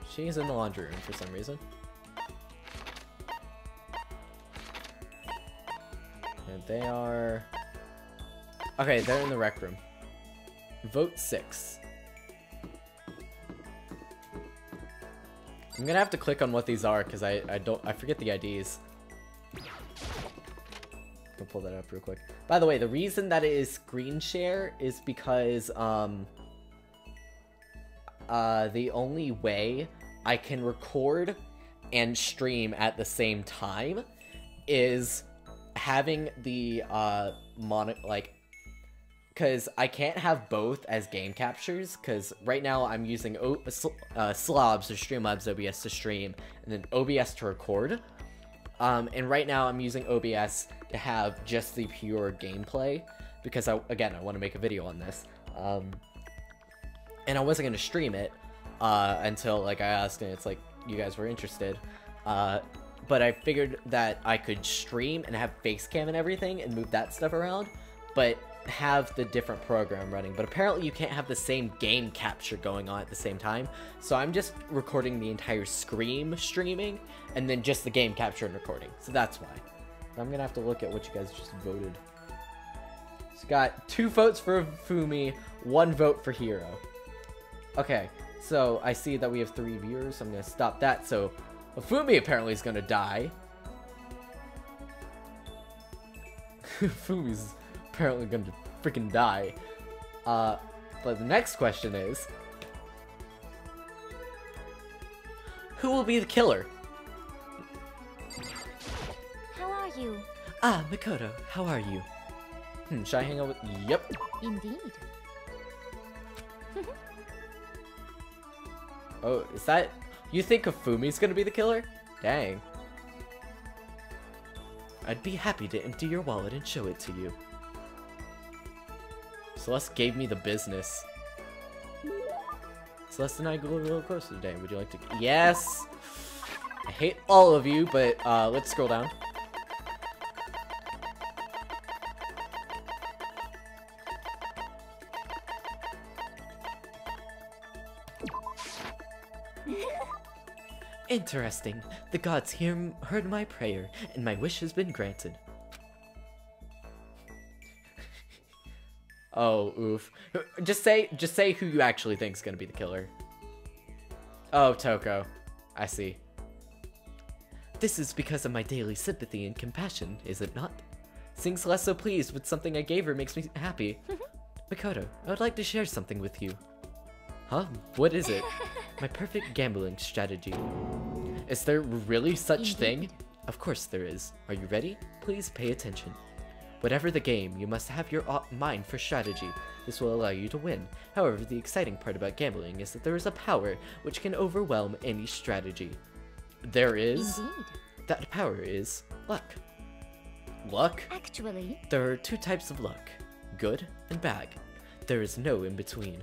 she's in the laundry room for some reason. And they are... Okay, they're in the rec room. Vote 6. I'm gonna have to click on what these are because I forget the IDs. I'll pull that up real quick. By the way, the reason that it is screen share is because the only way I can record and stream at the same time is having the because I can't have both as game captures, because right now I'm using Slobs or Streamlabs OBS to stream, and then OBS to record. And right now I'm using OBS to have just the pure gameplay, because I want to make a video on this. And I wasn't going to stream it until, like, I asked, and it's like, you guys were interested. But I figured that I could stream and have face cam and everything, and move that stuff around, but have the different program running. But apparently you can't have the same game capture going on at the same time, so I'm just recording the entire streaming and then just the game capture and recording, so that's why. I'm gonna have to look at what you guys just voted. So got 2 votes for Hifumi, 1 vote for Hiro. Okay, so I see that we have 3 viewers, so I'm gonna stop that. So Hifumi apparently is gonna die. Hifumi's apparently going to freaking die. But the next question is, who will be the killer? How are you? Ah, Makoto, how are you? Should I hang out with... Yep. Indeed. Oh, is that... You think Hifumi's gonna be the killer? Dang. I'd be happy to empty your wallet and show it to you. Celeste gave me the business. Celeste and I go a little closer today. Would you like to... Yes! I hate all of you, but let's scroll down. Interesting. The gods heard my prayer, and my wish has been granted. Oh, oof. Just say who you actually think is gonna be the killer. Oh, Toko. I see. This is because of my daily sympathy and compassion, is it not? Seeing Celeste so pleased with something I gave her makes me happy. Makoto, I would like to share something with you. Huh? What is it? My perfect gambling strategy. Is there really such thing? Of course there is. Are you ready? Please pay attention. Whatever the game, you must have your mind for strategy. This will allow you to win. However, the exciting part about gambling is that there is a power which can overwhelm any strategy. There is? Indeed. That power is luck. Luck? Actually, There are 2 types of luck, good and bad. There is no in between.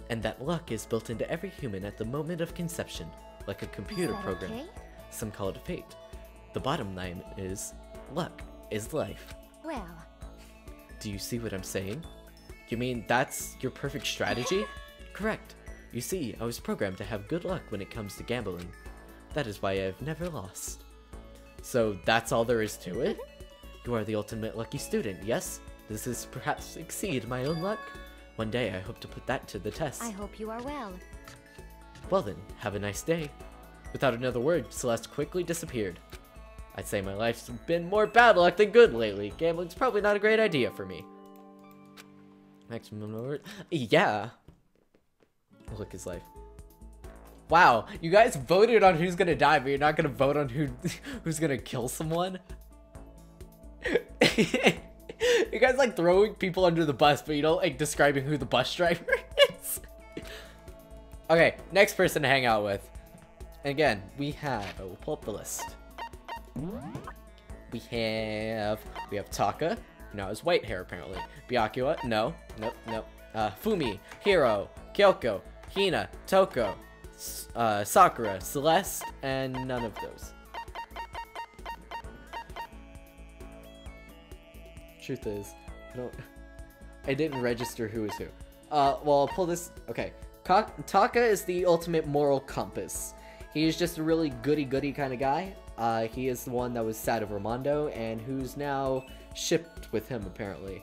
And that luck is built into every human at the moment of conception, like a computer is that program. okay? Some call it fate. The bottom line is, luck is life. Well, Do you see what I'm saying? You mean that's your perfect strategy? Correct. You see, I was programmed to have good luck when it comes to gambling. That is why I have never lost. So that's all there is to it? You are the ultimate lucky student, yes? Does this perhaps exceed my own luck? One day I hope to put that to the test. I hope you are well. Well then, have a nice day. Without another word, Celeste quickly disappeared. I'd say my life's been more bad luck than good lately. Gambling's probably not a great idea for me. Maximum word? Yeah. Look his life. Wow, you guys voted on who's gonna die, but you're not gonna vote on who's gonna kill someone? You guys like throwing people under the bus, but you don't like describing who the bus driver is. Okay, next person to hang out with. And again, we have, we'll pull up the list. We have Taka. Now his white hair apparently. Byakuya, no. Fumi, Hiro, Kyoko, Hina, Toko, Sakura, Celeste, and none of those. Truth is, I didn't register who is who. Well, I'll pull this. Okay, Taka is the ultimate moral compass. He is just a really goody-goody kind of guy. He is the one that was sad over Mondo and who's now shipped with him apparently.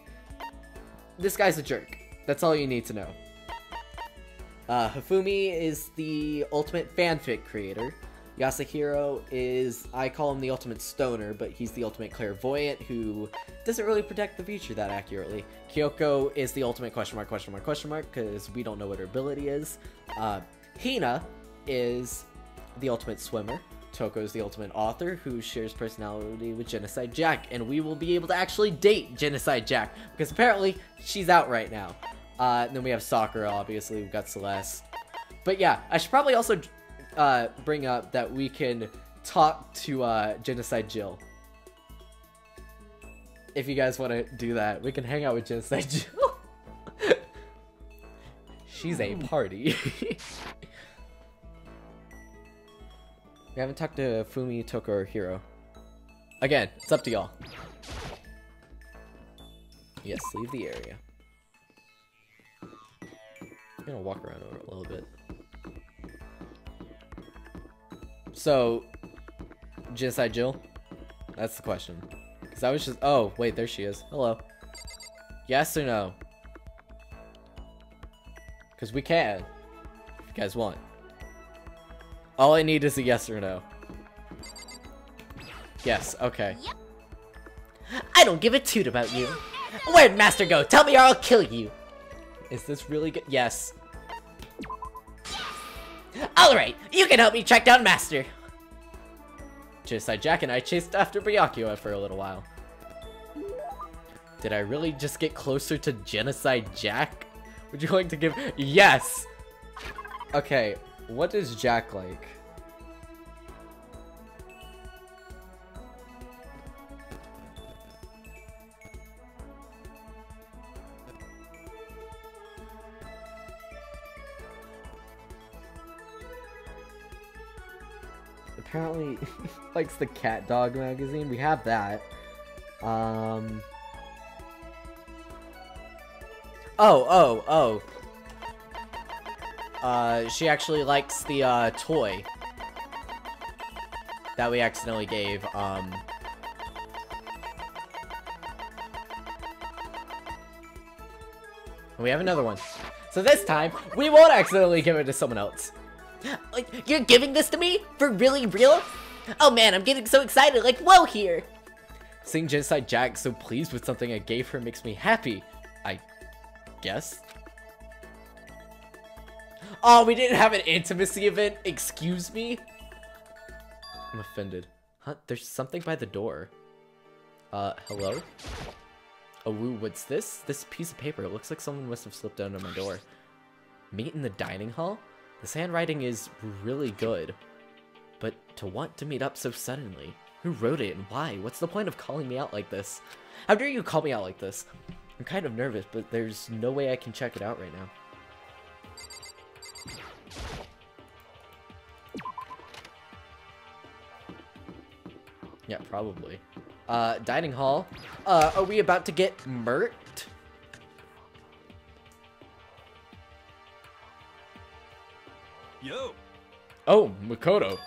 This guy's a jerk. That's all you need to know. Hifumi is the ultimate fanfic creator. Yasuhiro is, I call him the ultimate stoner, but he's the ultimate clairvoyant who doesn't really predict the future that accurately. Kyoko is the ultimate question mark, because we don't know what her ability is. Hina is the ultimate swimmer. Toko is the ultimate author who shares personality with Genocide Jack, and we will be able to actually date Genocide Jack, because apparently she's out right now. And then we have Sakura, obviously, we've got Celeste. But yeah, I should probably also bring up that we can talk to Genocide Jill. If you guys want to do that, we can hang out with Genocide Jill. She's a party. We haven't talked to Fumi, Toko, or Hiro. Again, it's up to y'all. Yes, leave the area. I'm gonna walk around over a little bit. So, Genocide Jill? That's the question. Because I was just... Oh, wait, there she is. Hello. Yes or no? Because we can. If you guys want. All I need is a yes or no. Yes, okay. Yep. I don't give a toot about you. Where'd Master go? Tell me or I'll kill you. Is this really good? Yes. Alright, you can help me track down Master. Genocide Jack and I chased after Byakuya for a little while. Did I really just get closer to Genocide Jack? Would you like to give... Yes! Okay, what is Jack like? Apparently, likes the Cat Dog magazine. We have that. She actually likes the, toy that we accidentally gave, We have another one. So this time, we won't accidentally give it to someone else. Like, you're giving this to me? For really real? Oh man, I'm getting so excited, like, whoa here! Seeing Genocide Jack so pleased with something I gave her makes me happy, I guess. Oh, we didn't have an intimacy event? Excuse me? I'm offended. Huh? There's something by the door. Hello? Oh, woo, what's this? This piece of paper. It looks like someone must have slipped under my door. Meet in the dining hall? This handwriting is really good. But to want to meet up so suddenly. Who wrote it and why? What's the point of calling me out like this? How dare you call me out like this? I'm kind of nervous, but there's no way I can check it out right now. Yeah, probably. Dining hall. Are we about to get murked? Yo. Oh, Makoto.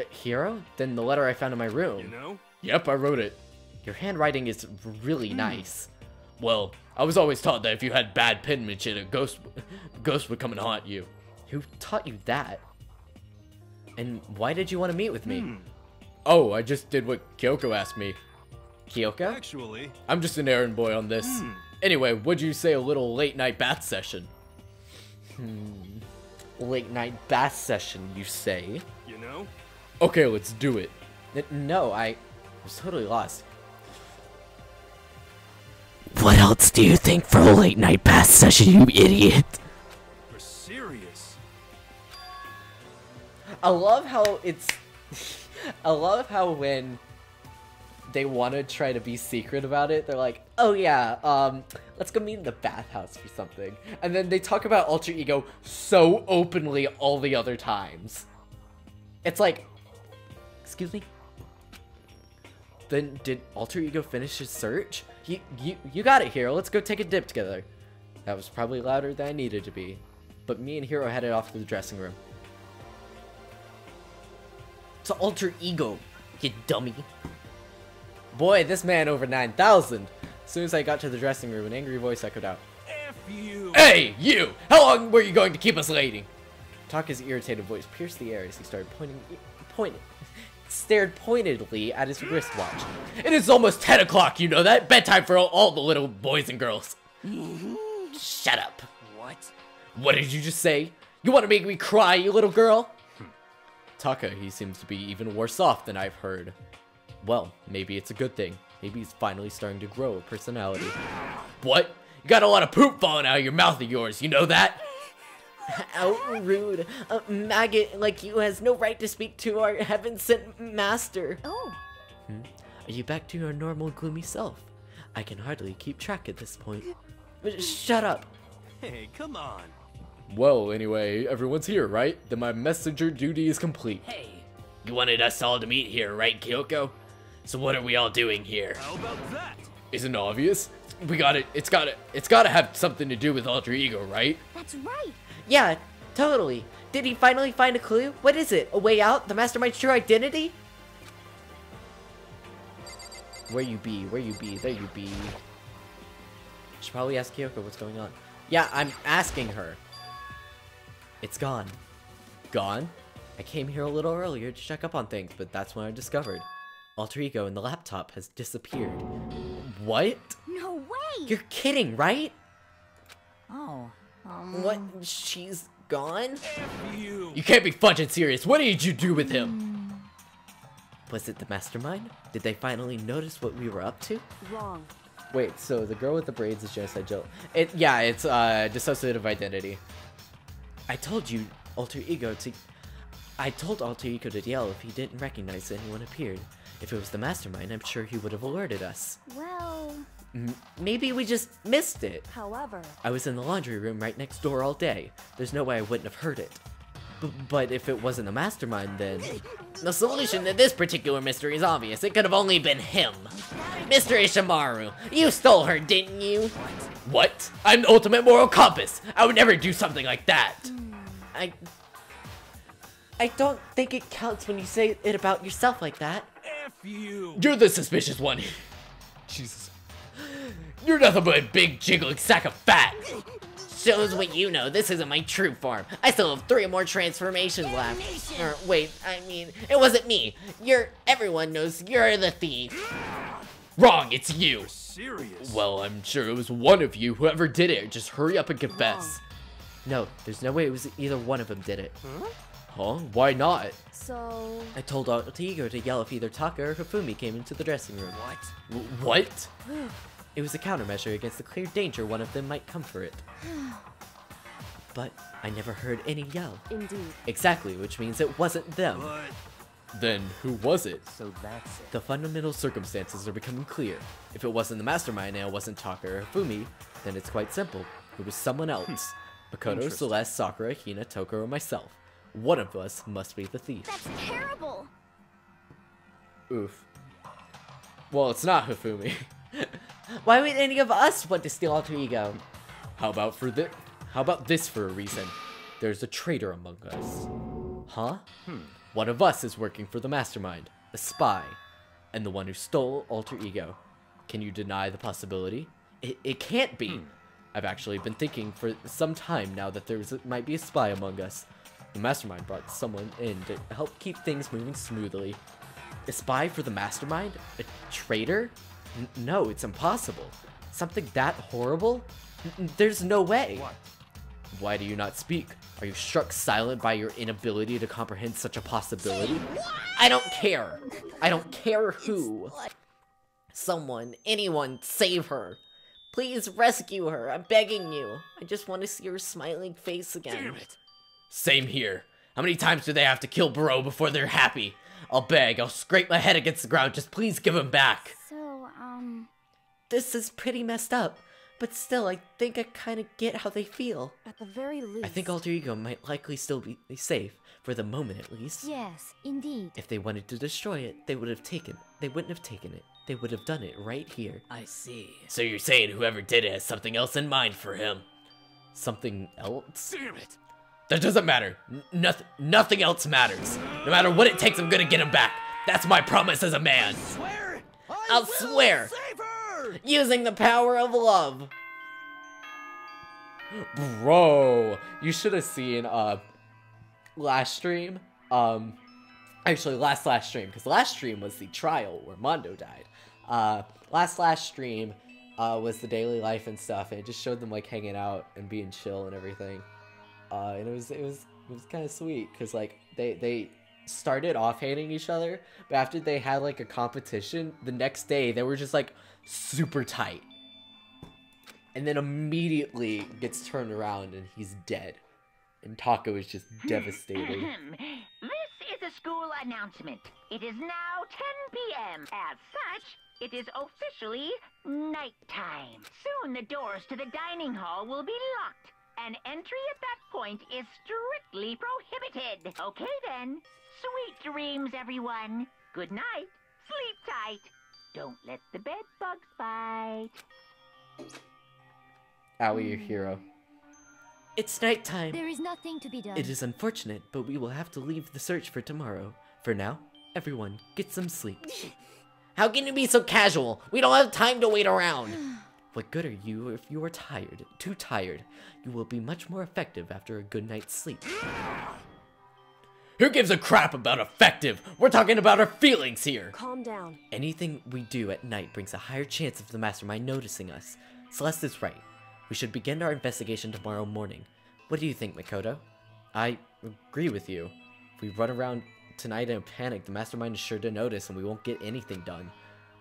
Hiro? Then the letter I found in my room. You know? Yep, I wrote it. Your handwriting is really nice. Well, I was always taught that if you had bad penmanship, a ghost would come and haunt you. Who taught you that? And why did you want to meet with me? Oh, I just did what Kyoko asked me. Kyoko? Actually, I'm just an errand boy on this. Anyway, would you say a little late night bath session? Late night bath session, you say? you know? Okay, let's do it. No, I was totally lost. What else do you think for a late night bath session, you idiot? We're serious. I love how it's... I love how when they want to try to be secret about it, they're like, oh yeah, let's go meet in the bathhouse for something. And then they talk about alter ego so openly all the other times. It's like, excuse me? Then did alter ego finish his search? You got it, Hiro. Let's go take a dip together. That was probably louder than I needed to be. But me and Hiro headed off to the dressing room. It's alter ego, you dummy. Boy, this man over 9,000. As soon as I got to the dressing room, an angry voice echoed out. F you! Hey, you! How long were you going to keep us waiting? Taka's irritated voice pierced the air as he started stared pointedly at his wristwatch. It is almost 10 o'clock, you know that? Bedtime for all the little boys and girls. Shut up. What? What did you just say? You want to make me cry, you little girl? Taka, he seems to be even worse off than I've heard. Well, maybe it's a good thing. Maybe he's finally starting to grow a personality. What? You got a lot of poop falling out of your mouth of yours, you know that? How rude. A maggot like you has no right to speak to our heaven-sent master. Oh. Are you back to your normal gloomy self? I can hardly keep track at this point. Shut up. Hey, come on. Well, anyway, everyone's here, right? Then my messenger duty is complete. Hey, You wanted us all to meet here, right, Kyoko? So what are we all doing here? How about that? Isn't it obvious? It's gotta have something to do with alter ego, right? That's right. Yeah, totally. Did he finally find a clue? What is it? A way out? The mastermind's true identity? Where you be? Where you be? There you be. Should probably ask Kyoko what's going on. Yeah, I'm asking her. It's gone. Gone? I came here a little earlier to check up on things, but that's when I discovered. Alter ego in the laptop has disappeared. What? No way. You're kidding, right? Oh. What? She's gone? You. You can't be fudging serious. What did you do with him? Was it the mastermind? Did they finally notice what we were up to? Wrong. Wait, so the girl with the braids is Genocide Jill. It's dissociative identity. I told Alter Ego to yell if he didn't recognize anyone appeared. If it was the mastermind, I'm sure he would have alerted us. Well, Maybe we just missed it. However, I was in the laundry room right next door all day. There's no way I wouldn't have heard it. But if it wasn't the mastermind, then... The solution to this particular mystery is obvious. It could have only been him. Mr. Ishimaru, you stole her, didn't you? What? I'm the ultimate moral compass. I would never do something like that. I don't think it counts when you say it about yourself like that. F you. You're the suspicious one. Jesus. You're nothing but a big jiggling sack of fat. Shows what you know. This isn't my true form. I still have 3 more transformations left. Or wait, I mean, it wasn't me. Everyone knows you're the thief. Wrong, it's you. Serious. Well, I'm sure it was one of you. Whoever did it, just hurry up and confess. No, there's no way it was either one of them did it. Huh? Why not? so I told Alter Ego to yell if either Taka or Hifumi came into the dressing room. What? It was a countermeasure against the clear danger one of them might come for it. But I never heard any yell. indeed. Exactly, which means it wasn't them. But Then who was it? so that's it. The fundamental circumstances are becoming clear. If it wasn't the mastermind and it wasn't Taka or Hifumi, then it's quite simple. It was someone else. Makoto, Interesting. Celeste, Sakura, Hina, Toko, or myself. One of us must be the thief. that's terrible. Oof. Well, it's not Hifumi. Why would any of us want to steal Alter Ego? How about this for a reason? There's a traitor among us. Huh? One of us is working for the mastermind, a spy, and the one who stole Alter Ego. Can you deny the possibility? It can't be. I've actually been thinking for some time now that might be a spy among us. The mastermind brought someone in to help keep things moving smoothly. A spy for the mastermind? A traitor? No, it's impossible. Something that horrible? There's no way. What? Why do you not speak? Are you struck silent by your inability to comprehend such a possibility? I don't care. I don't care who. Someone, anyone, save her. Please rescue her. I'm begging you. I just want to see her smiling face again. Damn it. Same here. How many times do they have to kill Bro before they're happy? I'll beg, I'll scrape my head against the ground, just please give him back. So, This is pretty messed up, but still, I think I kind of get how they feel. At the very least. I think Alter Ego might likely still be safe, for the moment at least. yes, indeed. If they wanted to destroy it, they wouldn't have taken it. They would have done it right here. I see. So you're saying whoever did it has something else in mind for him? Something else? Damn it. That doesn't matter. Nothing else matters. No matter what it takes, I'm gonna get him back. That's my promise as a man. Swear. I'll swear. Save her. Using the power of love. Bro, you should have seen last stream. Actually last stream, because last stream was the trial where Mondo died. Last stream was the daily life and stuff, and it just showed them like hanging out and being chill and everything. And it was kind of sweet because like they started off hating each other, but after they had like a competition, the next day they were just like super tight. And then immediately gets turned around and he's dead. And Taka is just devastated. This is a school announcement. It is now 10 p.m. As such, it is officially nighttime. Soon the doors to the dining hall will be locked. And entry at that point is strictly prohibited. Okay then. Sweet dreams, everyone. Good night. Sleep tight. Don't let the bed bugs bite. Owie, your hero. It's nighttime. There is nothing to be done. It is unfortunate, but we will have to leave the search for tomorrow. For now, everyone, get some sleep. How can you be so casual? We don't have time to wait around. What good are you if you are tired? Too tired. You will be much more effective after a good night's sleep. Who gives a crap about effective? We're talking about our feelings here. Calm down. Anything we do at night brings a higher chance of the mastermind noticing us. Celeste is right. We should begin our investigation tomorrow morning. What do you think, Makoto? I agree with you. If we run around tonight in a panic, the mastermind is sure to notice and we won't get anything done.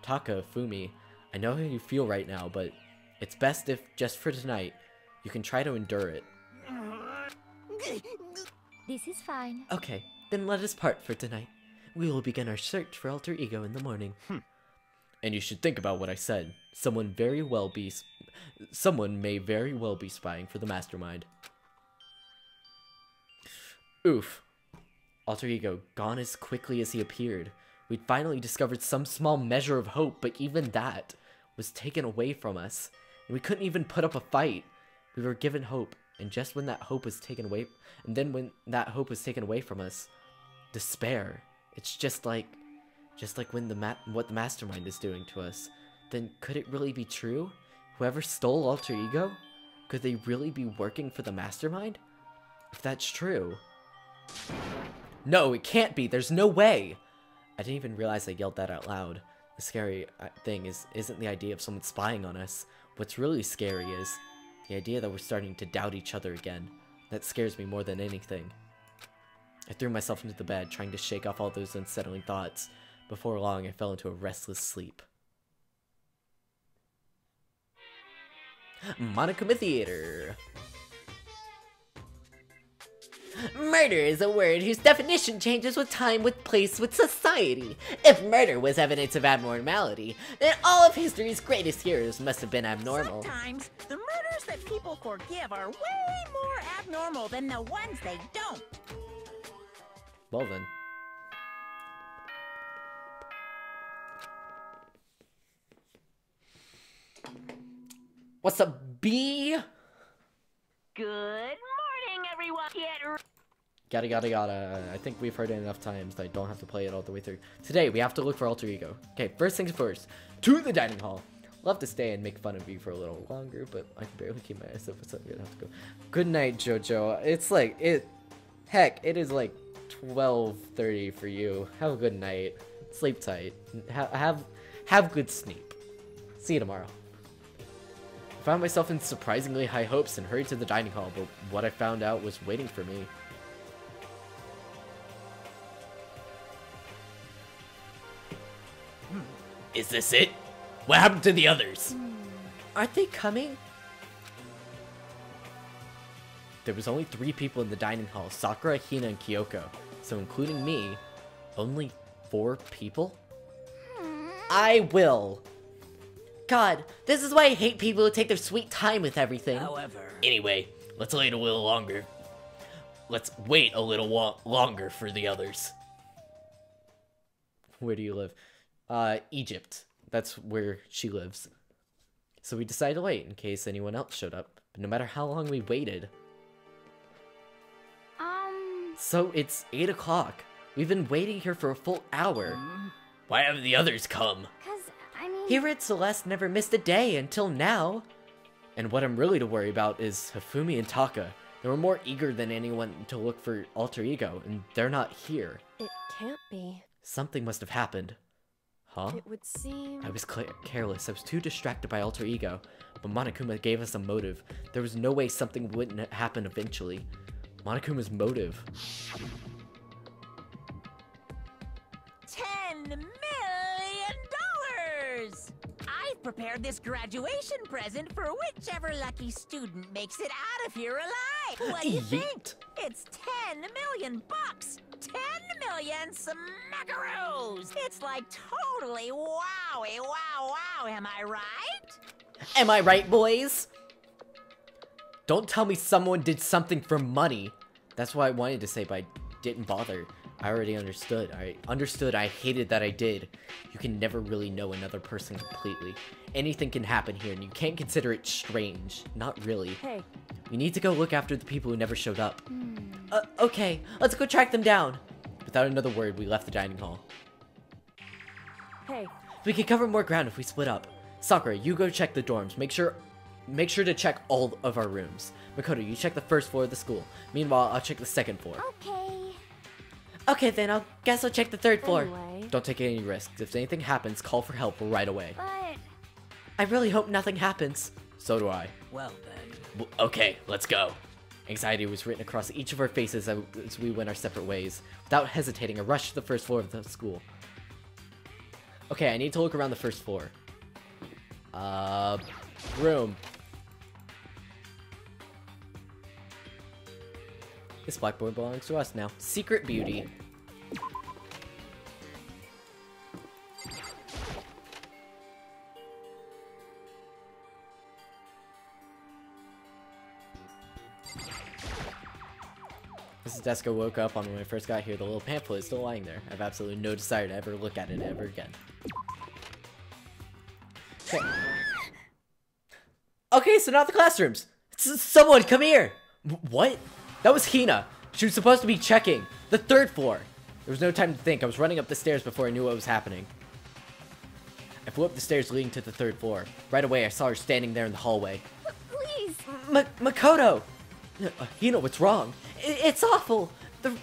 Taka, Fumi, I know how you feel right now, but it's best if, just for tonight, you can try to endure it. This is fine. Okay, then let us part for tonight. We will begin our search for Alter Ego in the morning. And you should think about what I said. Someone may very well be spying for the mastermind. Oof. Alter Ego gone as quickly as he appeared. We'd finally discovered some small measure of hope, but even that was taken away from us. And we couldn't even put up a fight. We were given hope, and just when that hope was taken away, when that hope was taken away from us, despair. It's just like when what the mastermind is doing to us. Then could it really be true? Whoever stole Alter Ego? Could they really be working for the mastermind? If that's true. No, it can't be. There's no way. I didn't even realize I yelled that out loud. The scary thing isn't the idea of someone spying on us. What's really scary is the idea that we're starting to doubt each other again. That scares me more than anything. I threw myself into the bed, trying to shake off all those unsettling thoughts. Before long, I fell into a restless sleep. Monokuma Theater. Murder is a word whose definition changes with time, with place, with society. If murder was evidence of abnormality, then all of history's greatest heroes must have been abnormal. Sometimes the murders that people forgive are way more abnormal than the ones they don't. Well then. What's up, B? Good morning, everyone. Gotta. I think we've heard it enough times that I don't have to play it all the way through. Today, we have to look for Alter Ego. Okay, first things first. To the dining hall. Love to stay and make fun of you for a little longer, but I can barely keep my eyes open, so I'm gonna have to go. Good night, Jojo. It's like, Heck, it is like 12:30 for you. Have a good night. Sleep tight. Have good sleep. See you tomorrow. I found myself in surprisingly high hopes and hurried to the dining hall, but what I found out was waiting for me. Is this it? What happened to the others? Aren't they coming? There was only 3 people in the dining hall, Sakura, Hina, and Kyoko. So including me, only 4 people? I will. God, this is why I hate people who take their sweet time with everything. However, Anyway, let's wait a little longer. Let's wait a little longer for the others. Where do you live? Egypt. That's where she lives. So we decided to wait in case anyone else showed up. But no matter how long we waited. So it's 8 o'clock. We've been waiting here for a full hour. Why haven't the others come? Hiro and Celeste never missed a day until now. And what I'm really to worry about is Hifumi and Taka. They were more eager than anyone to look for Alter Ego, and they're not here. It can't be. Something must have happened. Huh? It would seem... I was careless. I was too distracted by Alter Ego. But Monokuma gave us a motive. There was no way something wouldn't happen eventually. Monokuma's motive. $10 million! I've prepared this graduation present for whichever lucky student makes it out of here alive. What do you think? It's 10 million bucks. 10 million smackaroos. It's like totally wowie, wow, wow. Am I right? Am I right, boys? Don't tell me someone did something for money. That's what I wanted to say, but I didn't bother. I already understood. I hated that I did. You can never really know another person completely. Anything can happen here, and you can't consider it strange. Not really. Hey. We need to go look after the people who never showed up. Okay, let's go track them down. Without another word, we left the dining hall. Hey. We can cover more ground if we split up. Sakura, you go check the dorms. Make sure to check all of our rooms. Makoto, you check the first floor of the school. Meanwhile, I'll check the second floor. Okay, then I'll check the 3rd floor. Anyway. Don't take any risks. If anything happens, call for help right away. I really hope nothing happens. So do I. well then. Okay, let's go. Anxiety was written across each of our faces as we went our separate ways. Without hesitating, I rushed to the first floor of the school. Okay, I need to look around the first floor. Room. This blackboard belongs to us now. Secret beauty. Mrs. Desko woke up on when I first got here. The little pamphlet is still lying there. I have absolutely no desire to ever look at it ever again. Okay. Okay, so not the classrooms. Someone, come here! What? That was Hina. She was supposed to be checking the 3rd floor. There was no time to think. I was running up the stairs before I knew what was happening. I flew up the stairs leading to the 3rd floor. Right away, I saw her standing there in the hallway. Please. Makoto! Hina, what's wrong? It's awful. The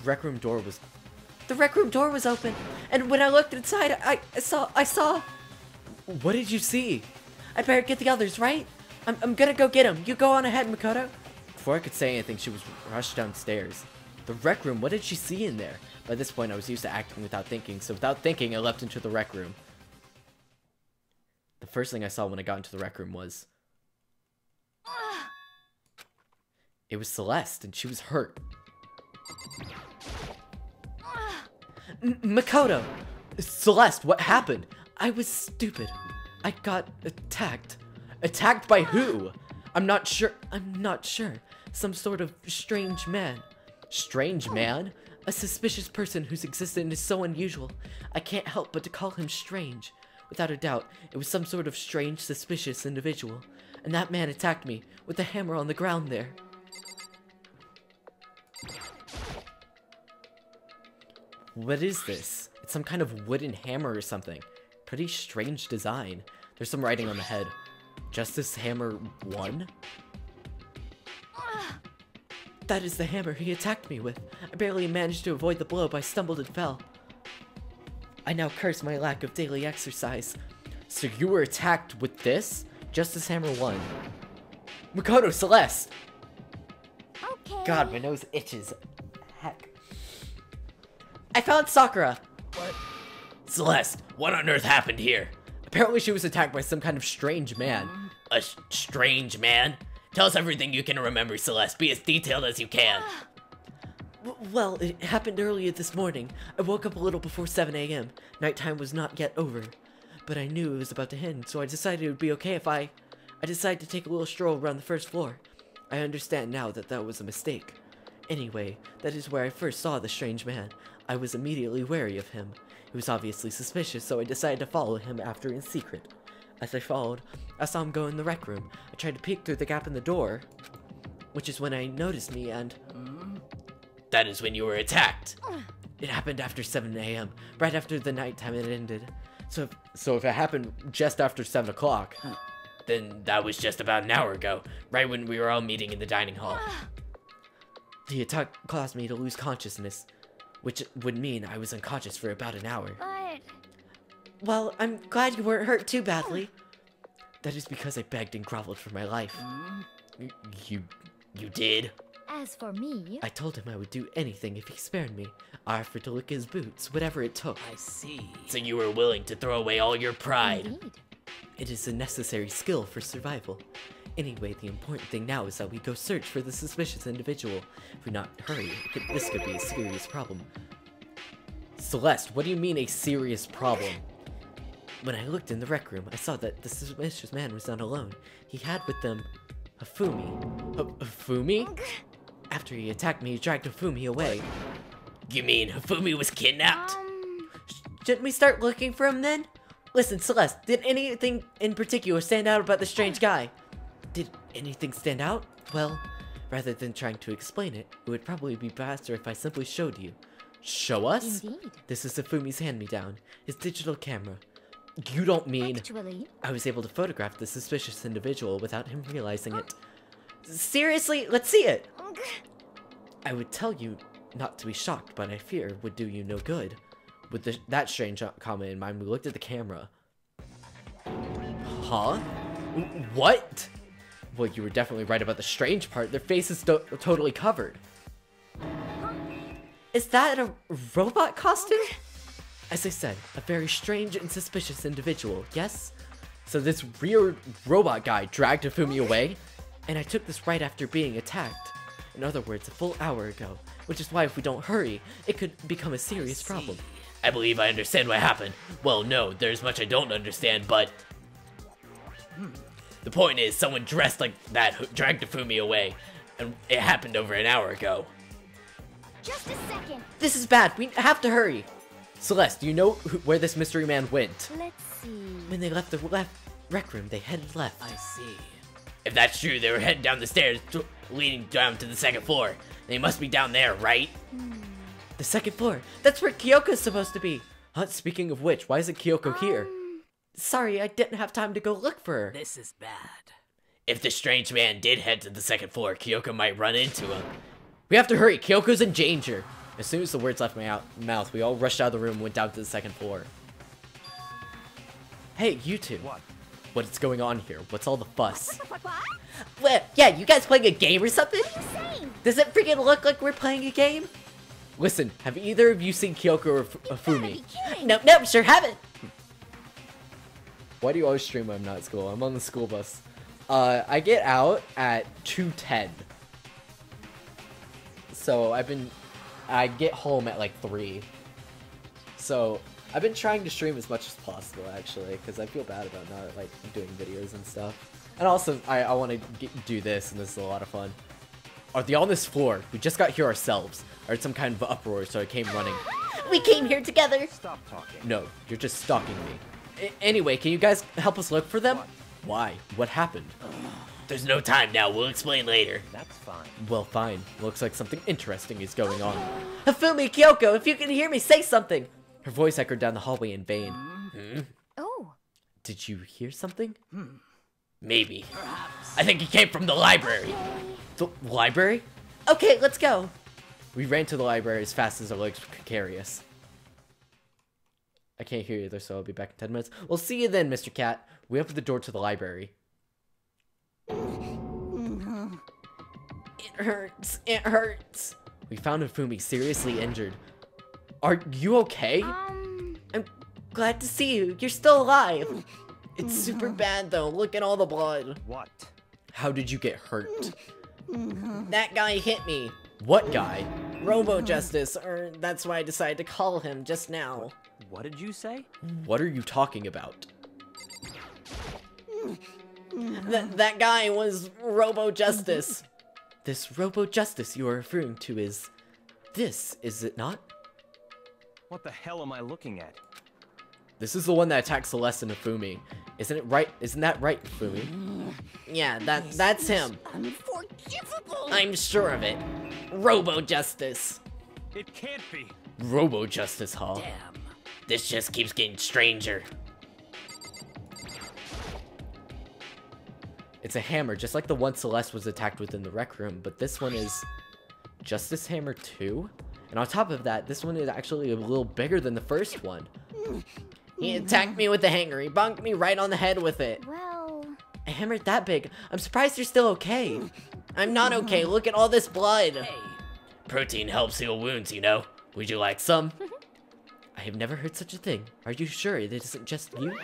rec room door was open, and when I looked inside, I saw. What did you see? I'd better get the others, right? I'm gonna go get them. You go on ahead, Makoto. Before I could say anything, she was rushed downstairs. The rec room, what did she see in there? By this point, I was used to acting without thinking, so without thinking, I leapt into the rec room. The first thing I saw when I got into the rec room was... It was Celeste, and she was hurt. Makoto! Celeste, what happened? I was stupid. I got attacked. Attacked by who? I'm not sure. Some sort of strange man. Strange man? A suspicious person whose existence is so unusual. I can't help but to call him strange. Without a doubt, it was some sort of strange, suspicious individual. And that man attacked me with a hammer on the ground there. What is this? It's some kind of wooden hammer or something. Pretty strange design. There's some writing on the head. Justice Hammer 1? That is the hammer he attacked me with. I barely managed to avoid the blow, but I stumbled and fell. I now curse my lack of daily exercise. So you were attacked with this? Justice Hammer 1. Makoto, Celeste! Okay. God, my nose itches. Heck. I found Sakura! What? Celeste, what on earth happened here? Apparently she was attacked by some kind of strange man. A strange man? Tell us everything you can remember, Celeste. Be as detailed as you can. Well, it happened earlier this morning. I woke up a little before 7 a.m. Nighttime was not yet over. But I knew it was about to end, so I decided it would be okay if I decided to take a little stroll around the first floor. I understand now that that was a mistake. Anyway, that is where I first saw the strange man. I was immediately wary of him. He was obviously suspicious, so I decided to follow him after in secret. As I followed, I saw him go in the rec room. I tried to peek through the gap in the door, which is when I noticed me, and... That is when you were attacked. It happened after 7 a.m., right after the nighttime had ended. So if it happened just after 7 o'clock, then that was just about an hour ago, right when we were all meeting in the dining hall. The attack caused me to lose consciousness, which would mean I was unconscious for about an hour. But... Well, I'm glad you weren't hurt too badly. That is because I begged and groveled for my life. You did? as for me... I told him I would do anything if he spared me. I offered to lick his boots, whatever it took. I see. So you were willing to throw away all your pride? Indeed. It is a necessary skill for survival. Anyway, the important thing now is that we go search for the suspicious individual. If we not hurry, this could be a serious problem. Celeste, what do you mean a serious problem? When I looked in the rec room, I saw that the suspicious man was not alone. He had with them Hifumi. Hifumi? After he attacked me, he dragged Hifumi away. You mean Hifumi was kidnapped? Shouldn't we start looking for him then? Listen, Celeste, did anything in particular stand out about the strange guy? Did anything stand out? Well, rather than trying to explain it, it would probably be faster if I simply showed you. Show us? Indeed. This is Hifumi's hand-me-down, his digital camera. You don't mean... Actually... I was able to photograph the suspicious individual without him realizing it. Seriously? Let's see it! I would tell you not to be shocked, but I fear would do you no good. With that strange comment in mind, we looked at the camera. Huh? What? Well, you were definitely right about the strange part. Their face is totally covered. Is that a robot costume? As I said, a very strange and suspicious individual, yes? So this weird robot guy dragged Hifumi away? And I took this right after being attacked. In other words, a full hour ago. Which is why if we don't hurry, it could become a serious problem. I believe I understand what happened. Well, no, there's much I don't understand, but... The point is, someone dressed like that dragged Hifumi away, and it happened over an hour ago. Just a second. This is bad. We have to hurry. Celeste, do you know where this mystery man went? Let's see... When they left the rec room, they headed left. I see. If that's true, they were heading down the stairs leading down to the second floor. They must be down there, right? The second floor. That's where Kyoko's supposed to be. Huh, speaking of which, why isn't Kyoko here? Sorry, I didn't have time to go look for her. This is bad. If the strange man did head to the second floor, Kyoko might run into him. We have to hurry. Kyoko's in danger. As soon as the words left my mouth, we all rushed out of the room and went down to the second floor. Hey, you two. What's going on here? What's all the fuss? What? Yeah, you guys playing a game or something? What are you saying? Does it freaking look like we're playing a game? Listen, have either of you seen Kyoko or Hifumi? Nope, sure haven't. Why do you always stream when I'm not at school? I'm on the school bus. I get out at 2:10. So I get home at like 3. So I've been trying to stream as much as possible actually, because I feel bad about not like doing videos and stuff. And also I want to do this, and this is a lot of fun. Are they on this floor? We just got here ourselves. I heard some kind of uproar, so I came running. We came here together. Stop talking. No, you're just stalking me. Anyway, can you guys help us look for them? Why? What happened? There's no time now. We'll explain later. That's fine. Well, fine. Looks like something interesting is going on. Hifumi, Kyoko, if you can hear me, say something. Her voice echoed down the hallway in vain. Oh. Did you hear something? Maybe. I think it came from the library. The library? Okay, let's go. We ran to the library as fast as our legs could carry us. I can't hear you either, so I'll be back in 10 minutes. We'll see you then, Mr. Cat. We opened the door to the library. It hurts. It hurts. We found Hifumi seriously injured. Are you okay? I'm glad to see you. You're still alive. It's super bad though. Look at all the blood. What? How did you get hurt? That guy hit me. What guy? Robo Justice, or that's why I decided to call him just now. What did you say? What are you talking about? That guy was Robo Justice. This Robo Justice you are referring to is this, is it not? What the hell am I looking at? This is the one that attacked Celeste and Hifumi. Isn't it right? Isn't that right, Hifumi? Yeah, that's him. Unforgivable! I'm sure of it. Robo Justice. It can't be. Robo Justice, huh? Damn. This just keeps getting stranger. It's a hammer, just like the one Celeste was attacked with in the rec room, but this one is Justice Hammer 2? And on top of that, this one is actually a little bigger than the first one. He attacked me with the hanger. He bonked me right on the head with it. Well, A hammer that big. I'm surprised you're still okay. I'm not okay. Look at all this blood. Protein helps heal wounds, you know. Would you like some? I have never heard such a thing. Are you sure it isn't just you?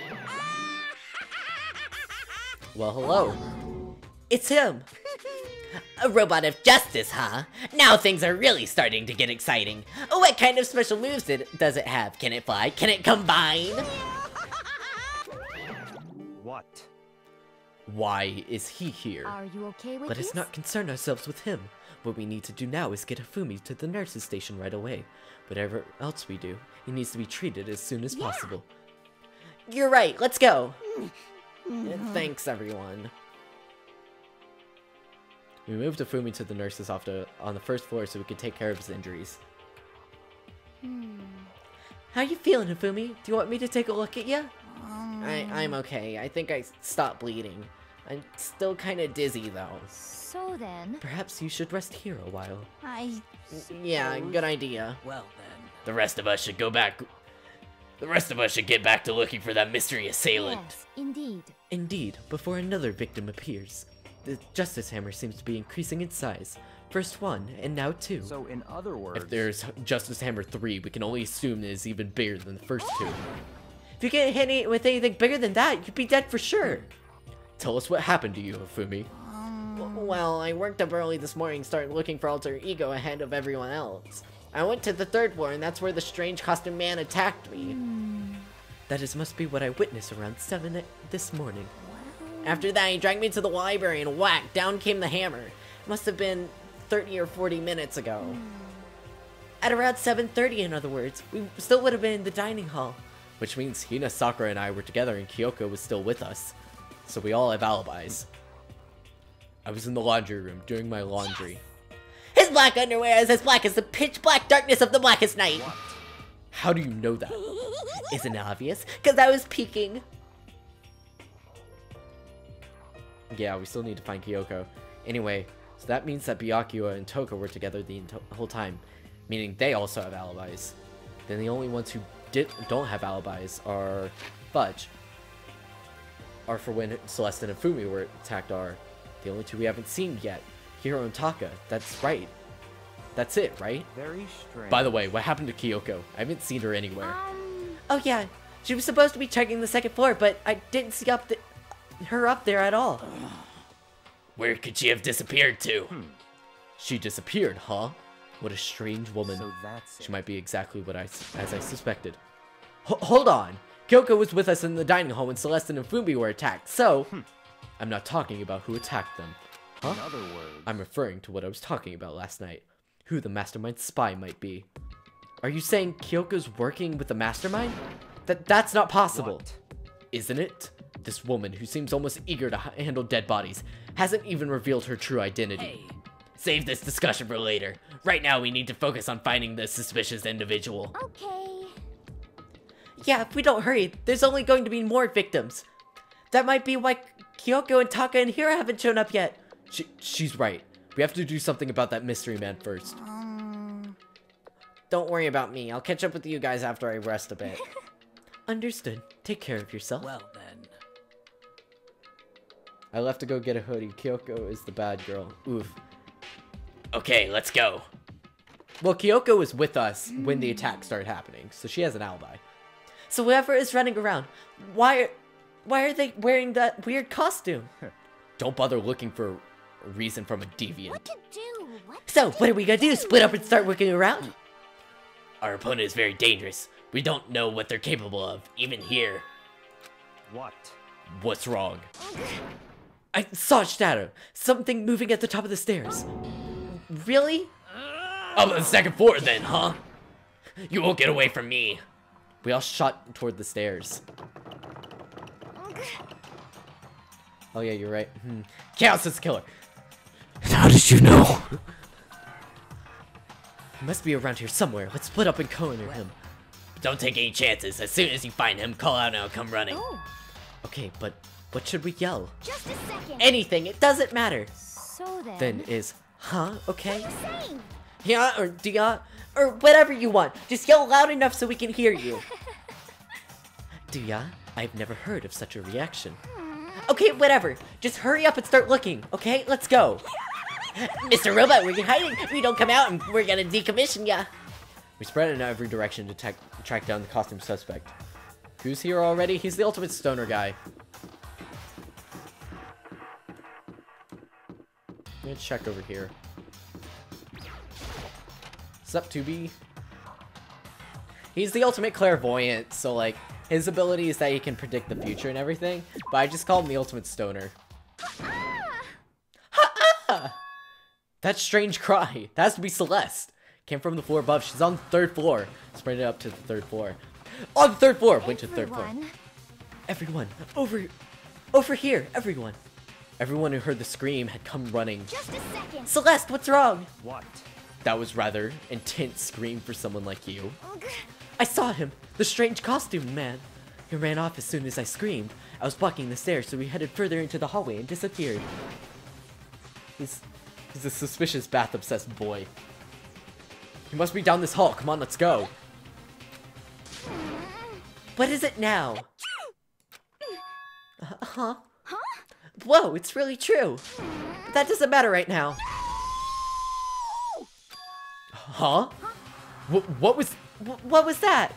Well, hello. It's him. A robot of justice, huh? Now things are really starting to get exciting. What kind of special moves does it have? Can it fly? Can it combine? What? Why is he here? are you okay with Let this? us not concern ourselves with him. What we need to do now is get Hifumi to the nurse's station right away. Whatever else we do, he needs to be treated as soon as possible. You're right. Let's go. Thanks, everyone. We moved Hifumi to the nurse's office on the first floor so we could take care of his injuries. How you feeling, Hifumi? Do you want me to take a look at you? I'm okay. I think I stopped bleeding. I'm still kind of dizzy, though. So then, Perhaps you should rest here a while. Yeah, good idea. Well then. The rest of us should go back. The rest of us should get back to looking for that mystery assailant. yes, indeed. Indeed, before another victim appears. The Justice Hammer seems to be increasing in size. First one, and now two. So in other words, If there's Justice Hammer 3, we can only assume it is even bigger than the first two. If you get hit with anything bigger than that, you'd be dead for sure. Tell us what happened to you, Hifumi. Well, I worked up early this morning, started looking for Alter Ego ahead of everyone else. I went to the third floor, and that's where the strange costume man attacked me. That must be what I witnessed around 7 this morning. After that, he dragged me to the library, and whack, down came the hammer. It must have been 30 or 40 minutes ago. At around 7:30, in other words, we still would have been in the dining hall. Which means Hina, Sakura, and I were together and Kyoko was still with us. So we all have alibis. I was in the laundry room doing my laundry. His black underwear is as black as the pitch black darkness of the blackest night. How do you know that? Isn't it obvious? Because I was peeking. Yeah, we still need to find Kyoko. Anyway, so that means that Byakuya and Taka were together the whole time, meaning they also have alibis. Then the only ones who don't have alibis are Fudge. Are for when Celeste and Hifumi were attacked are the only two we haven't seen yet. Hiro and Taka. That's right. That's it, right? very strange. By the way, what happened to Kyoko? I haven't seen her anywhere. Oh yeah, she was supposed to be checking the second floor, but I didn't see her up there at all. Where could she have disappeared to? She disappeared, huh? What a strange woman. So that's it. She might be exactly what as I suspected. Hold on. Kyoko was with us in the dining hall when Celeste and Hifumi were attacked, so I'm not talking about who attacked them. Huh? In other words, I'm referring to what I was talking about last night. Who the mastermind spy might be. Are you saying Kyoko's working with the mastermind? That's not possible. What? Isn't it? This woman, who seems almost eager to handle dead bodies, hasn't even revealed her true identity. Hey, save this discussion for later. Right now we need to focus on finding the suspicious individual. Okay. Yeah, if we don't hurry, there's only going to be more victims. That might be why Kyoko and Taka and Hiro haven't shown up yet. She's right. We have to do something about that mystery man first. Don't worry about me. I'll catch up with you guys after I rest a bit. Understood. Take care of yourself. Well then. I left to go get a hoodie. Kyoko is the bad girl. Oof. Okay, let's go. Well, Kyoko was with us when the attack started happening, so she has an alibi. So whoever is running around, why are they wearing that weird costume? Don't bother looking for a reason from a deviant. What to do? So, what are we gonna do? Split up and start working around? Our opponent is very dangerous. We don't know what they're capable of, even here. What? What's wrong? I saw shadow. Something moving at the top of the stairs. Really? Up on the second floor then, huh? You won't get away from me. We all shot toward the stairs. Oh yeah, you're right. Chaos is killer. How did you know? He must be around here somewhere. Let's split up and corner him. Don't take any chances. As soon as you find him, call out and I'll come running. Okay, but what should we yell? Just a second. Anything. It doesn't matter. So then. Then is, huh? Okay. Saying. Yeah, or dia, or whatever you want. Just yell loud enough so we can hear you. Dia, I've never heard of such a reaction. Okay, whatever. Just hurry up and start looking, okay? Let's go. Mr. Robot, where you hiding? We don't come out and we're gonna decommission ya. We spread in every direction to track down the costume suspect. Who's here already? He's the ultimate stoner guy. I'm gonna check over here. What's up, 2B? He's the ultimate clairvoyant, so like, his ability is that he can predict the future and everything, but I just call him the ultimate stoner. Ha-ah! That strange cry. That has to be Celeste. Came from the floor above. She's on the third floor. Sprinted up to the third floor. On the third floor! Went to the third floor. Everyone, over here, everyone. Everyone who heard the scream had come running. Just a second. Celeste, what's wrong? What? That was rather intense scream for someone like you. I saw him, the strange costume man. He ran off as soon as I screamed. I was blocking the stairs, so he headed further into the hallway and disappeared. He's a suspicious bath-obsessed boy. He must be down this hall. Come on, let's go. What is it now? Huh? Whoa, it's really true. But that doesn't matter right now. Huh? What was... What was that?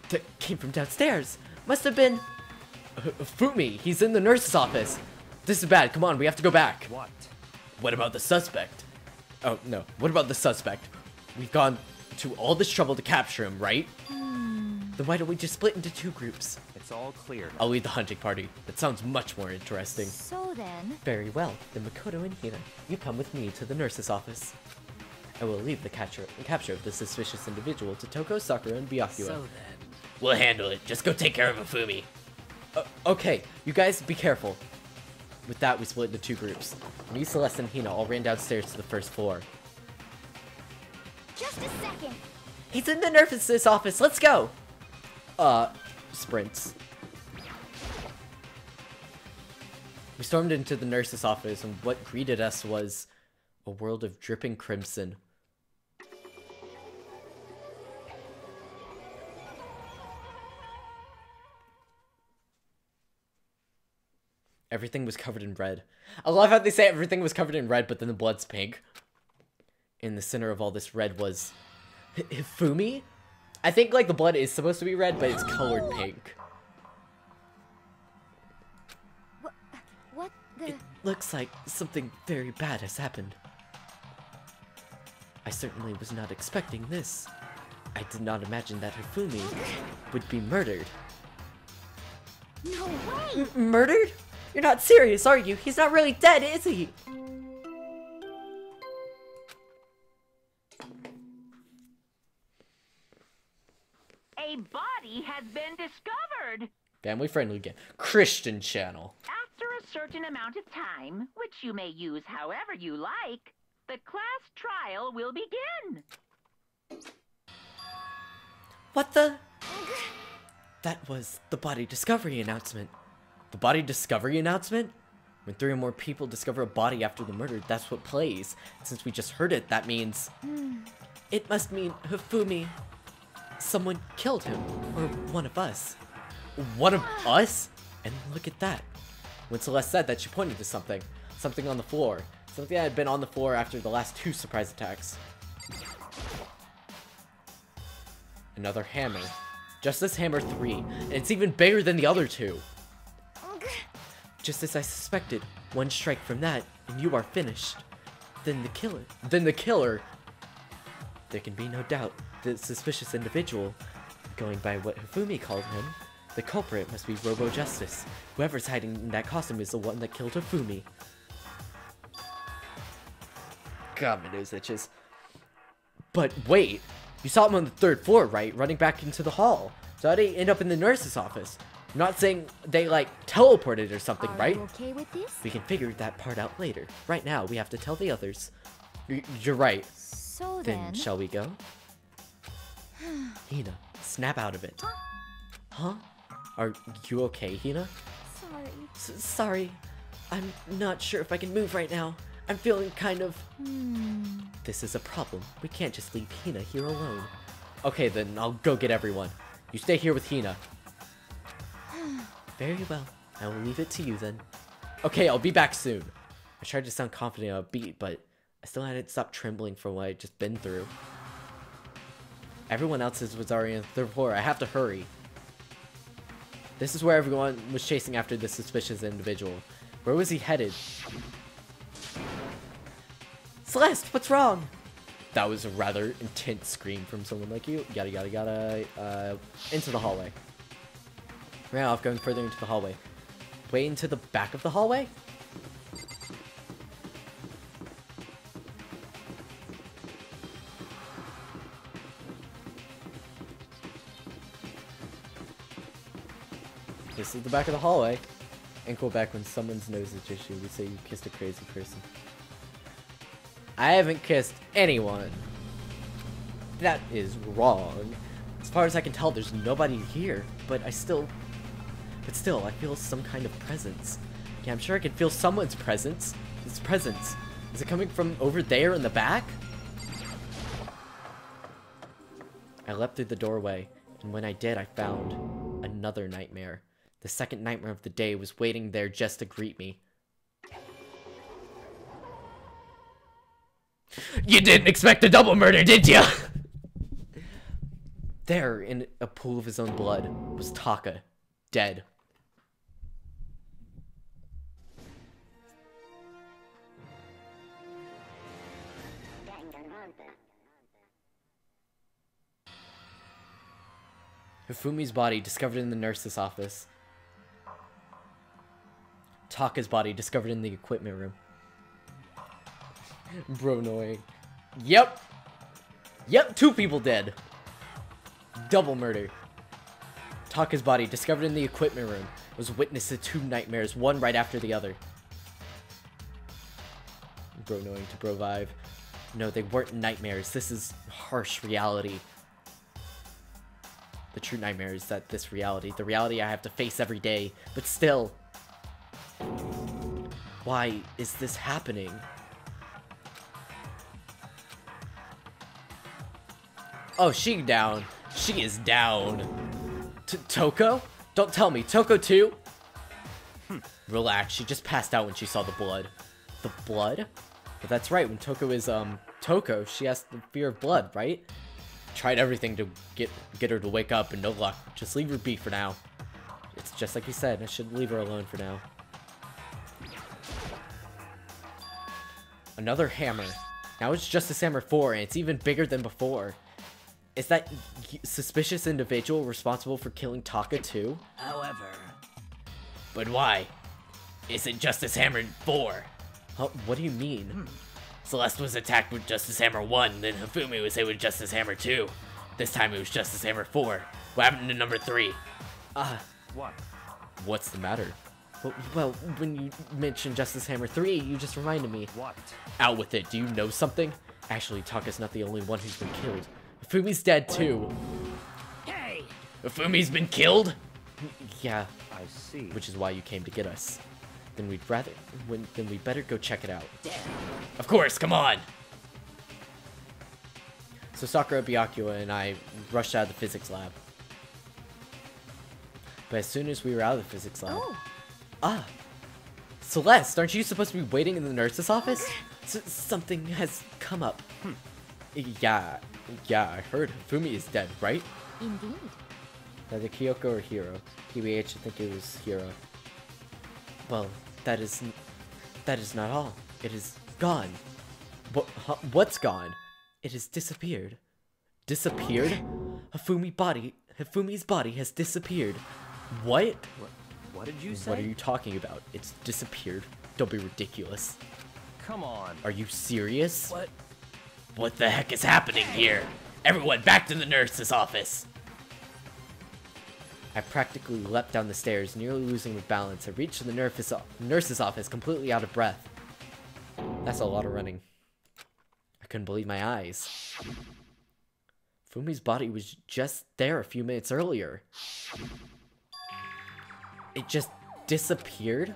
That came from downstairs. Must have been... Fumi. He's in the nurse's office. This is bad. Come on, we have to go back. What? What about the suspect? Oh, no. What about the suspect? We've gone to all this trouble to capture him, right? Then why don't we just split into two groups? It's all clear. I'll lead the hunting party. That sounds much more interesting. So then. Very well. Then Makoto and Hina, you come with me to the nurse's office. I will leave the capture of the suspicious individual to Toko, Sakura, and Byakuya. So then. We'll handle it. Just go take care of Hifumi. Okay, you guys be careful. With that, we split into two groups. Me, Celeste, and Hina all ran downstairs to the first floor. Just a second. He's in the nurse's office. Let's go. Sprints. We stormed into the nurse's office, and what greeted us was a world of dripping crimson. Everything was covered in red. I love how they say everything was covered in red, but then the blood's pink. In the center of all this red was... Hifumi? I think, like, the blood is supposed to be red, but it's colored pink. What the? It looks like something very bad has happened. I certainly was not expecting this. I did not imagine that Hifumi would be murdered. No way. Murdered? You're not serious, are you? He's not really dead, is he? A body has been discovered. Family friendly again. Christian channel. After a certain amount of time, which you may use however you like, the class trial will begin. What the? That was the body discovery announcement. The body discovery announcement? When 3 or more people discover a body after the murder, that's what plays. Since we just heard it, that means... It must mean Hifumi. Someone killed him. Or one of us. One of us? And look at that. When Celeste said that, she pointed to something. Something on the floor. Something that had been on the floor after the last 2 surprise attacks. Another hammer. Justice Hammer 3. And it's even bigger than the other 2. Just as I suspected. One strike from that, and you are finished. Then the killer. There can be no doubt. The suspicious individual, going by what Hifumi called him, the culprit must be Robo Justice. Whoever's hiding in that costume is the one that killed Hifumi. God, my nose itches. But wait, you saw him on the 3rd floor, right? Running back into the hall. So how'd he end up in the nurse's office? I'm not saying they, like, teleported or something, right? Are you okay with this? We can figure that part out later. Right now, we have to tell the others. You're right. So Then, shall we go? Hina, snap out of it. Huh? Are you okay, Hina? Sorry. Sorry. I'm not sure if I can move right now. I'm feeling kind of... This is a problem. We can't just leave Hina here alone. Okay, then I'll go get everyone. You stay here with Hina. Very well. I will leave it to you then. Okay, I'll be back soon. I tried to sound confident on a beat, but I still hadn't stopped trembling from what I'd just been through. Everyone else's was already on the 3rd floor. I have to hurry. This is where everyone was chasing after this suspicious individual. Where was he headed? Celeste, what's wrong? That was a rather intense scream from someone like you. Gotta, into the hallway. Ran off, going further into the hallway. Way into the back of the hallway? This is the back of the hallway. And go back when someone's nose is itchy. We say you kissed a crazy person. I haven't kissed anyone. That is wrong. As far as I can tell, there's nobody here. But still, I feel some kind of presence. Yeah, I'm sure I can feel someone's presence. This presence. Is it coming from over there in the back? I leapt through the doorway, and when I did, I found another nightmare. The second nightmare of the day was waiting there just to greet me. You didn't expect a double murder, did you? There, in a pool of his own blood, was Taka, dead. Hifumi's body discovered in the nurse's office. Taka's body discovered in the equipment room. Bro, annoying. Yep, 2 people dead. Double murder. Taka's body discovered in the equipment room was witness to 2 nightmares, one right after the other. Bro, annoying to bro vibe. No, they weren't nightmares. This is harsh reality. The true nightmare is that this reality, the reality I have to face every day, but still. Why is this happening? Oh, she down. She is down. Toko? Don't tell me. Toko too? Relax. She just passed out when she saw the blood. The blood? But that's right. When Toko is, Toko, she has the fear of blood, right? Tried everything to get her to wake up, and no luck. Just leave her be for now. It's just like you said. I should leave her alone for now. Another hammer. Now it's Justice Hammer 4, and it's even bigger than before. Is that suspicious individual responsible for killing Taka too? However... But why? Isn't Justice Hammer 4? Huh? What do you mean? Celeste was attacked with Justice Hammer 1, then Hifumi was hit with Justice Hammer 2. This time it was Justice Hammer 4. What happened to number 3? What? What's the matter? Well, when you mentioned Justice Hammer 3, you just reminded me. What? Out with it. Do you know something? Actually, Taka's not the only one who's been killed. Hifumi's dead too. Hey! Hifumi's been killed? Yeah, I see. which is why you came to get us. then we'd better go check it out. Of course, come on. So Sakura, Byakuya, and I rushed out of the physics lab. But as soon as we were out of the physics lab... Ah! Celeste, aren't you supposed to be waiting in the nurse's office? Something has come up. Yeah, I heard Hifumi is dead, right? Indeed. Either Kyoko or Hiro. TBH, I think it was Hiro. Well, that is not all. It is gone. What's gone? It has disappeared. Disappeared? Hifumi's body has disappeared. What? What did you say? What are you talking about? It's disappeared. Don't be ridiculous. Come on. Are you serious? What the heck is happening here? Everyone back to the nurse's office. I practically leapt down the stairs, nearly losing my balance. I reached the nurse's office completely out of breath. That's a lot of running. I couldn't believe my eyes. Fumi's body was just there a few minutes earlier. It just disappeared?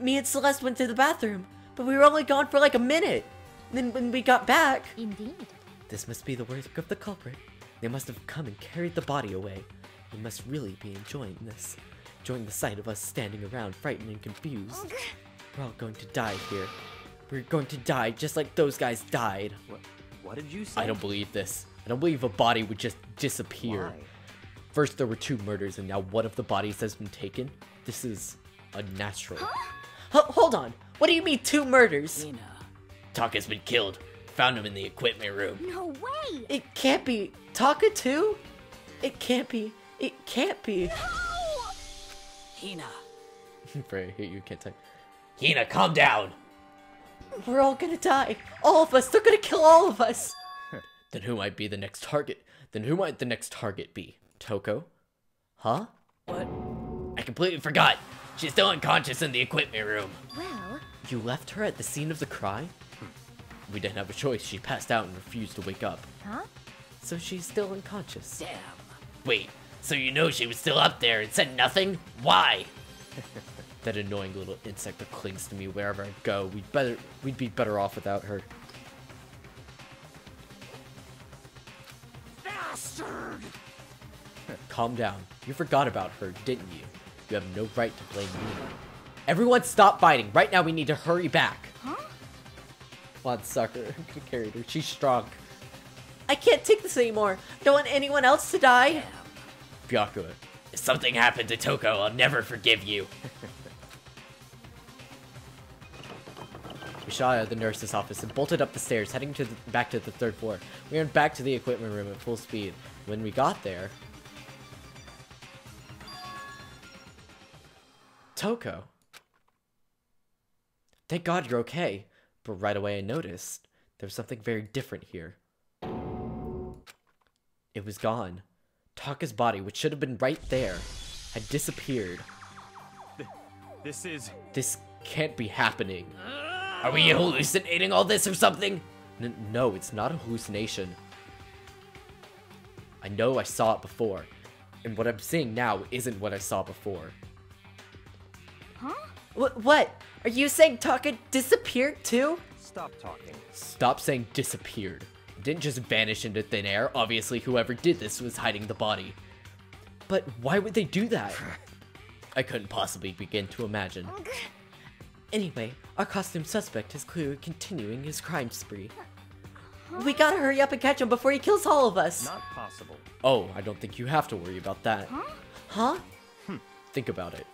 Me and Celeste went to the bathroom, but we were only gone for like a minute. Then when we got back... Indeed. This must be the work of the culprit. They must have come and carried the body away. They must really be enjoying this. Enjoying the sight of us standing around frightened and confused. We're all going to die here. We're going to die just like those guys died. What did you say? I don't believe this. I don't believe a body would just disappear. Why? First there were 2 murders and now one of the bodies has been taken? This is unnatural. Hold on. What do you mean 2 murders? Hina. Taka's been killed. Found him in the equipment room. No way! It can't be. Taka too? It can't be. It can't be. Hina. Bray, I hate you, can't type. Hina, calm down. We're all gonna die. All of us. They're gonna kill all of us. Then who might be the next target? Then who might the next target be? Toko? Huh? What? I completely forgot. She's still unconscious in the equipment room. Well, You left her at the scene of the crime? We didn't have a choice. She passed out and refused to wake up. huh? So she's still unconscious. Damn. Wait, so you know she was still up there and said nothing? Why? That annoying little insect that clings to me wherever I go. We'd be better off without her. Bastard! Calm down. You forgot about her, didn't you? You have no right to blame me. Everyone stop fighting. Right now we need to hurry back. Huh? Come on, Sakura. Carried her. She's strong. I can't take this anymore. Don't want anyone else to die. Byakuya. If something happened to Toko, I'll never forgive you. We shot out of the nurse's office and bolted up the stairs, heading back to the 3rd floor. We ran back to the equipment room at full speed. When we got there... Toko. Thank God you're okay. But right away I noticed there was something very different here. It was gone. Taka's body, which should have been right there, had disappeared. This can't be happening. Are we hallucinating all this or something? No, it's not a hallucination. I know I saw it before, and what I'm seeing now isn't what I saw before. Huh? What? Are you saying Taka disappeared too? Stop talking. Stop saying disappeared. It didn't just vanish into thin air. Obviously, whoever did this was hiding the body. But why would they do that? I couldn't possibly begin to imagine. Anyway, our costume suspect is clearly continuing his crime spree. We gotta hurry up and catch him before he kills all of us. Not possible. Oh, I don't think you have to worry about that. Huh? Think about it.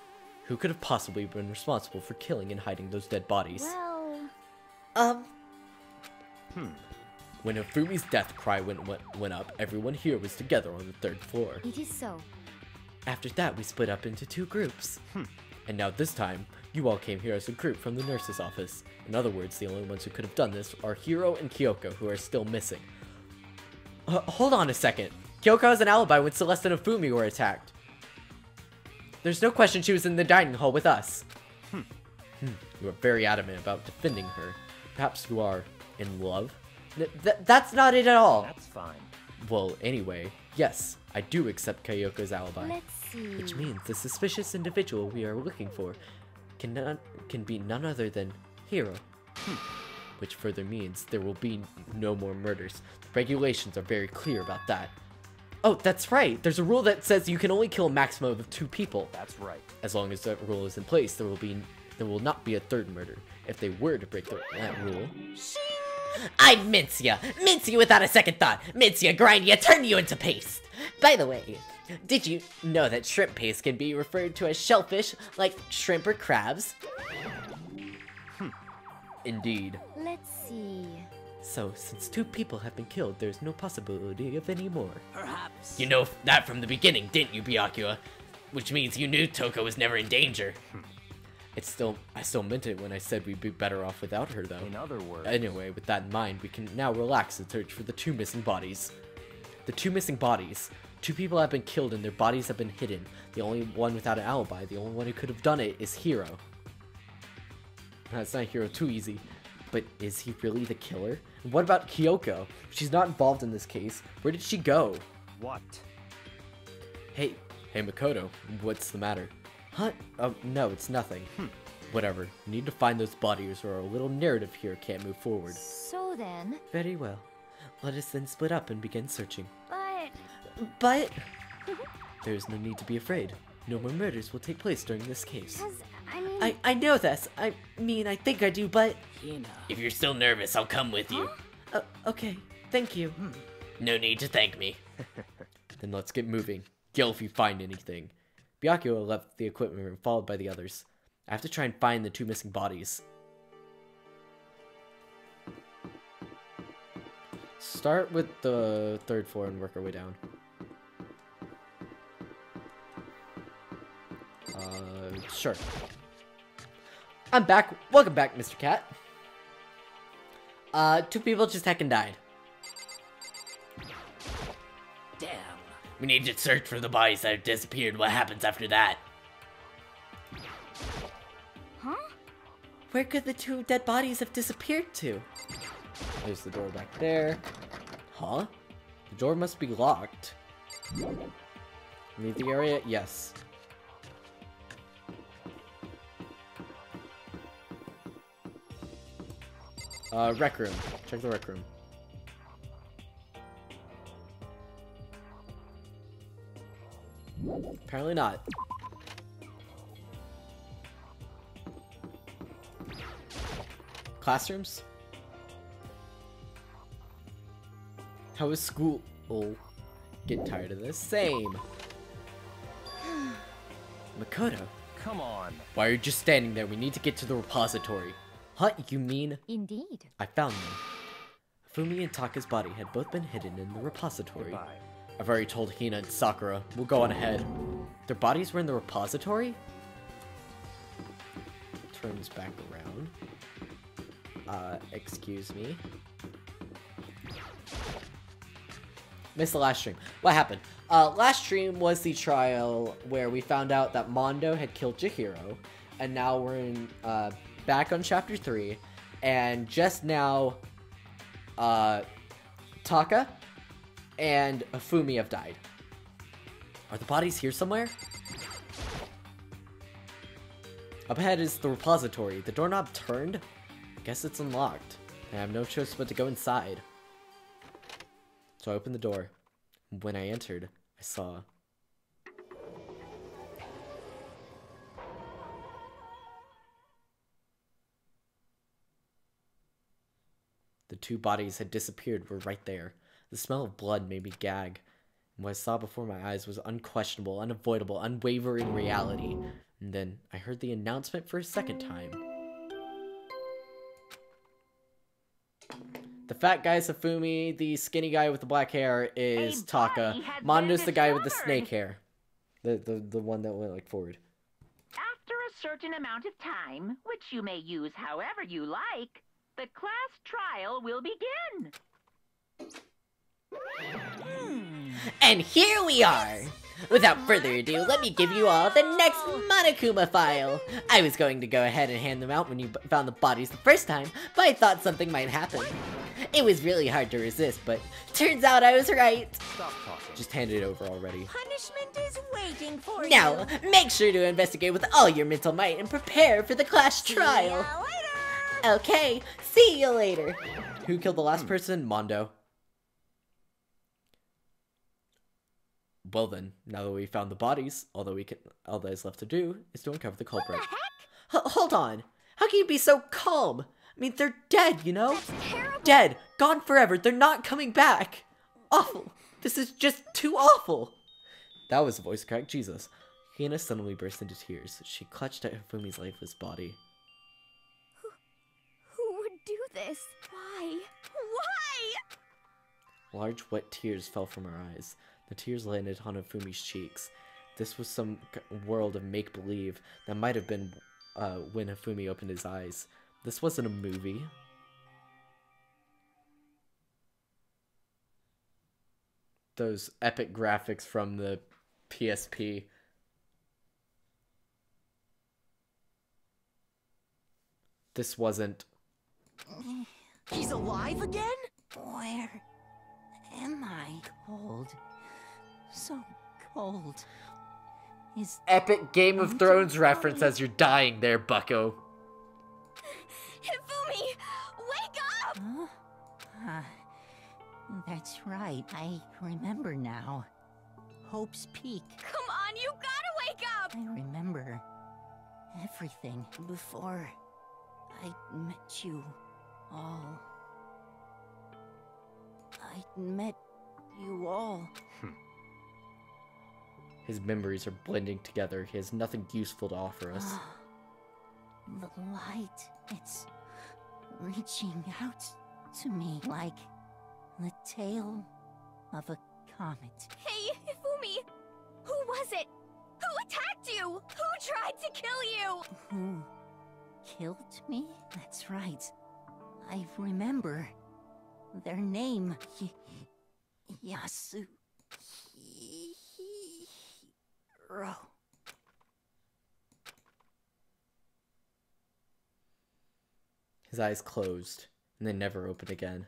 Who could have possibly been responsible for killing and hiding those dead bodies? Well, When Hifumi's death cry went up, everyone here was together on the 3rd floor. it is so. After that, we split up into 2 groups. And now this time, you all came here as a group from the nurse's office. In other words, the only ones who could have done this are Hiro and Kyoko, who are still missing. Hold on a second. Kyoko has an alibi when Celeste and Hifumi were attacked. There's no question she was in the dining hall with us. You are very adamant about defending her. Perhaps you are in love? That's not it at all. That's fine. Well, anyway, Yes, I do accept Kyoko's alibi. Let's see. Which means the suspicious individual we are looking for can be none other than Hiro. Which further means there will be no more murders. The regulations are very clear about that. Oh, that's right! There's a rule that says you can only kill a maximum of 2 people. That's right. As long as that rule is in place, there will not be a 3rd murder. If they were to break that rule... I'd mince ya! Mince you without a second thought! Mince ya, grind ya, turn you into paste! By the way, did you know that shrimp paste can be referred to as shellfish, like shrimp or crabs? Indeed. Let's see. So, since 2 people have been killed, there's no possibility of any more. Perhaps. You know that from the beginning, didn't you, Byakuya? Which means you knew Toko was never in danger. I still meant it when I said we'd be better off without her, though. In other words. Anyway, with that in mind, we can now relax and search for the 2 missing bodies. The 2 missing bodies. 2 people have been killed and their bodies have been hidden. The only one without an alibi, the only one who could have done it, is Hiro. That's not Hiro too easy. But is he really the killer? And what about Kyoko? She's not involved in this case. Where did she go? What? Hey Makoto, what's the matter? Huh? Oh, no, it's nothing. Whatever. We need to find those bodies or our little narrative here can't move forward. So then... Very well. Let us then split up and begin searching. But... There's no need to be afraid. No more murders will take place during this case. I mean... I know this. I think I do, but... Hina. If you're still nervous, I'll come with you. Okay. Thank you. No need to thank me. Then let's get moving. Yell if you find anything. Byakuya left the equipment room, followed by the others. I have to try and find the 2 missing bodies. Start with the 3rd floor and work our way down. Sure. I'm back. Welcome back, Mr. Cat. 2 people just heckin' died. Damn. We need to search for the bodies that have disappeared. What happens after that? Huh? Where could the 2 dead bodies have disappeared to? There's the door back there. Huh? The door must be locked. Leave the area? Yes. Rec room. Check the rec room. Apparently not. Classrooms? How was school? Oh, getting tired of this. Same. Makoto. Come on. Why are you just standing there? We need to get to the repository. Huh? You mean? Indeed. I found them. Hifumi and Taka's body had both been hidden in the repository. Goodbye. I've already told Hina and Sakura. We'll go on ahead. Their bodies were in the repository? Turns back around. Excuse me. Missed the last stream. What happened? Last stream was the trial where we found out that Mondo had killed Chihiro, and now we're in, back on chapter 3, and just now, Taka and Hifumi have died. Are the bodies here somewhere? Up ahead is the repository. The doorknob turned? Guess it's unlocked. I have no choice but to go inside. So I opened the door. When I entered, I saw... The 2 bodies had disappeared were right there. The smell of blood made me gag. And what I saw before my eyes was unquestionable, unavoidable, unwavering reality. And then I heard the announcement for a second time. The fat guy is Hifumi, the skinny guy with the black hair is Taka. Mondo's the guy with the snake hair. The one that went like forward. After a certain amount of time, which you may use however you like, the class trial will begin. And here we are! Without further ado, let me give you all the next Monokuma file! I was going to go ahead and hand them out when you found the bodies the first time, but I thought something might happen. It was really hard to resist, but turns out I was right. Stop talking. Just hand it over already. Punishment is waiting for you. Now, make sure to investigate with all your mental might and prepare for the class trial. See ya later. Okay, see you later. Who killed the last person? Mondo. Well then, now that we found the bodies, all that is left to do is to uncover the culprit. What the heck? Hold on. How can you be so calm? I mean, they're dead, you know? That's terrible. Dead. Gone forever. They're not coming back. Awful. This is just too awful. That was a voice crack. Jesus. Hina suddenly burst into tears. She clutched at Hifumi's lifeless body. Who would do this? Why? Why? Large wet tears fell from her eyes. The tears landed on Hifumi's cheeks. This was some world of make-believe that might have been when Hifumi opened his eyes. This wasn't a movie. Those epic graphics from the PSP. This wasn't. He's alive again? Where am I? Cold. So cold. Is Epic Game of Thrones reference as you're dying there, bucko. Hifumi! Wake up! Huh? That's right. I remember now. Hope's Peak. Come on, you gotta wake up! I remember everything before I met you all. I met you all. His memories are blending together. He has nothing useful to offer us. The light, it's reaching out to me like the tail of a comet. Hey, Hifumi! Who was it? Who attacked you? Who tried to kill you? Who killed me? That's right. I remember their name. Yasuhiro. His eyes closed, and they never opened again.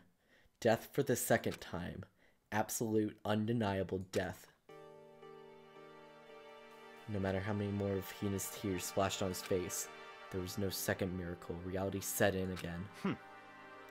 Death for the second time. Absolute, undeniable death. No matter how many more of Hina's tears splashed on his face, there was no second miracle. Reality set in again.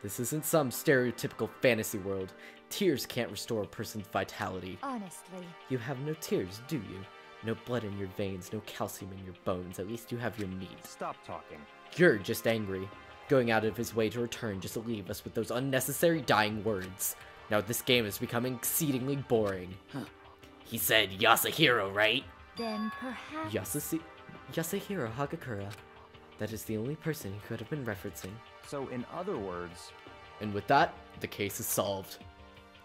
This isn't some stereotypical fantasy world. Tears can't restore a person's vitality. Honestly. You have no tears, do you? No blood in your veins, no calcium in your bones. At least you have your needs. Stop talking. You're just angry. Going out of his way to return just to leave us with those unnecessary dying words. Now this game is becoming exceedingly boring. He said Yasuhiro, right? Then perhaps... Yasuhiro Hagakure. That is the only person he could have been referencing. So in other words... And with that, the case is solved.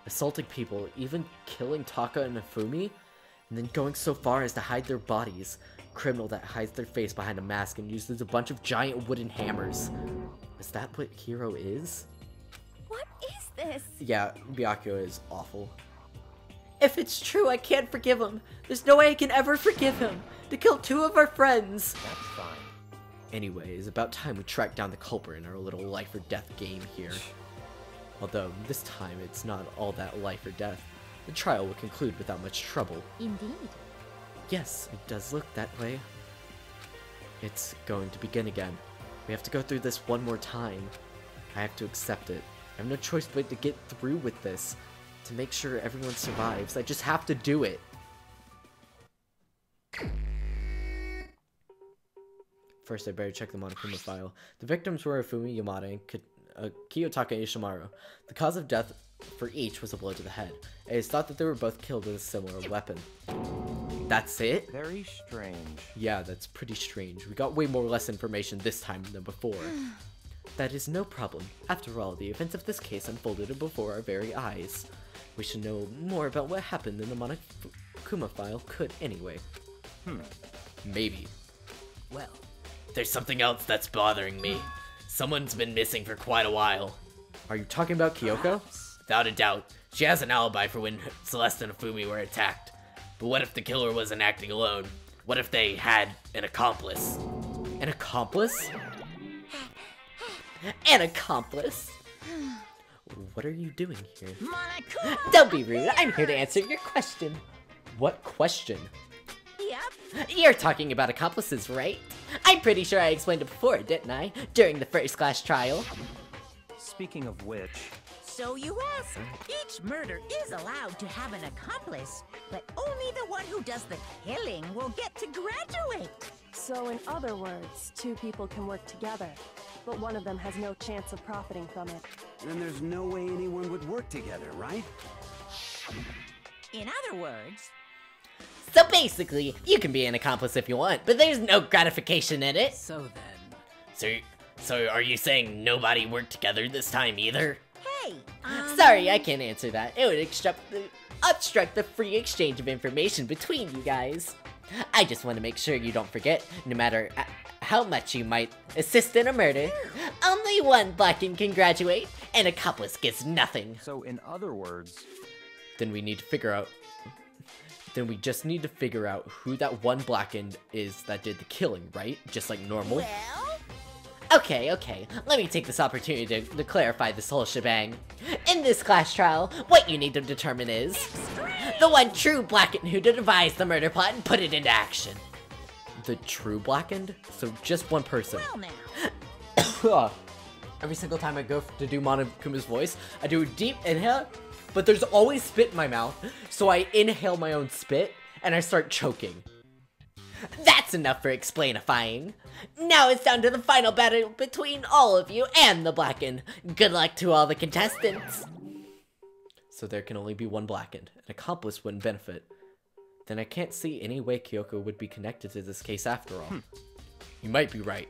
Assaulting people, even killing Taka and Hifumi, and then going so far as to hide their bodies. Criminal that hides their face behind a mask and uses a bunch of giant wooden hammers. Is that what Hiro is? What is this? Yeah, Byakuya is awful. If it's true, I can't forgive him. There's no way I can ever forgive him. To kill two of our friends. That's fine. Anyway, it's about time we track down the culprit in our little life or death game here. Although, this time it's not all that life or death. The trial will conclude without much trouble. Indeed. Yes, it does look that way. It's going to begin again. We have to go through this one more time. I have to accept it. I have no choice but to get through with this. To make sure everyone survives, I just have to do it. First, I better check the Monokuma file. The victims were Hifumi Yamada and Kiyotaka Ishimaru. The cause of death for each was a blow to the head. It is thought that they were both killed with a similar weapon. That's it? Very strange. Yeah, that's pretty strange. We got way more less information this time than before. That is no problem. After all, the events of this case unfolded before our very eyes. We should know more about what happened in the Monokuma file could anyway. Maybe. Well, there's something else that's bothering me. Someone's been missing for quite a while. Are you talking about Kyoko? Without a doubt. She has an alibi for when Celeste and Hifumi were attacked. But what if the killer wasn't acting alone? What if they had an accomplice? An accomplice? An accomplice? What are you doing here? Monokuma! Don't be rude, I'm here to answer your question. What question? Yep. You're talking about accomplices, right? I'm pretty sure I explained it before, didn't I? During the first class trial. Speaking of which, So you ask. Each murder is allowed to have an accomplice, but only the one who does the killing will get to graduate. So in other words, two people can work together, but one of them has no chance of profiting from it. Then there's no way anyone would work together, right? In other words, So basically, you can be an accomplice if you want, but there's no gratification in it. So then... So are you saying nobody worked together this time either? hey, Sorry, I can't answer that. It would obstruct the free exchange of information between you guys. I just want to make sure you don't forget, no matter how much you might assist in a murder, only one Blackened can graduate, and accomplice gets nothing. so in other words, Then we need to figure out... Then we just need to figure out who that one Blackened is that did the killing, right? Just like normal? well, Okay, let me take this opportunity to clarify this whole shebang. In this class trial, what you need to determine is the one true Blackened who devised the murder plot and put it into action. The true Blackened? So just one person. well now. Every single time I go to do Monokuma's voice, I do a deep inhale, but there's always spit in my mouth, so I inhale my own spit, and I start choking. That's enough for explainifying. Now it's down to the final battle between all of you and the Blackened. Good luck to all the contestants. So there can only be one Blackened. An accomplice wouldn't benefit. Then I can't see any way Kyoko would be connected to this case after all. You might be right.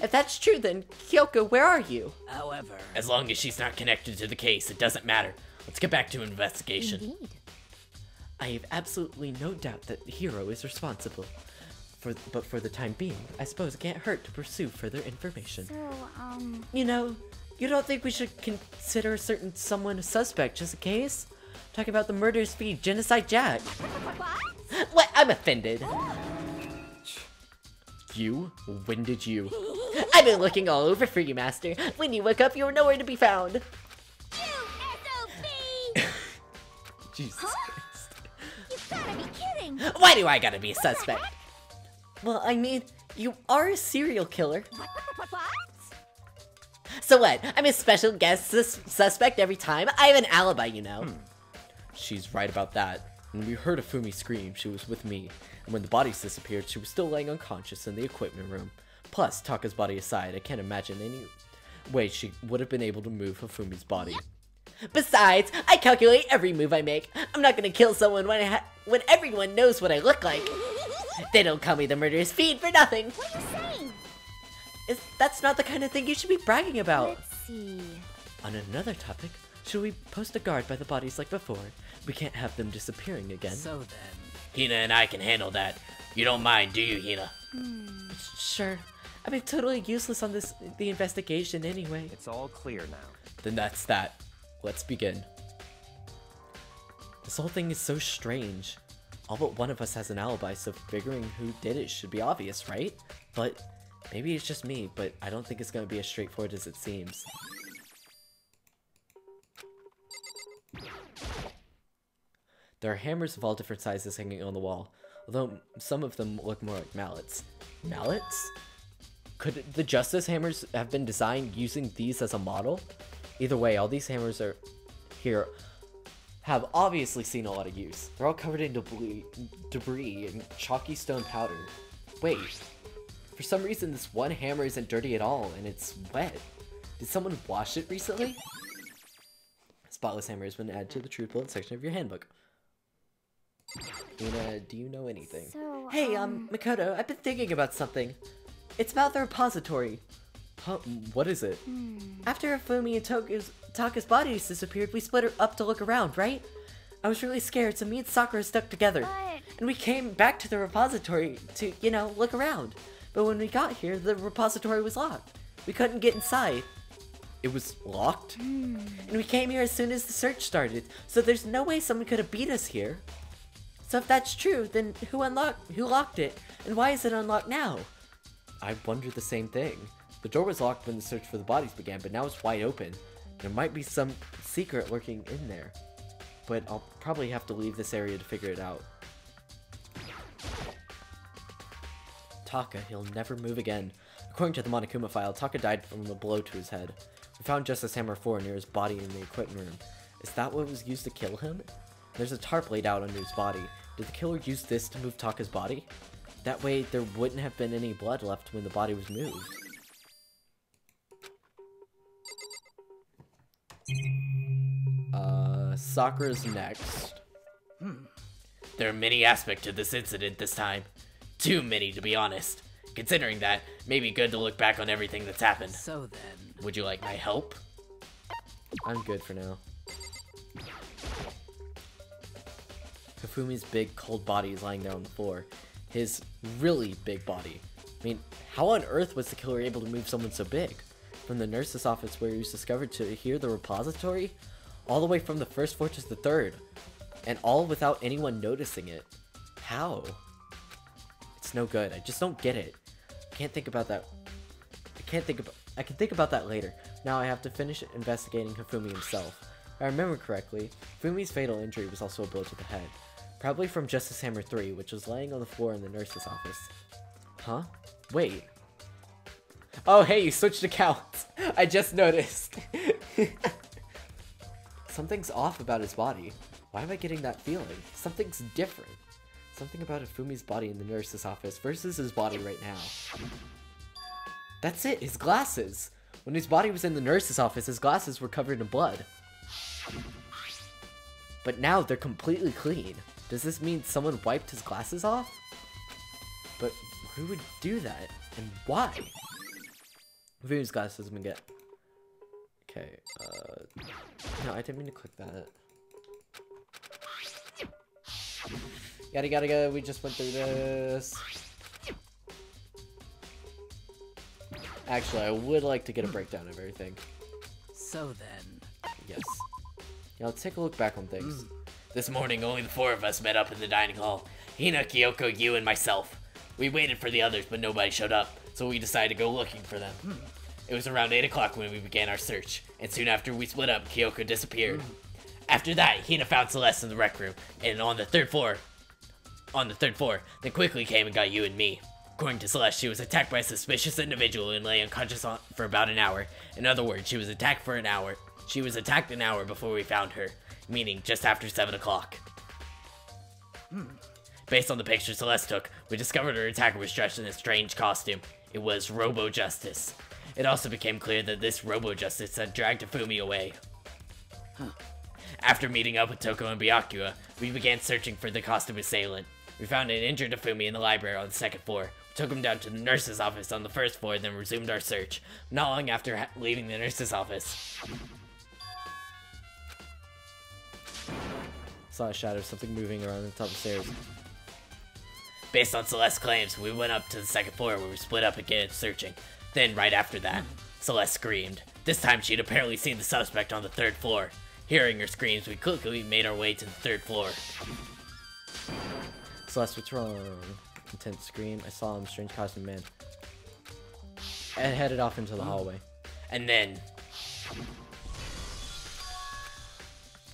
If that's true, then Kyoko, where are you? However... As long as she's not connected to the case, it doesn't matter. Let's get back to investigation. Indeed. I have absolutely no doubt that Hiro is responsible. But for the time being, I suppose it can't hurt to pursue further information. So, You know, you don't think we should consider someone a suspect just in case? Talk about the murder speed Genocide Jack. What? I'm offended. You? When did you? I've been looking all over for you, Master. When you woke up, you were nowhere to be found. Jesus Christ. You gotta be kidding. Why do I gotta be a suspect? Well, I mean, you are a serial killer. What? So what? I'm a special guest suspect every time? I have an alibi, you know. She's right about that. When we heard Hifumi scream, she was with me. And when the bodies disappeared, she was still laying unconscious in the equipment room. Plus, Taka's body aside, I can't imagine any way she would have been able to move Hifumi's body. Besides, I calculate every move I make. I'm not gonna kill someone when everyone knows what I look like. They don't call me the murderous fiend for nothing. what are you saying? That's not the kind of thing you should be bragging about. Let's see. On another topic, should we post a guard by the bodies like before? We can't have them disappearing again. So then... Hina and I can handle that. You don't mind, do you, Hina? Sure. I've been totally useless on the investigation anyway. it's all clear now. Then that's that. Let's begin. This whole thing is so strange. All but one of us has an alibi, so figuring who did it should be obvious, right? But maybe it's just me, but I don't think it's gonna be as straightforward as it seems. There are hammers of all different sizes hanging on the wall, although some of them look more like mallets. Mallets? Could the Justice hammers have been designed using these as a model? Either way, all these hammers are here have obviously seen a lot of use. They're all covered in debris and chalky stone powder. Wait, for some reason this one hammer isn't dirty at all and it's wet. Did someone wash it recently? Spotless hammer has been added to the Truth Bullet section of your handbook. Hina, do you know anything? So, Hey, Makoto, I've been thinking about something. It's about the repository. Huh, what is it? After Hifumi and Taka's bodies disappeared, we split her up to look around, right? I was really scared, so me and Sakura stuck together. But... And we came back to the repository to, you know, look around. But when we got here, the repository was locked. We couldn't get inside. It was locked? And we came here as soon as the search started, so there's no way someone could have beat us here. So if that's true, then who locked it? And why is it unlocked now? I wondered the same thing. The door was locked when the search for the bodies began, but now it's wide open. There might be some secret lurking in there, but I'll probably have to leave this area to figure it out. Taka, he'll never move again. According to the Monokuma file, Taka died from a blow to his head. We found Justice Hammer 4 near his body in the equipment room. Is that what was used to kill him? There's a tarp laid out under his body. Did the killer use this to move Taka's body? That way, there wouldn't have been any blood left when the body was moved. Sakura's next. There are many aspects to this incident this time. Too many, to be honest. Considering that, maybe good to look back on everything that's happened. So then... Would you like my help? I'm good for now. Hifumi's big, cold body is lying there on the floor. His really big body. I mean, how on earth was the killer able to move someone so big? From the nurse's office where he was discovered to here, the repository? All the way from the first floor to the third. And all without anyone noticing it. How? It's no good. I just don't get it. I can't think about that. I can think about that later. Now I have to finish investigating Hifumi himself. If I remember correctly, Hifumi's fatal injury was also a blow to the head. Probably from Justice Hammer 3, which was laying on the floor in the nurse's office. Huh? Wait. Oh, hey, you switched accounts. I just noticed. Something's off about his body. Why am I getting that feeling? Something's different. Something about Hifumi's body in the nurse's office versus his body right now. That's it, his glasses. When his body was in the nurse's office, his glasses were covered in blood. But now they're completely clean. Does this mean someone wiped his glasses off? But who would do that? And why? Hifumi's glasses have been get. Okay, no, I didn't mean to click that. Gotta go, we just went through this. Actually, I would like to get a breakdown of everything. So then... Yes. Yeah, let's take a look back on things. This morning, only the four of us met up in the dining hall. Hina, Kyoko, you, and myself. We waited for the others, but nobody showed up, so we decided to go looking for them. It was around 8 o'clock when we began our search, and soon after we split up, Kyoko disappeared. After that, Hina found Celeste in the rec room, and on the third floor, then quickly came and got you and me. According to Celeste, she was attacked by a suspicious individual and lay unconscious for about an hour. In other words, she was attacked for an hour. She was attacked an hour before we found her, meaning just after 7 o'clock. Based on the picture Celeste took, we discovered her attacker was dressed in a strange costume. It was Robo-Justice. It also became clear that this Robo-Justice had dragged Hifumi away. After meeting up with Toko and Byakuya, we began searching for the costume assailant. We found an injured Hifumi in the library on the second floor. We took him down to the nurse's office on the first floor, then resumed our search. Not long after leaving the nurse's office, Saw a shadow, something moving around the top of the stairs. based on Celeste's claims, we went up to the second floor where we split up again searching. Then, right after that, Celeste screamed. This time she'd apparently seen the suspect on the third floor. Hearing her screams, we quickly made our way to the third floor. Celeste, what's wrong? Intense scream. I saw him, strange costume man. And headed off into the hallway. And then...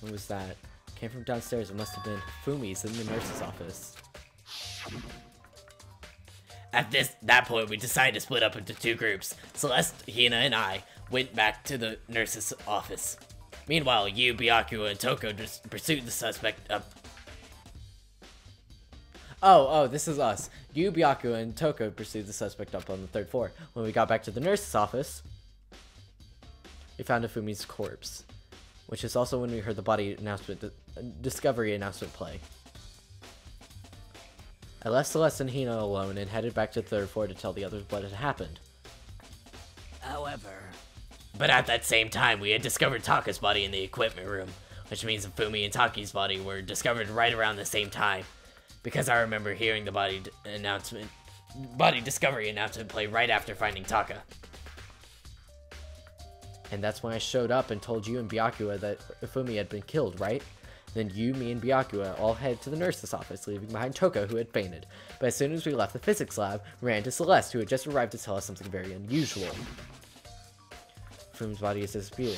What was that? Came from downstairs. It must have been Hifumi's in the nurse's office. At that point, we decided to split up into two groups. Celeste, Hina, and I went back to the nurse's office. Meanwhile, you, Byakuya, and Toko just pursued the suspect up. Oh, this is us. You, Byakuya, and Toko pursued the suspect up on the third floor. When we got back to the nurse's office, we found Hifumi's corpse, which is also when we heard the body announcement, discovery announcement play. I left Celeste and Hina alone and headed back to the third floor to tell the others what had happened. But at that same time, we had discovered Taka's body in the equipment room, which means Hifumi and Taki's body were discovered right around the same time. Because I remember hearing the body discovery announcement play right after finding Taka. And that's when I showed up and told you and Byakuya that Hifumi had been killed, right? Then you, me, and Byakuya all head to the nurse's office, leaving behind Toko, who had fainted. But as soon as we left the physics lab, we ran into Celeste, who had just arrived to tell us something very unusual. Hifumi's body has disappeared.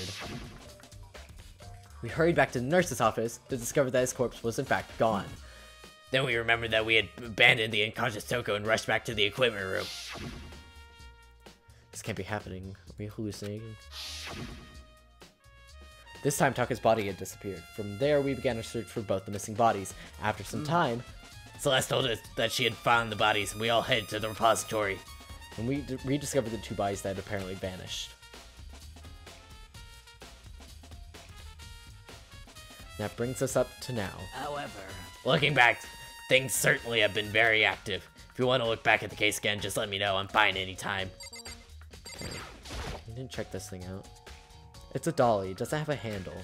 We hurried back to the nurse's office to discover that his corpse was in fact gone. Then we remembered that we had abandoned the unconscious Toko and rushed back to the equipment room. This can't be happening. Are we hallucinating? This time, Taka's body had disappeared. From there, we began a search for both the missing bodies. After some time, Celeste told us that she had found the bodies, and we all headed to the repository. and we rediscovered the 2 bodies that had apparently vanished. That brings us up to now. However, Looking back, things certainly have been very active. If you want to look back at the case again, just let me know. I'm fine anytime. I didn't check this thing out. It's a dolly. It doesn't have a handle.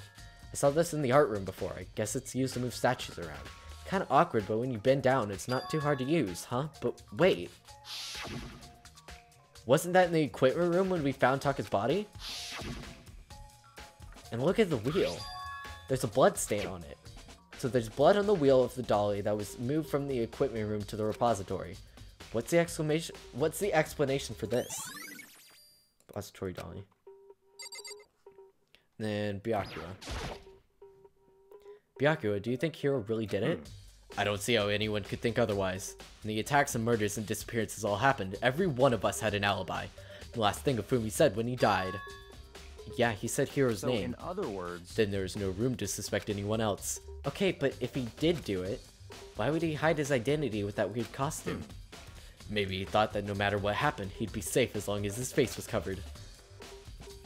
I saw this in the art room before. I guess it's used to move statues around. Kind of awkward, but when you bend down, it's not too hard to use, huh? But wait. Wasn't that in the equipment room when we found Taka's body? And look at the wheel. There's a blood stain on it. So there's blood on the wheel of the dolly that was moved from the equipment room to the repository. What's the explanation for this? Repository dolly. Then Byakuya. Byakuya, do you think Hiro really did it? I don't see how anyone could think otherwise. When the attacks and murders and disappearances all happened, every one of us had an alibi. The last thing Hifumi said when he died. Yeah, he said Hiro's name. In other words, Then there was no room to suspect anyone else. Okay, but if he did do it, why would he hide his identity with that weird costume? Maybe he thought that no matter what happened, he'd be safe as long as his face was covered.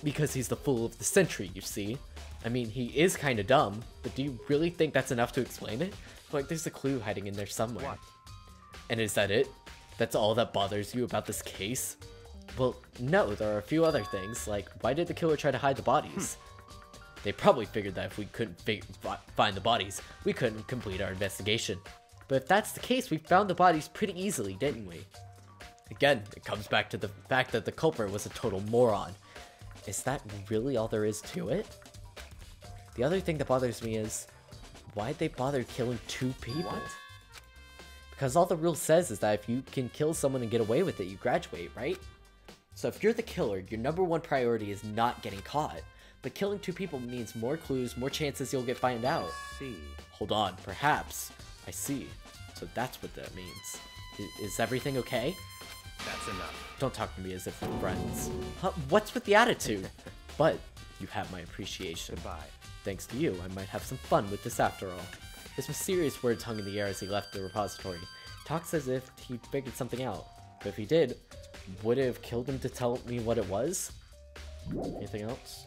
Because he's the fool of the century, you see. I mean, he is kind of dumb, but do you really think that's enough to explain it? Like, there's a clue hiding in there somewhere. What? And is that it? That's all that bothers you about this case? Well, no, there are a few other things, like, why did the killer try to hide the bodies? They probably figured that if we couldn't find the bodies, we couldn't complete our investigation. But if that's the case, we found the bodies pretty easily, didn't we? Again, it comes back to the fact that the culprit was a total moron. Is that really all there is to it? The other thing that bothers me is, why'd they bother killing 2 people? What? Because all the rule says is that if you can kill someone and get away with it, you graduate, right? So if you're the killer, your #1 priority is not getting caught. But killing 2 people means more clues, more chances you'll get found out. see. Hold on, perhaps. I see. So that's what that means. Is everything okay? That's enough. Don't talk to me as if we're friends. Huh, what's with the attitude? But you have my appreciation. Goodbye. Thanks to you, I might have some fun with this after all. His mysterious words hung in the air as he left the repository. Talks as if he figured something out. But if he did, would it have killed him to tell me what it was? Anything else?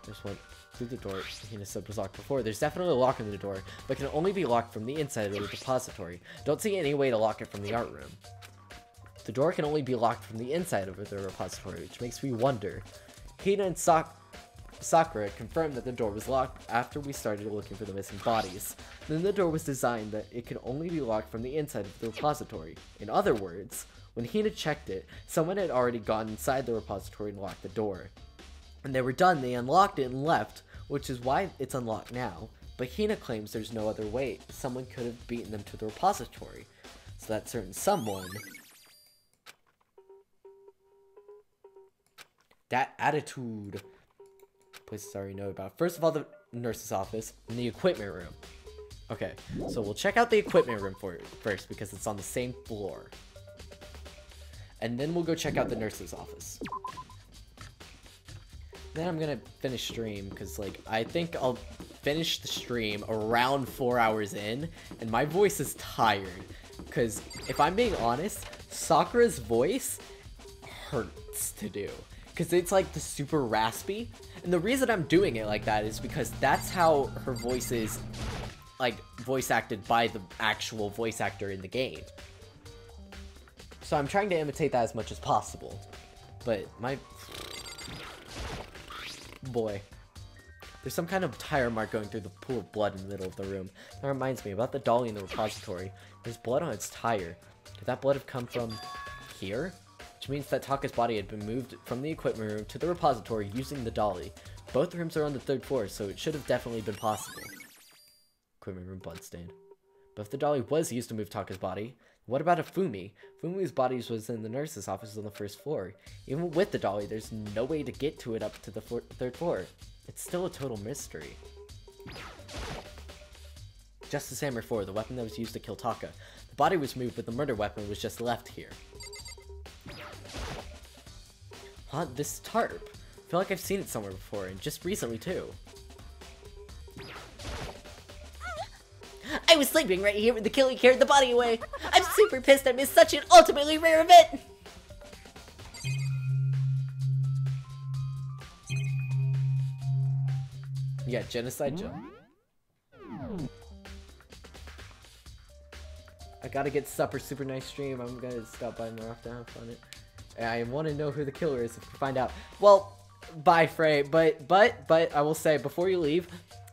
Just went through the door Hina said was locked before. There's definitely a lock on the door, but can only be locked from the inside of the repository. Don't see any way to lock it from the art room. The door can only be locked from the inside of the repository, which makes me wonder. Hina and Sakura confirmed that the door was locked after we started looking for the missing bodies. Then the door was designed that it can only be locked from the inside of the repository. In other words, when Hina checked it, someone had already gone inside the repository and locked the door. When they were done, they unlocked it and left, which is why it's unlocked now. But Hina claims there's no other way. Someone could have beaten them to the repository. So that certain someone... That attitude... Places I already know about. First of all, the nurse's office and the equipment room. Okay, so we'll check out the equipment room first because it's on the same floor. And then we'll go check out the nurse's office. Then I'm gonna finish stream because, like, I think I'll finish the stream around 4 hours in, and my voice is tired. Because if I'm being honest, Sakura's voice hurts to do. Because it's like the super raspy. And the reason I'm doing it like that is because that's how her voice is, like, voice acted by the actual voice actor in the game. So I'm trying to imitate that as much as possible. But my... Boy. There's some kind of tire mark going through the pool of blood in the middle of the room. That reminds me about the dolly in the repository. There's blood on its tire. Could that blood have come from here? Which means that Taka's body had been moved from the equipment room to the repository using the dolly. Both rooms are on the 3rd floor, so it should have definitely been possible. Equipment room bloodstain. But if the dolly was used to move Taka's body, what about Hifumi? Fumi's body was in the nurse's office on the first floor. Even with the dolly, there's no way to get to it up to the third floor. It's still a total mystery. Justice Hammer 4, the weapon that was used to kill Taka. The body was moved, but the murder weapon was just left here. Huh, this tarp. I feel like I've seen it somewhere before, and just recently too. I was sleeping right here when the killer carried the body away. I'm super pissed I missed such an ultimately rare event. Yeah, Genocide Jill. I gotta get supper, super nice stream. I'm gonna stop by more often, have fun. I want to know who the killer is if we find out. Well, bye, Frey. But I will say, before you leave,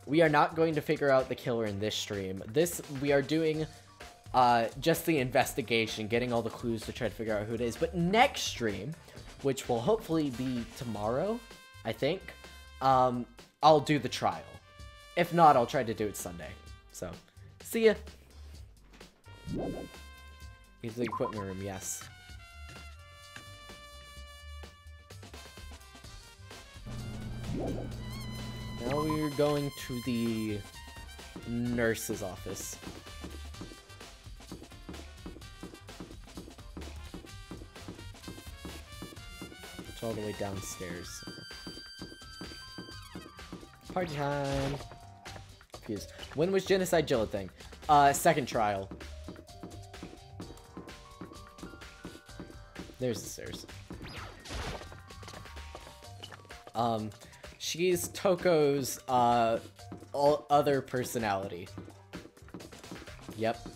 we are not going to figure out the killer in this stream. We are doing just the investigation, getting all the clues to try to figure out who it is. But next stream, which will hopefully be tomorrow, I think, I'll do the trial. If not, I'll try to do it Sunday. So, see ya. Use the equipment room, yes. Now we're going to the nurse's office. It's all the way downstairs. Party time! Confused. When was Genocide Jill a thing? Second trial. There's the stairs. She's Toko's, other personality. Yep.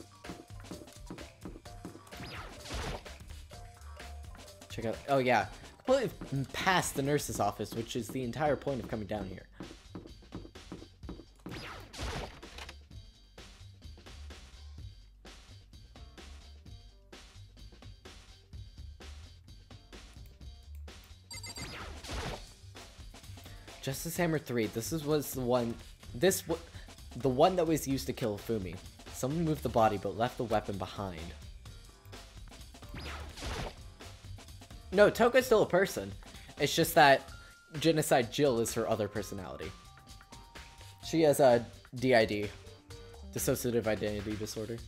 Check out, oh yeah. Completely past the nurse's office, which is the entire point of coming down here. Justice Hammer 3, was the one, the one that was used to kill Hifumi. Someone moved the body but left the weapon behind. No, Toko's still a person. It's just that Genocide Jill is her other personality. She has a DID, Dissociative Identity Disorder.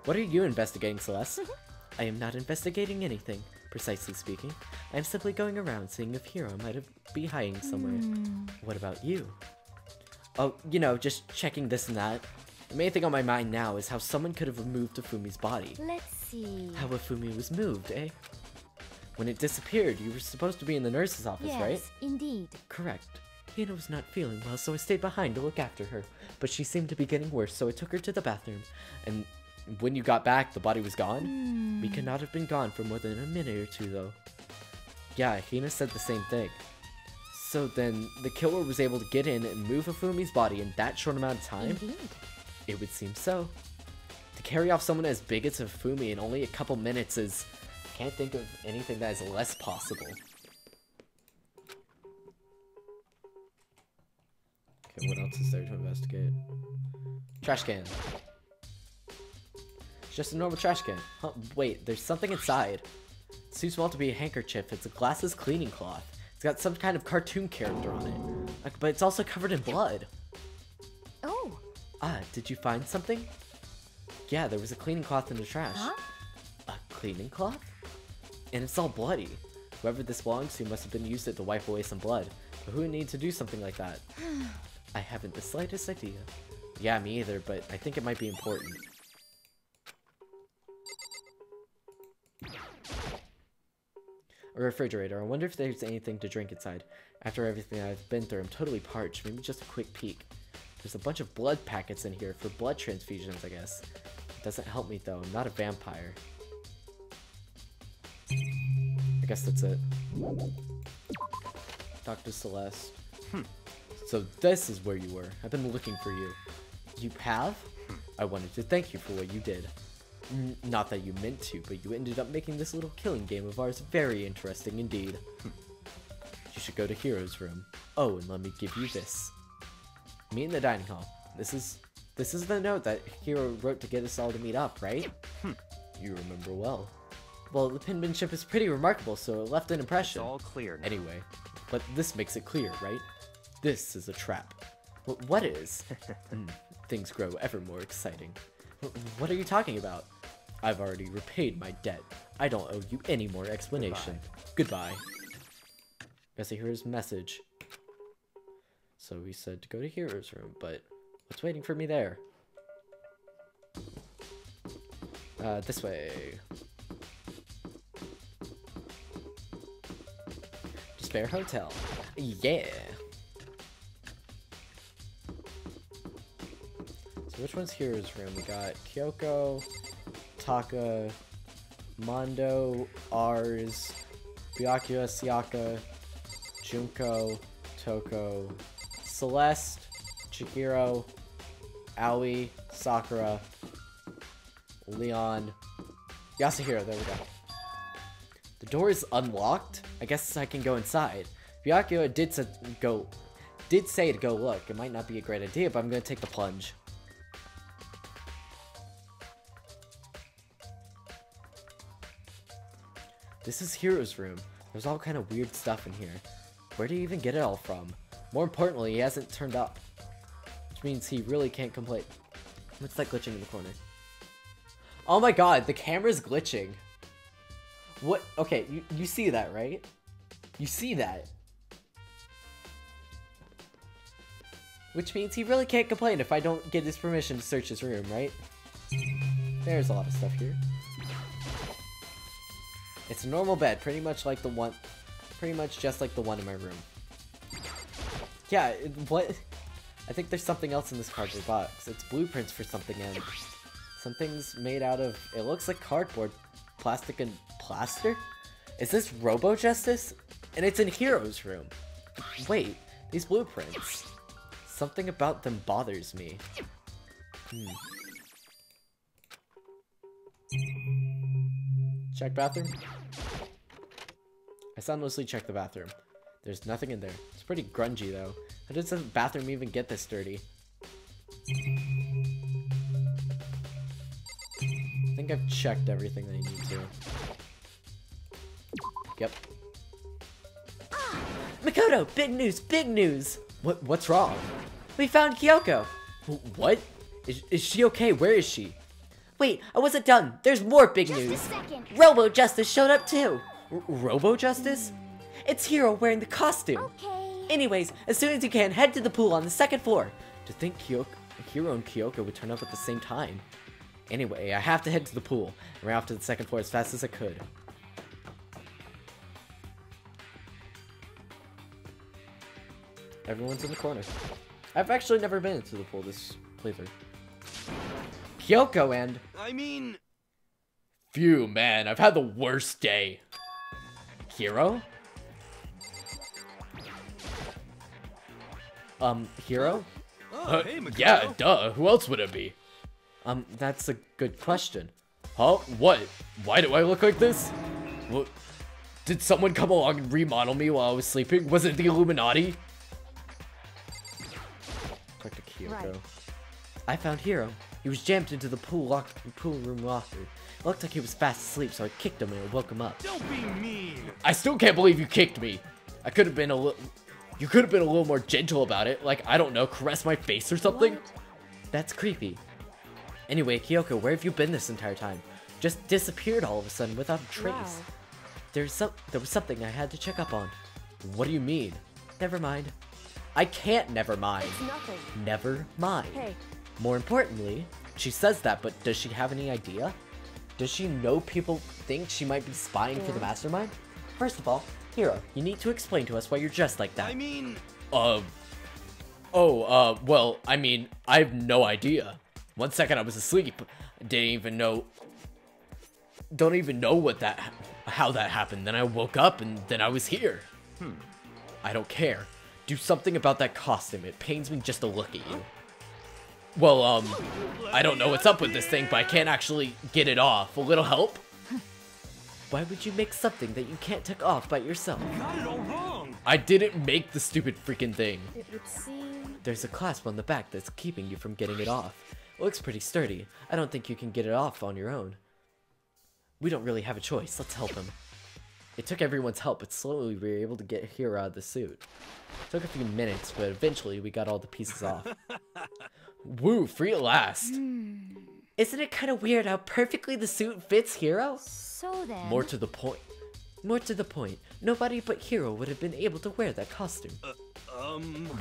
What are you investigating, Celeste? I am not investigating anything, precisely speaking. I am simply going around seeing if Hiro might be hiding somewhere. What about you? Oh, you know, just checking this and that. The main thing on my mind now is how someone could have moved Hifumi's body. Let's see. How Hifumi was moved, eh? When it disappeared, you were supposed to be in the nurse's office, right? Yes, indeed. Correct. Hina was not feeling well, so I stayed behind to look after her. But she seemed to be getting worse, so I took her to the bathroom. And when you got back, the body was gone? We could not have been gone for more than a minute or two, though. Yeah, Hina said the same thing. So then, the killer was able to get in and move Hifumi's body in that short amount of time? Indeed. It would seem so. To carry off someone as big as Hifumi in only a couple minutes is... I can't think of anything that is less possible. Okay, what else is there to investigate? Trash can. It's just a normal trash can. Huh, wait, there's something inside. It's too small to be a handkerchief. It's a glasses cleaning cloth. It's got some kind of cartoon character on it. But it's also covered in blood. Oh. Ah, did you find something? Yeah, there was a cleaning cloth in the trash. Huh? A cleaning cloth? And it's all bloody. Whoever this belongs to must have been used it to wipe away some blood. But who would need to do something like that? I haven't the slightest idea. Yeah, me either, but I think it might be important. A refrigerator. I wonder if there's anything to drink inside. After everything I've been through, I'm totally parched. Maybe just a quick peek. There's a bunch of blood packets in here for blood transfusions, I guess. It doesn't help me, though. I'm not a vampire. I guess that's it. Dr. Celeste. So this is where you were. I've been looking for you. You have? I wanted to thank you for what you did. Not that you meant to, but you ended up making this little killing game of ours very interesting indeed. You should go to Hiro's room. Oh, and let me give you this. Meet in the dining hall. This is This is the note that Hiro wrote to get us all to meet up, right? You remember well. Well, the penmanship is pretty remarkable, so it left an impression. It's all clear now. Anyway, but this makes it clear, right? This is a trap. What is? Things grow ever more exciting. What are you talking about? I've already repaid my debt. I don't owe you any more explanation. Goodbye. Yasuhiro's message. So he said to go to Hiro's room, but what's waiting for me there? This way. Despair Hotel. Yeah. So which one's Hiro's room? We got Kyoko, Taka, Mondo, Ars, Byakuya, Sayaka, Junko, Toko, Celeste, Chihiro, Aoi, Sakura, Leon, Yasuhiro. There we go. The door is unlocked. I guess I can go inside. Byakuya did say to go look. It might not be a great idea, but I'm gonna take the plunge. This is Hiro's room. There's all kind of weird stuff in here. Where did he even get it all from? More importantly, he hasn't turned up. Which means he really can't complain. What's that glitching in the corner? Oh my god, the camera's glitching. What? Okay, you see that, right? You see that. Which means he really can't complain if I don't get his permission to search his room, right? There's a lot of stuff here. It's a normal bed, pretty much just like the one in my room. Yeah, what? I think there's something else in this cardboard box. It's blueprints for something, and something's made out of, it looks like cardboard, plastic and plaster? Is this Robo-Justice? And it's in Hiro's room. Wait, these blueprints. Something about them bothers me. Check bathroom? I soundlessly checked the bathroom. There's nothing in there. It's pretty grungy though. How does the bathroom even get this dirty? I think I've checked everything I need to. Yep. Makoto, big news, big news! What's wrong? We found Kyoko! What? Is she okay? Where is she? Wait, I wasn't done. There's more big news. Robo-Justice showed up too. Robo-Justice? It's Hiro wearing the costume. Okay. Anyways, as soon as you can, head to the pool on the second floor. To think Hiro and Kyoko would turn up at the same time. Anyway, I have to head to the pool and run off to the second floor as fast as I could. Everyone's in the corner. I've actually never been into the pool this playthrough. Kyoko and... Phew, man, I've had the worst day. Hiro? Hiro? Hey, Makoto. Yeah, duh, who else would it be? That's a good question. Huh? What? Why do I look like this? What? Did someone come along and remodel me while I was sleeping? Was it the Illuminati? Talk to Kyoko. Right. I found Hiro. He was jammed into the pool room locker. It looked like he was fast asleep, so I kicked him and it woke him up. Don't be mean. I still can't believe you kicked me. I could have been a little... You could have been a little more gentle about it. Like, I don't know, caress my face or something? What? That's creepy. Anyway, Kyoko, where have you been this entire time? Just disappeared all of a sudden without a trace. Wow. There was something I had to check up on. What do you mean? Never mind. I can't never mind. It's nothing. Never mind. Hey, More importantly, she says that, but does she have any idea? Does she know people think she might be spying for the mastermind? First of all, Hiro, you need to explain to us why you're dressed like that. Well, I mean, I have no idea. 1 second I was asleep. Don't even know how that happened. Then I woke up and then I was here. I don't care. Do something about that costume. It pains me just to look at you. Well, I don't know what's up with this thing, but I can't actually get it off. A little help? Why would you make something that you can't take off by yourself? Got it all wrong. I didn't make the stupid freaking thing. It would seem... There's a clasp on the back that's keeping you from getting it off. It looks pretty sturdy. I don't think you can get it off on your own. We don't really have a choice. Let's help him. It took everyone's help, but slowly we were able to get Hiro out of the suit. It took a few minutes, but eventually we got all the pieces off. Woo, free at last. Isn't it kind of weird how perfectly the suit fits Hiro? So then... More to the point, nobody but Hiro would have been able to wear that costume.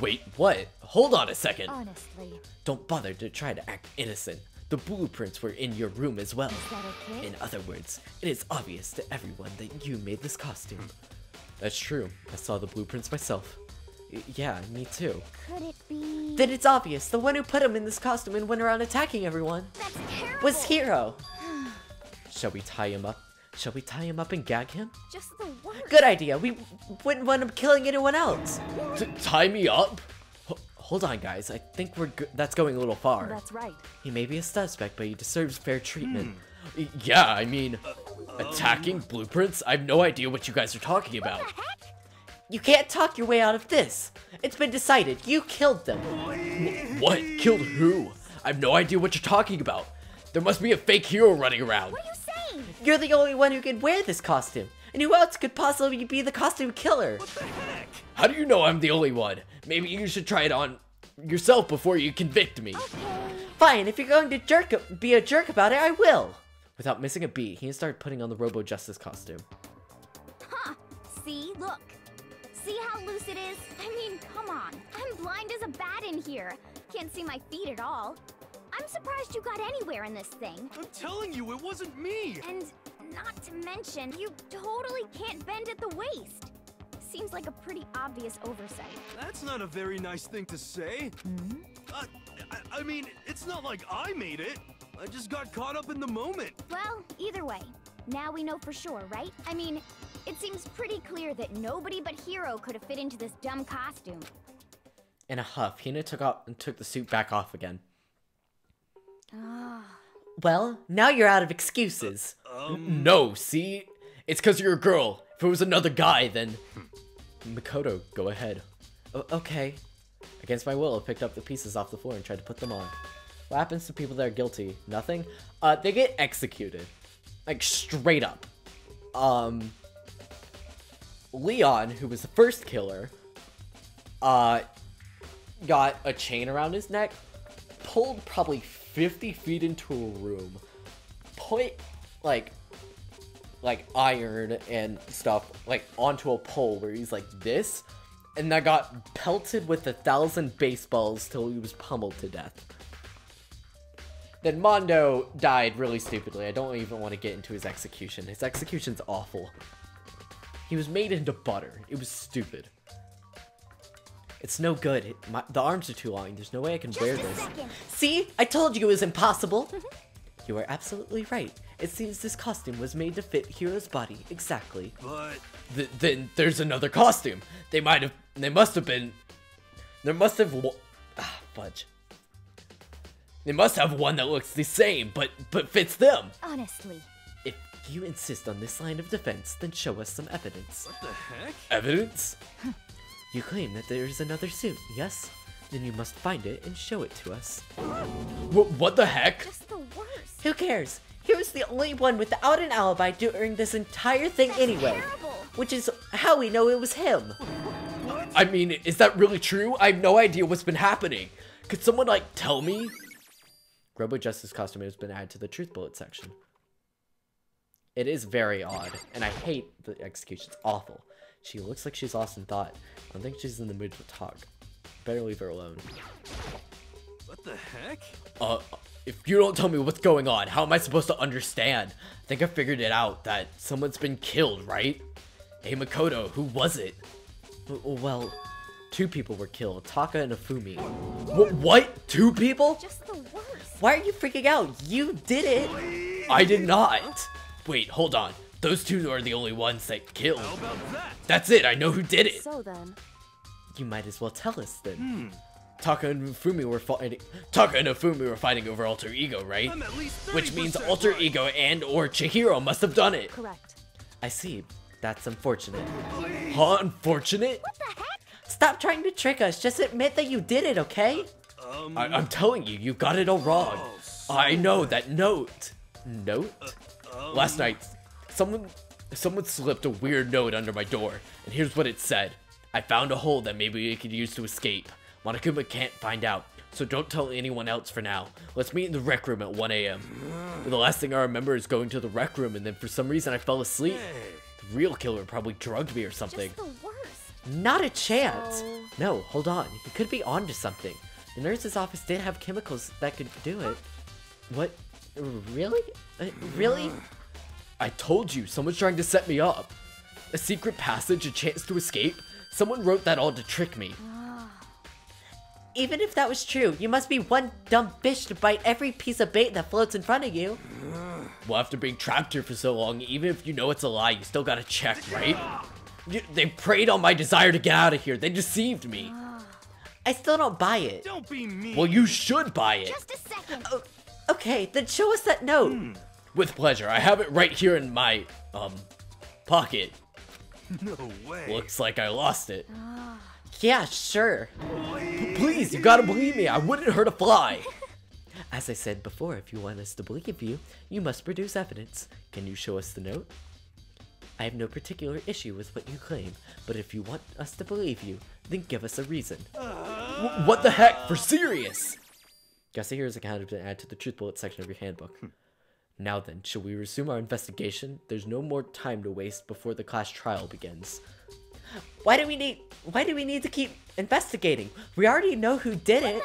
Wait, what? Hold on a second. Honestly. Don't bother to try to act innocent. The blueprints were in your room as well. Is that okay? In other words, it is obvious to everyone that you made this costume. That's true. I saw the blueprints myself. Yeah, me too. Could it be... Then it's obvious. The one who put him in this costume and went around attacking everyone That's terrible! was Hiro. Shall we tie him up? Shall we tie him up and gag him? Just the worst. Good idea. We wouldn't want him killing anyone else. Tie me up? Hold on, guys. I think that's going a little far. That's right. He may be a suspect, but he deserves fair treatment. Yeah, I mean, attacking blueprints? I have no idea what you guys are talking about. You can't talk your way out of this. It's been decided. You killed them. What? Killed who? I have no idea what you're talking about. There must be a fake hero running around. What are you saying? You're the only one who can wear this costume. And who else could possibly be the costume killer? What the heck? How do you know I'm the only one? Maybe you should try it on yourself before you convict me. Fine, if you're going to be a jerk about it, I will. Without missing a beat, he started putting on the Robo Justice costume. Huh. See? Look. See how loose it is? I mean, come on. I'm blind as a bat in here. Can't see my feet at all. I'm surprised you got anywhere in this thing. I'm telling you, it wasn't me! And not to mention, you totally can't bend at the waist. Seems like a pretty obvious oversight. That's not a very nice thing to say. I mean, it's not like I made it. I just got caught up in the moment. Well, either way, now we know for sure, right? I mean, it seems pretty clear that nobody but Hiro could have fit into this dumb costume. In a huff, Hina took the suit back off again. Well, now you're out of excuses. No, see? It's because you're a girl. If it was another guy, then... Makoto, go ahead. Okay. Against my will, I picked up the pieces off the floor and tried to put them on. What happens to people that are guilty? Nothing? They get executed. Like, straight up. Leon, who was the first killer, got a chain around his neck, pulled probably 50 feet into a room, put, like iron and stuff, like, onto a pole where he's like this, and that got pelted with 1,000 baseballs till he was pummeled to death. Then Mondo died really stupidly. I don't even want to get into his execution. His execution's awful. He was made into butter. It was stupid. It's no good. The arms are too long. There's no way I can wear this. Second. See? I told you it was impossible. You are absolutely right. It seems this costume was made to fit Hiro's body exactly. But... Then there's another costume. There must have... fudge. They must have one that looks the same, but fits them. Honestly. If you insist on this line of defense, then show us some evidence. what the heck? Evidence? You claim that there is another suit, yes? Then you must find it and show it to us. What the heck? Just the worst. Who cares? Hero's the only one without an alibi during this entire thing anyway. Terrible. Which is how we know it was him. I mean, is that really true? I have no idea what's been happening. Could someone, like, tell me? Robo Justice costume has been added to the Truth Bullet section. It is very odd, and I hate the execution. It's awful. She looks like she's lost in thought. I don't think she's in the mood to talk. Better leave her alone. What the heck? If you don't tell me what's going on, how am I supposed to understand? I think I figured it out, that someone's been killed, right? Hey, Makoto, who was it? Well, 2 people were killed, Taka and Hifumi. What? 2 people? Just the worst. Why are you freaking out? You did it! I did not! Wait, hold on. Those 2 are the only ones that killed. How about that? That's it, I know who did it! So then, You might as well tell us then. Taka and Hifumi were fighting over Alter Ego, right? I'm at least 30% Which means Alter right. Ego and or Chihiro must have done it. correct. I see. That's unfortunate. Huh? Unfortunate? What the heck? Stop trying to trick us. Just admit that you did it, okay? I'm telling you, you got it all wrong. I know that note. Note? Last night, someone slipped a weird note under my door, and here's what it said. I found a hole that maybe we could use to escape. Monokuma can't find out, so don't tell anyone else for now. Let's meet in the rec room at 1 a.m. The last thing I remember is going to the rec room, and then for some reason I fell asleep. The real killer probably drugged me or something. Just the worst. Not a chance. No, hold on. He could be onto something. The nurse's office did have chemicals that could do it. What? Really? Really? I told you, someone's trying to set me up. A secret passage, a chance to escape? Someone wrote that all to trick me. Even if that was true, you must be one dumb fish to bite every piece of bait that floats in front of you. Well, after being trapped here for so long, even if you know it's a lie, you still gotta check, right? They preyed on my desire to get out of here. They deceived me. I still don't buy it. Don't be mean. Well, you should buy it. Just a second. Okay, then show us that note. With pleasure. I have it right here in my, pocket. No way. Looks like I lost it. Yeah, sure. Please, you gotta believe me. I wouldn't hurt a fly. As I said before, if you want us to believe you, you must produce evidence. Can you show us the note? I have no particular issue with what you claim, but if you want us to believe you, then give us a reason. What the heck? For serious? Yasuhiro's account has been added to the truth bullet section of your handbook. Now then, shall we resume our investigation? There's no more time to waste before the class trial begins. Why do we need to keep investigating? We already know who did it.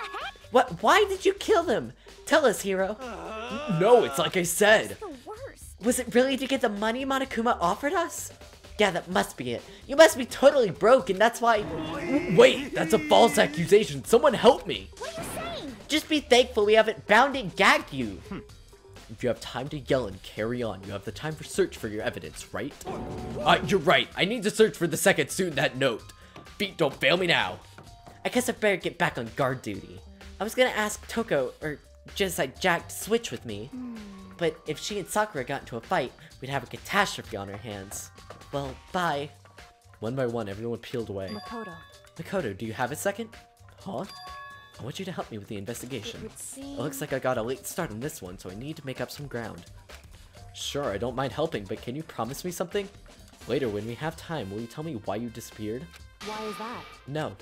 Why did you kill them? Tell us, Hiro. No, it's like I said. The worst. Was it really to get the money Monokuma offered us? Yeah, that must be it. You must be totally broke, and that's why... Wait, that's a false accusation. Someone help me. What are you saying? Just be thankful we haven't bound and gagged you. If you have time to yell and carry on, you have the time for search for your evidence, right? You're right. I need to search for the second suit in that note. Feet don't fail me now. I guess I better get back on guard duty. I was gonna ask Toko, or Genocide Jack, to switch with me. But if she and Sakura got into a fight, we'd have a catastrophe on our hands. Well, bye. One by one, everyone peeled away. Makoto. Makoto, do you have a second? Huh? I want you to help me with the investigation. It would seem... It looks like I got a late start on this one, so I need to make up some ground. Sure, I don't mind helping, but can you promise me something? Later, when we have time, will you tell me why you disappeared? Why is that? No.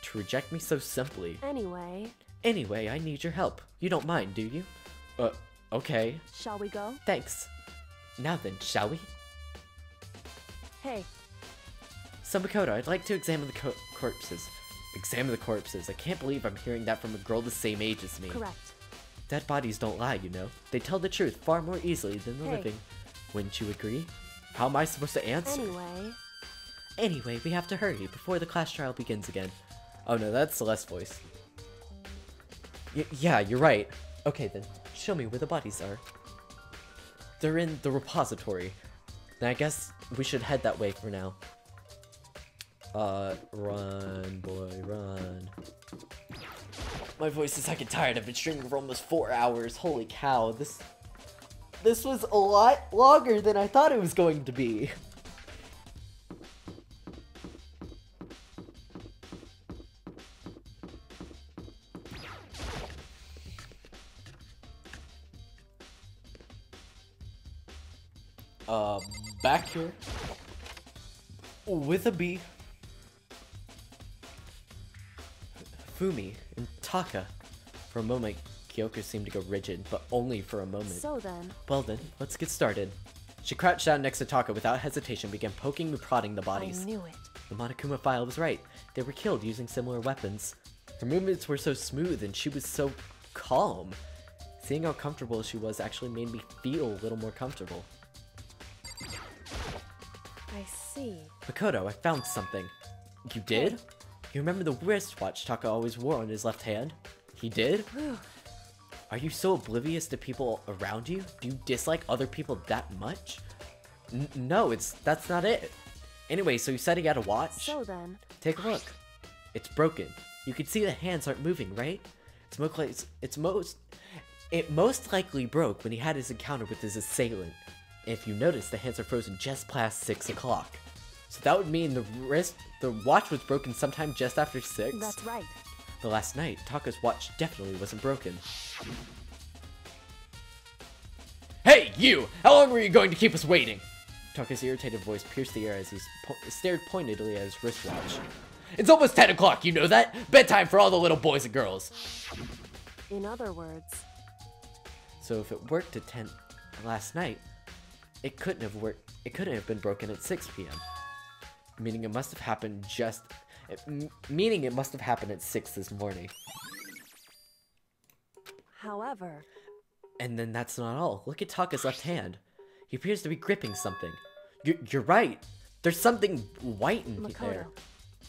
To reject me so simply. Anyway, I need your help. You don't mind, do you? Okay. shall we go? Thanks. Now then, shall we? Hey, So Makoto, I'd like to examine the corpses. Examine the corpses. I can't believe I'm hearing that from a girl the same age as me. correct. Dead bodies don't lie, you know. They tell the truth far more easily than the Hey. living. Wouldn't you agree? How am I supposed to answer? Anyway, we have to hurry before the class trial begins again. Oh no, that's Celeste's voice. Yeah, you're right. Okay then, show me where the bodies are. They're in the repository. Then I guess we should head that way for now. Run, boy, run. My voice is heckin' tired. I've been streaming for almost 4 hours. Holy cow, this was a lot longer than I thought it was going to be. Back here. With a B. Hifumi and Taka. For a moment, Kyoko seemed to go rigid, but only for a moment. So then... Well then, let's get started. She crouched down next to Taka without hesitation, began poking and prodding the bodies. I knew it. The Monokuma file was right. They were killed using similar weapons. Her movements were so smooth and she was so calm. Seeing how comfortable she was actually made me feel a little more comfortable. I see. Makoto, I found something. You did? You remember the wristwatch Taka always wore on his left hand? He did? Are you so oblivious to people around you? Do you dislike other people that much? No, that's not it. Anyway, so you said he had a watch? So then... Take a look. It's broken. You can see the hands aren't moving, right? It most likely broke when he had his encounter with his assailant. And if you notice, the hands are frozen just past 6 o'clock. So that would mean the watch was broken sometime just after 6? That's right. But last night, Taka's watch definitely wasn't broken. Hey, you! How long were you going to keep us waiting? Taka's irritated voice pierced the air as he stared pointedly at his wristwatch. It's almost 10 o'clock, you know that? Bedtime for all the little boys and girls. In other words, So if it worked at 10 last night, it couldn't have worked. It couldn't have been broken at 6 p.m. Meaning it must have happened meaning it must have happened at 6 this morning. however, And then that's not all. Look at Taka's left hand. He appears to be gripping something. You're right. There's something white in Makoto, there.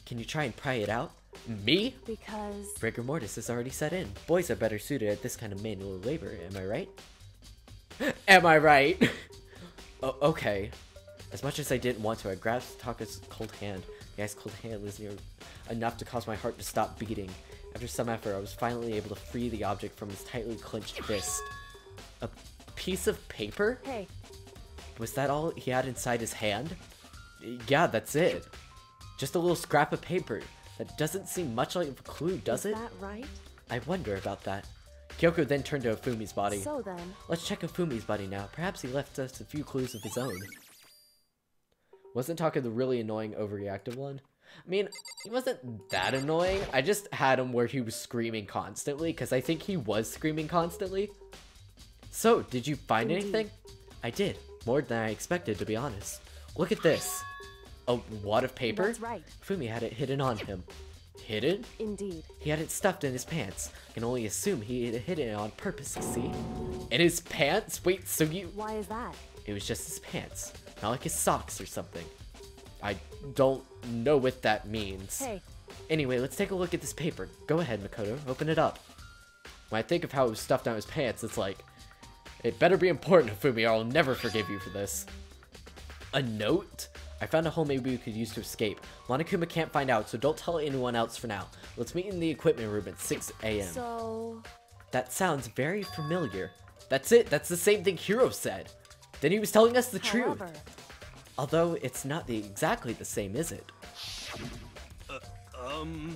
Can you try and pry it out? Me? because Rigor mortis has already set in. Boys are better suited at this kind of manual labor, am I right? Am I right? Oh, okay. As much as I didn't want to, I grasped Taka's cold hand. The ice cold hand was near enough to cause my heart to stop beating. After some effort, I was finally able to free the object from his tightly clenched fist. A piece of paper? hey, Was that all he had inside his hand? Yeah, that's it. Just a little scrap of paper. That doesn't seem much like a clue, does is it? that right? I wonder about that. Kyoko then turned to Hifumi's body. So then, Let's check Hifumi's body now. Perhaps he left us a few clues of his own. Wasn't Taka the really annoying, overreactive one? I mean, he wasn't that annoying. I just had him where he was screaming constantly, because I think he was screaming constantly. So, did you find Indeed. anything? I did. More than I expected, to be honest. Look at this. A wad of paper? that's right. Hifumi had it hidden on him. Hidden? Indeed. He had it stuffed in his pants. I can only assume he had hidden it on purpose, you see? In his pants? Wait, so you... Why is that? It was just his pants. Not like his socks or something. I don't know what that means. Hey, Anyway, let's take a look at this paper. Go ahead, Makoto. Open it up. When I think of how it was stuffed down his pants, it's like... It better be important, Hifumi, or I'll never forgive you for this. A note? I found a hole maybe we could use to escape. Monokuma can't find out, so don't tell anyone else for now. Let's meet in the equipment room at 6 a.m. so That sounds very familiar. That's it. That's the same thing Hiro said. Then he was telling us the truth. however, Although it's not exactly the same, is it?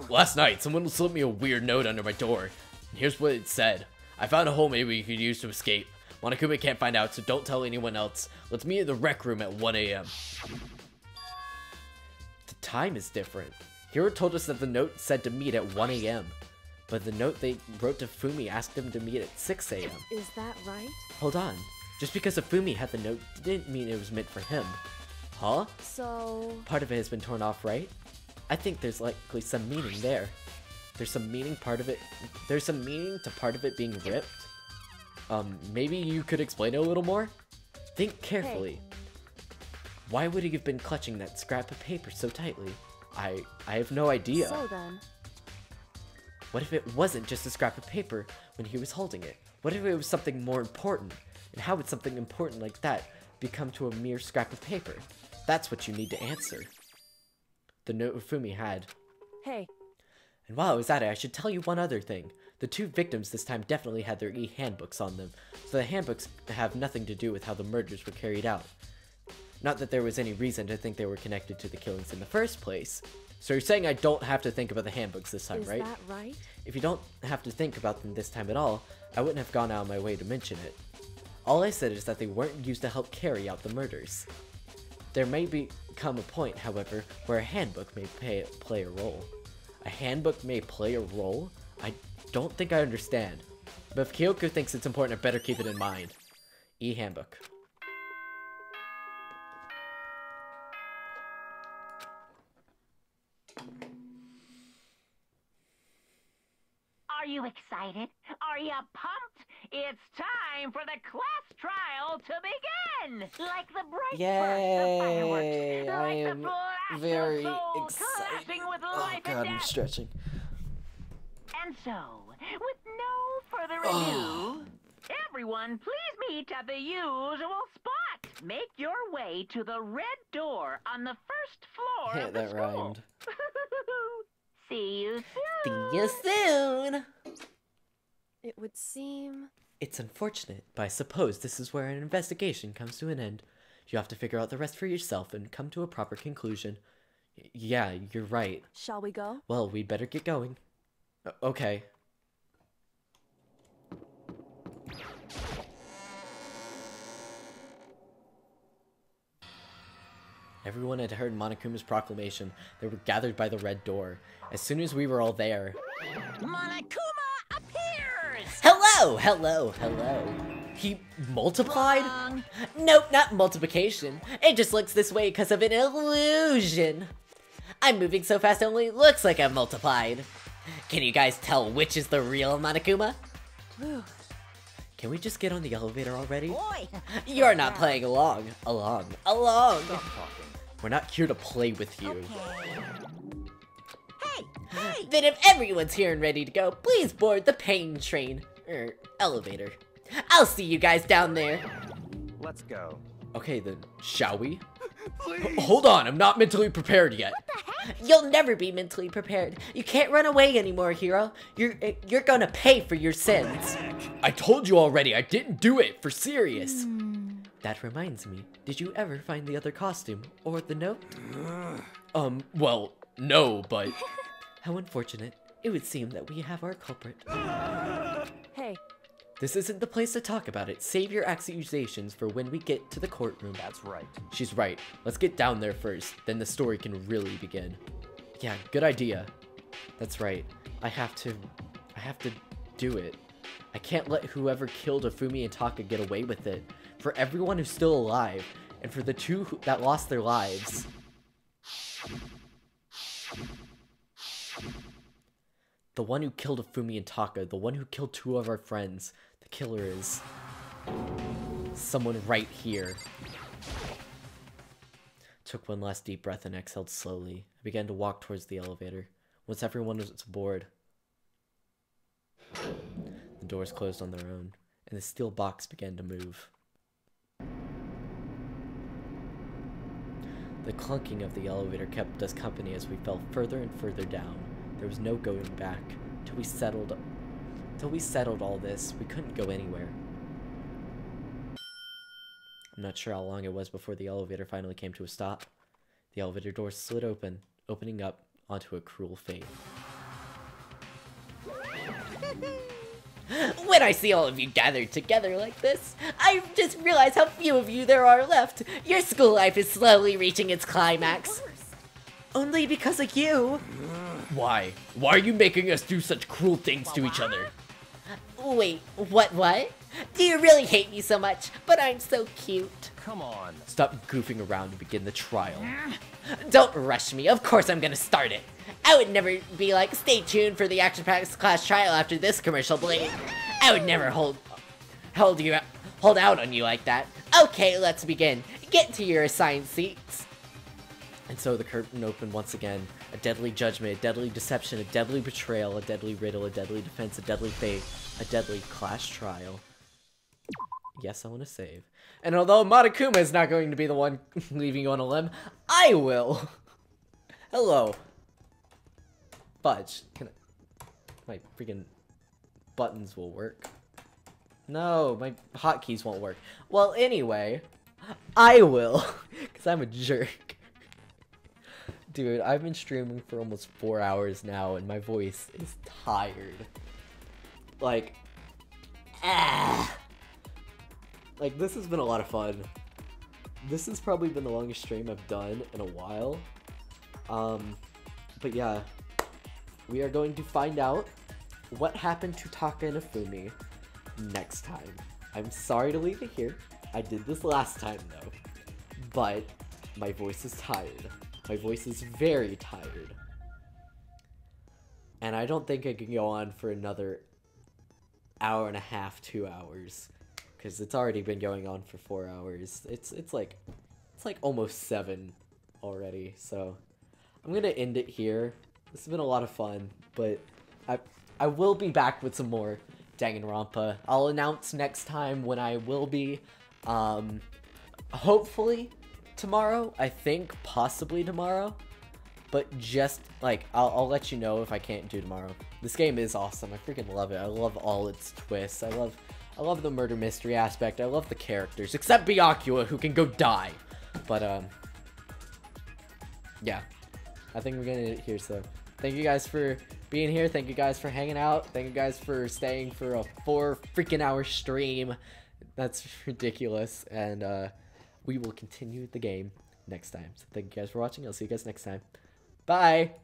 Last night, someone slipped me a weird note under my door. And here's what it said. I found a hole maybe we could use to escape. Monokuma can't find out, so don't tell anyone else. Let's meet in the rec room at 1 a.m. The time is different. Hiro told us that the note said to meet at 1 a.m. But the note they wrote to Fumi asked him to meet at 6 a.m. is that right? Hold on. Just because Hifumi had the note didn't mean it was meant for him. Huh? So, Part of it has been torn off, right? I think there's likely some meaning there. There's some meaning to part of it being ripped. Maybe you could explain it a little more? Think carefully. Why would he have been clutching that scrap of paper so tightly? I have no idea. so then, What if it wasn't just a scrap of paper when he was holding it? What if it was something more important? And how would something important like that become to a mere scrap of paper? That's what you need to answer. The note Hifumi had. hey, And while I was at it, I should tell you one other thing. The two victims this time definitely had their e-handbooks on them, so the handbooks have nothing to do with how the murders were carried out. Not that there was any reason to think they were connected to the killings in the first place. So you're saying I don't have to think about the handbooks this time, is right? that right? If you don't have to think about them this time at all, I wouldn't have gone out of my way to mention it. All I said is that they weren't used to help carry out the murders. There may become a point, however, where a handbook may play a role. A handbook may play a role? I don't think I understand. But if Kyoko thinks it's important, I better keep it in mind. E-handbook. Are you excited? Are you pumped? It's time for the class trial to begin! Like the bright Yay! burst of fireworks, I like am the blast of very soul excited. collapsing with Oh life and god, I'm death. stretching. And so, with no further ado, everyone please meet at the usual spot. Make your way to the red door on the first floor Hey, of the that school. rhymed. See you See soon. you soon! It would seem It's unfortunate, but I suppose this is where an investigation comes to an end. You have to figure out the rest for yourself and come to a proper conclusion. Yeah, you're right. Shall we go? Well, we'd better get going. Okay. Everyone had heard Monokuma's proclamation. They were gathered by the red door. As soon as we were all there... Monokuma appears! Hello, hello, hello. He multiplied? Wrong. Nope, not multiplication. It just looks this way because of an illusion. I'm moving so fast it only looks like I'm multiplied. Can you guys tell which is the real Monokuma? Can we just get on the elevator already? Boy! You're not playing along. Along. We're not here to play with you. Hey! Hey! Then if everyone's here and ready to go, please board the pain train. Elevator. I'll see you guys down there. Let's go. Okay then, shall we? Please. Hold on, I'm not mentally prepared yet. You'll never be mentally prepared. You can't run away anymore, Hiro. You're gonna pay for your sins. I told you already, I didn't do it, for serious. That reminds me, did you ever find the other costume or the note? Well, no, but... How unfortunate. It would seem that we have our culprit. Hey, This isn't the place to talk about it. Save your accusations for when we get to the courtroom. That's right. She's right. Let's get down there first, then the story can really begin. Yeah, good idea. That's right. I have to do it. I can't let whoever killed Hifumi and Taka get away with it. For everyone who's still alive, and for the two that lost their lives. The one who killed Hifumi and Taka, the one who killed two of our friends, the killer is someone right here. Took one last deep breath and exhaled slowly. I began to walk towards the elevator. Once everyone was aboard, the doors closed on their own, and the steel box began to move. The clunking of the elevator kept us company as we fell further and further down. There was no going back. Till we settled all this, we couldn't go anywhere. I'm not sure how long it was before the elevator finally came to a stop. The elevator door slid open, opening up onto a cruel fate. When I see all of you gathered together like this, I just realize how few of you there are left. Your school life is slowly reaching its climax. Only because of you. Why? Why are you making us do such cruel things to each other? Wait, what? Do you really hate me so much? But I'm so cute. Come on. Stop goofing around and begin the trial. Don't rush me. Of course I'm gonna start it. I would never be like, stay tuned for the action-packed class trial after this commercial break. I would never hold out on you like that. Okay, let's begin. Get to your assigned seats. And so the curtain opened once again. A deadly judgment, a deadly deception, a deadly betrayal, a deadly riddle, a deadly defense, a deadly fate, a deadly class trial. Yes, I want to save. And although Monokuma is not going to be the one leaving you on a limb, I will. Hello. Fudge. My freaking buttons will work. No, my hotkeys won't work. Well, anyway, I will, because I'm a jerk. Dude, I've been streaming for almost 4 hours now, and my voice is tired. Like, Like, this has been a lot of fun. This has probably been the longest stream I've done in a while. But yeah, we are going to find out what happened to Taka and Hifumi next time. I'm sorry to leave it here. I did this last time, though. But my voice is tired. My voice is very tired. And I don't think I can go on for another hour and a half, 2 hours. Because it's already been going on for 4 hours. It's like almost 7 already. So I'm gonna end it here. This has been a lot of fun, but I will be back with some more Danganronpa. I'll announce next time when I will be. Hopefully tomorrow. I think possibly tomorrow. But just, like, I'll let you know if I can't do tomorrow. This game is awesome. I freaking love it. I love all its twists. I love the murder mystery aspect. I love the characters. Except Byakuya, who can go die. But, yeah. I think we're gonna end it here, so thank you guys for being here. Thank you guys for hanging out. Thank you guys for staying for a 4 freaking hour stream. That's ridiculous. And we will continue the game next time. So thank you guys for watching. I'll see you guys next time. Bye.